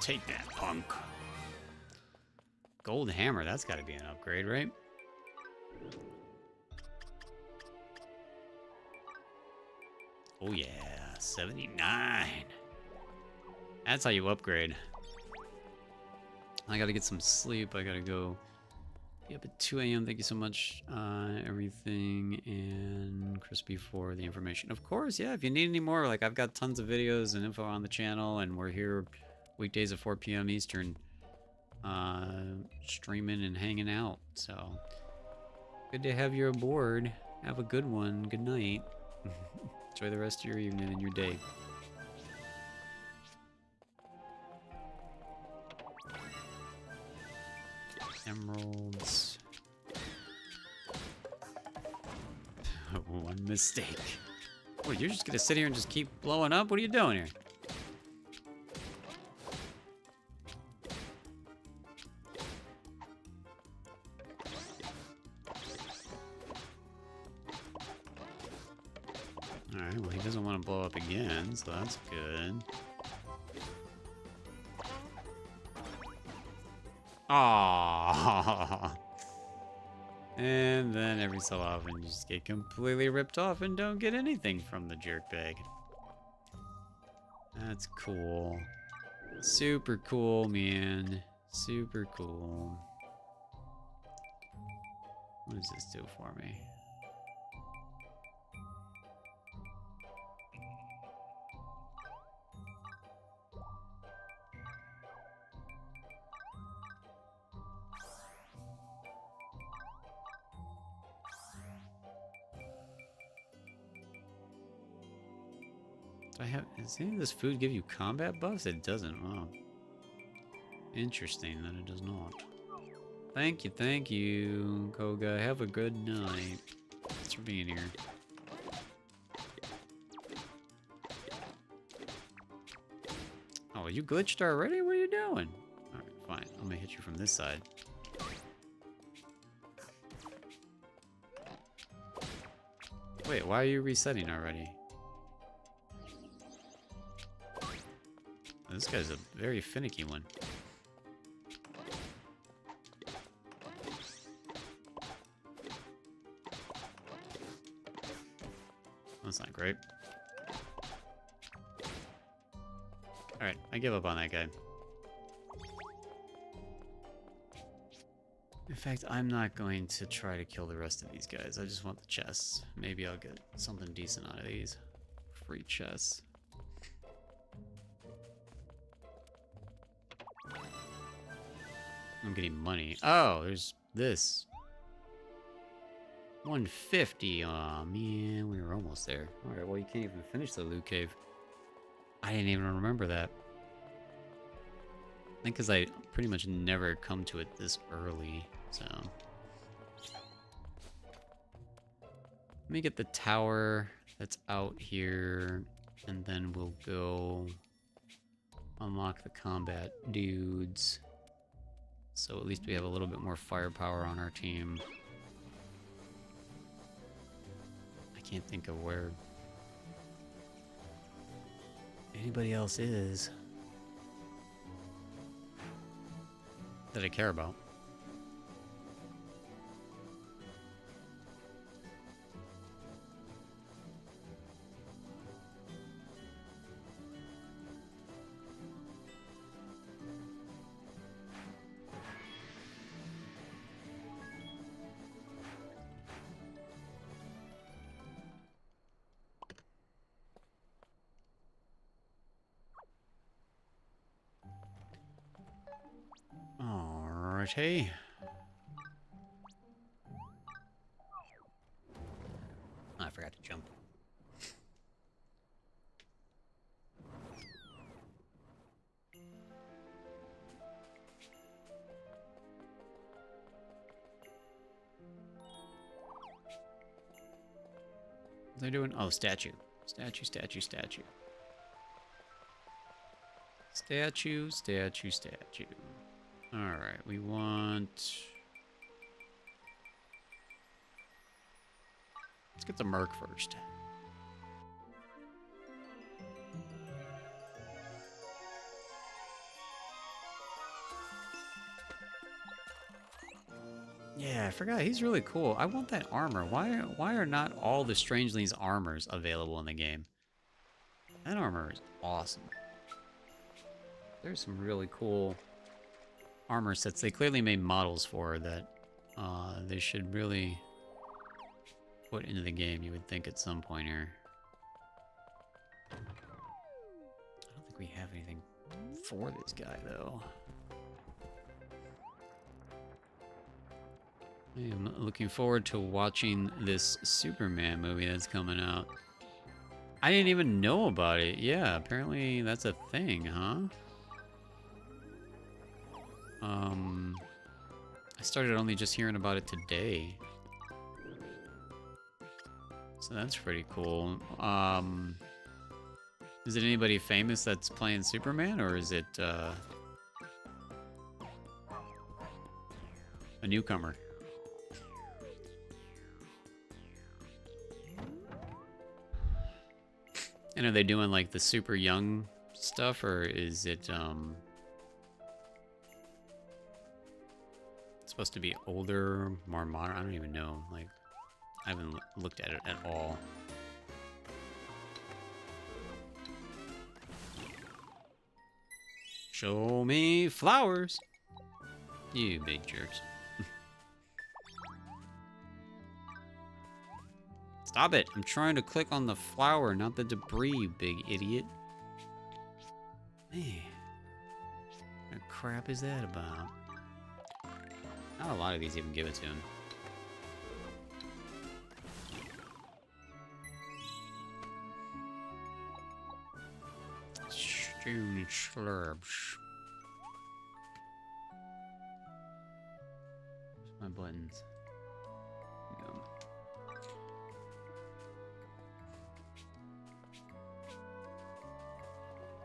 Take that, punk. Gold hammer, that's gotta be an upgrade, right? Oh yeah, 79. That's how you upgrade. I gotta get some sleep. I gotta go be up at 2 a.m. Thank you so much, everything, and Crispy for the information. Of course, yeah, if you need any more, like I've got tons of videos and info on the channel, and we're here weekdays at 4 p.m. Eastern, streaming and hanging out. So good to have you aboard. Have a good one. Good night. Enjoy the rest of your evening and your day. Emeralds. One mistake. Oh, you're just gonna sit here and just keep blowing up? What are you doing here? Alright, well he doesn't want to blow up again, so that's good. Aww. And then every so often you just get completely ripped off and don't get anything from the jerk bag. That's cool. Super cool, man. Super cool. What does this do for me? Does any of this food give you combat buffs? It doesn't. Oh. Interesting that it does not. Thank you, Koga. Have a good night. Thanks for being here. Oh, you glitched already? What are you doing? Alright, fine. I'm gonna hit you from this side. Wait, why are you resetting already? This guy's a very finicky one. That's not great. Alright, I give up on that guy. In fact, I'm not going to try to kill the rest of these guys. I just want the chests. Maybe I'll get something decent out of these. Free chests. I'm getting money. Oh, there's this. 150. Aw, man, we were almost there. Alright, well, you can't even finish the loot cave. I didn't even remember that. I think because I pretty much never come to it this early, so. Let me get the tower that's out here, and then we'll go unlock the combat dudes. So at least we have a little bit more firepower on our team. I can't think of where anybody else is that I care about. Alrighty. Oh, I forgot to jump. What are they doing? Oh, statue. Statue, statue, statue. Statue, statue, statue. Alright, we want... Let's get the Merc first. Yeah, I forgot. He's really cool. I want that armor. Why are not all the Strangelings armors available in the game? That armor is awesome. There's some really cool armor sets they clearly made models for that they should really put into the game, you would think, at some point here. I don't think we have anything for this guy, though. I am looking forward to watching this Superman movie that's coming out. I didn't even know about it. Yeah, apparently that's a thing, huh? I started only just hearing about it today. So that's pretty cool. Is it anybody famous that's playing Superman, or is it a newcomer? And are they doing like the super young stuff, or is it supposed to be older, more modern? I don't even know. Like, I haven't looked at it at all. Show me flowers, you big jerks. Stop it! I'm trying to click on the flower, not the debris, you big idiot. Man, what crap is that about? Not a lot of these even give it to him. Stone slurps. Where's my buttons? Go.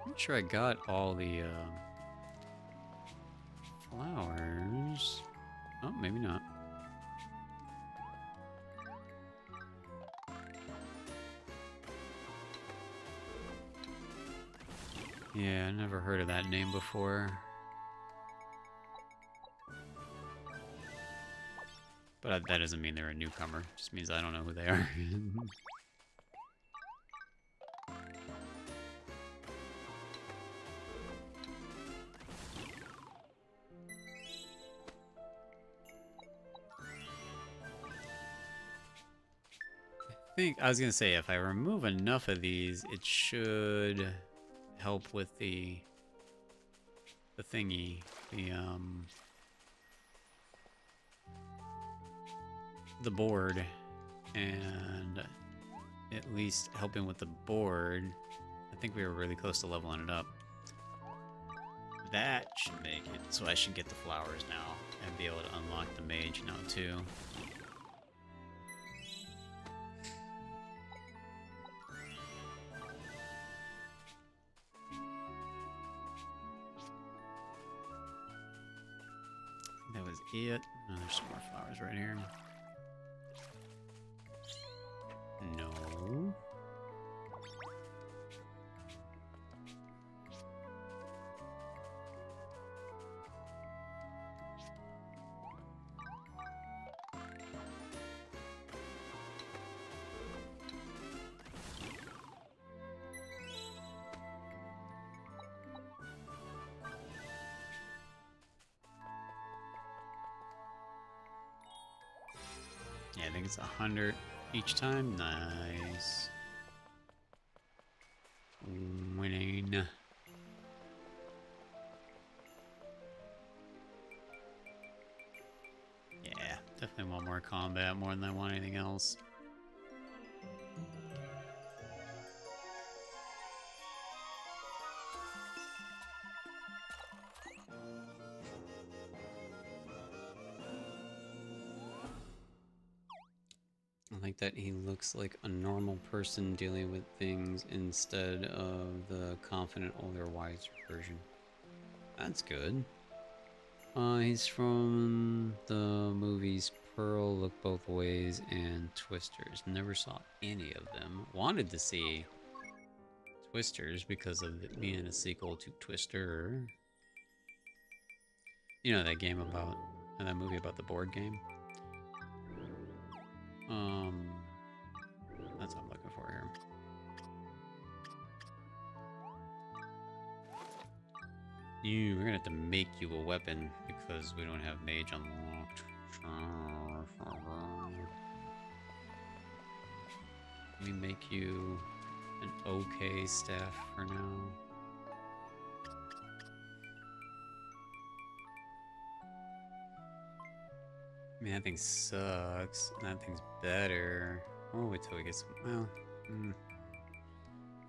I'm sure I got all the flowers. Oh, maybe not. Yeah, I never heard of that name before. But that doesn't mean they're a newcomer. It just means I don't know who they are. I was gonna say, if I remove enough of these, it should help with the thingy, the board, and at least helping with the board. I think we were really close to leveling it up. That should make it, so I should get the flowers now and be able to unlock the mage now too. That was it. Oh, there's some more flowers right here. No. Yeah, I think it's 100 each time. Nice. Winning. Yeah, definitely want more combat more than I want anything else. I like that he looks like a normal person dealing with things instead of the confident, older, wiser version. That's good. He's from the movies Pearl, Look Both Ways, and Twisters. Never saw any of them. Wanted to see Twisters because of it being a sequel to Twister. You know that game about, that movie about the board game? That's what I'm looking for here. We're gonna have to make you a weapon because we don't have mage unlocked. Let me make you an okay staff for now. I mean, that thing sucks. That thing's better. Oh, wait till we get some. Well,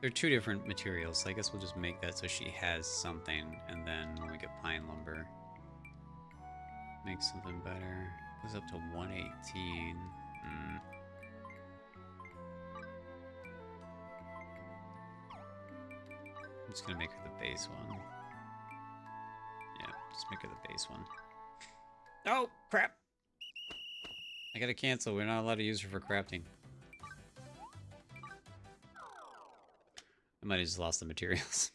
they're two different materials, so I guess we'll just make that so she has something, and then when we get pine lumber, make something better. Goes up to 118. I'm just gonna make her the base one. Yeah, just make her the base one. Oh, crap! I gotta cancel. We're not allowed to use her for crafting. I might have just lost the materials.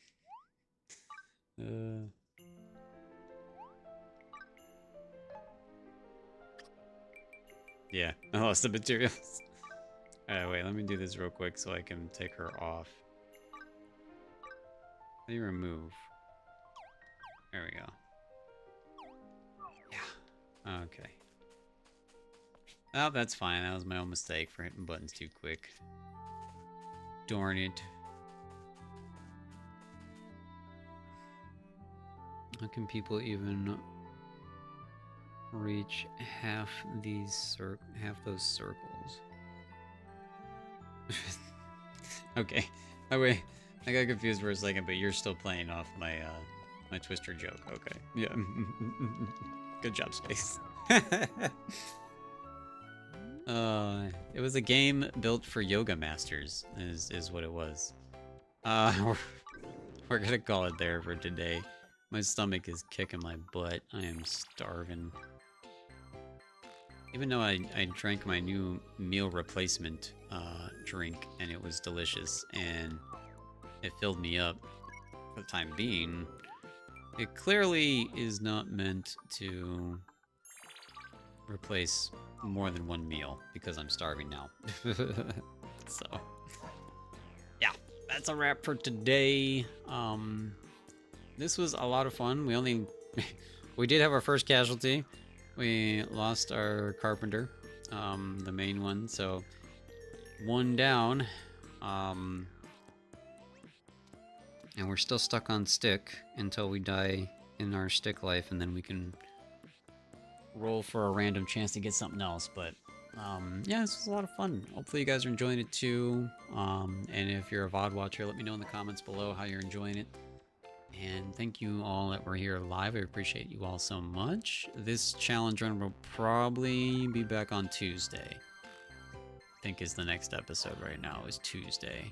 Yeah, I lost the materials. Alright, wait, let me do this real quick so I can take her off. How do you remove? There we go. Yeah. Okay. Oh, that's fine. That was my own mistake for hitting buttons too quick. Darn it. How can people even reach half those circles? Okay. Oh wait, I got confused for a second, but you're still playing off my my Twister joke. Okay. Yeah. Good job, Space. It was a game built for yoga masters, is what it was. We're gonna call it there for today. My stomach is kicking my butt. I am starving. Even though I drank my new meal replacement drink, and it was delicious, and it filled me up for the time being, it clearly is not meant to replace more than one meal, because I'm starving now. So, yeah, that's a wrap for today. This was a lot of fun. We did have our first casualty. We lost our carpenter, the main one, so one down. And we're still stuck on stick until we die in our stick life, and then we can roll for a random chance to get something else. But yeah, this was a lot of fun. Hopefully you guys are enjoying it too. And if you're a VOD watcher, let me know in the comments below how you're enjoying it. And thank you all that were here live. I appreciate you all so much. This challenge run will probably be back on Tuesday. I think is the next episode right now is Tuesday.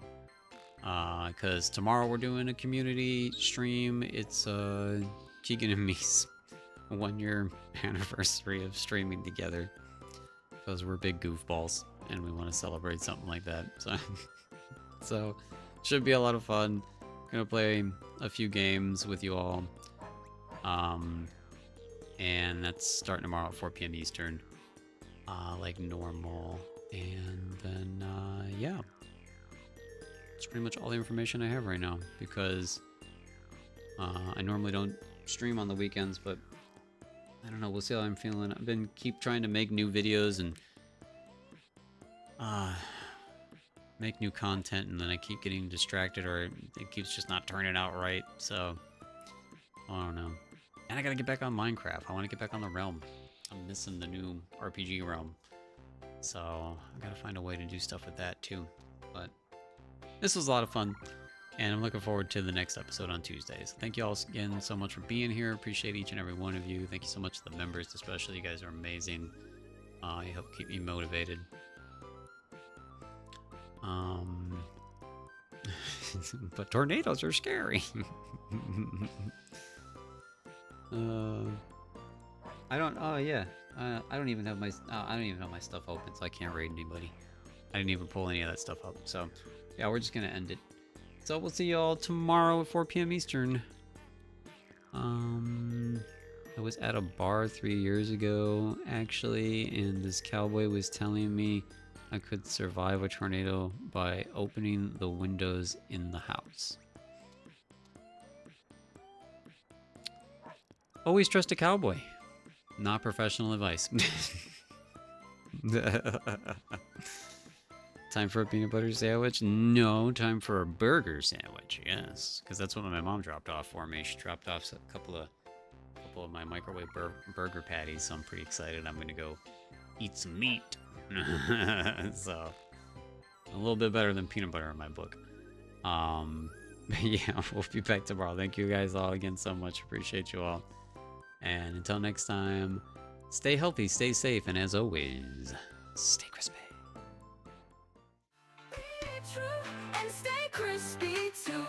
Because tomorrow we're doing a community stream. It's Keegan and me's 1-year anniversary of streaming together. Because we're big goofballs and we want to celebrate something like that. So should be a lot of fun. Gonna play a few games with you all. And that's starting tomorrow at 4 p.m. Eastern. Like normal. And then yeah. That's pretty much all the information I have right now, because I normally don't stream on the weekends, but I don't know, we'll see how I'm feeling. I've been keep trying to make new videos and make new content, and then I keep getting distracted, or it keeps just not turning out right, so I don't know. And I gotta get back on Minecraft. I want to get back on the realm. I'm missing the new RPG realm, so I gotta find a way to do stuff with that too. But this was a lot of fun, and I'm looking forward to the next episode on Tuesdays. Thank you all again so much for being here. Appreciate each and every one of you. Thank you so much to the members, especially. You guys are amazing. You help keep me motivated. But tornadoes are scary. I don't. Oh yeah. I don't even have my. I don't even have my stuff open, so I can't raid anybody. I didn't even pull any of that stuff up. So yeah, we're just gonna end it. So we'll see y'all tomorrow at 4 p.m. Eastern. I was at a bar 3 years ago, actually, and this cowboy was telling me I could survive a tornado by opening the windows in the house. Always trust a cowboy. Not professional advice. Time for a peanut butter sandwich? No, time for a burger sandwich. Yes, because that's what my mom dropped off for me. She dropped off a couple of my microwave burger patties, so I'm pretty excited. I'm gonna go eat some meat. So a little bit better than peanut butter in my book. But yeah, we'll be back tomorrow. Thank you guys all again so much. Appreciate you all. And until next time, stay healthy, stay safe, and as always, stay crispy. Be true and stay crispy too.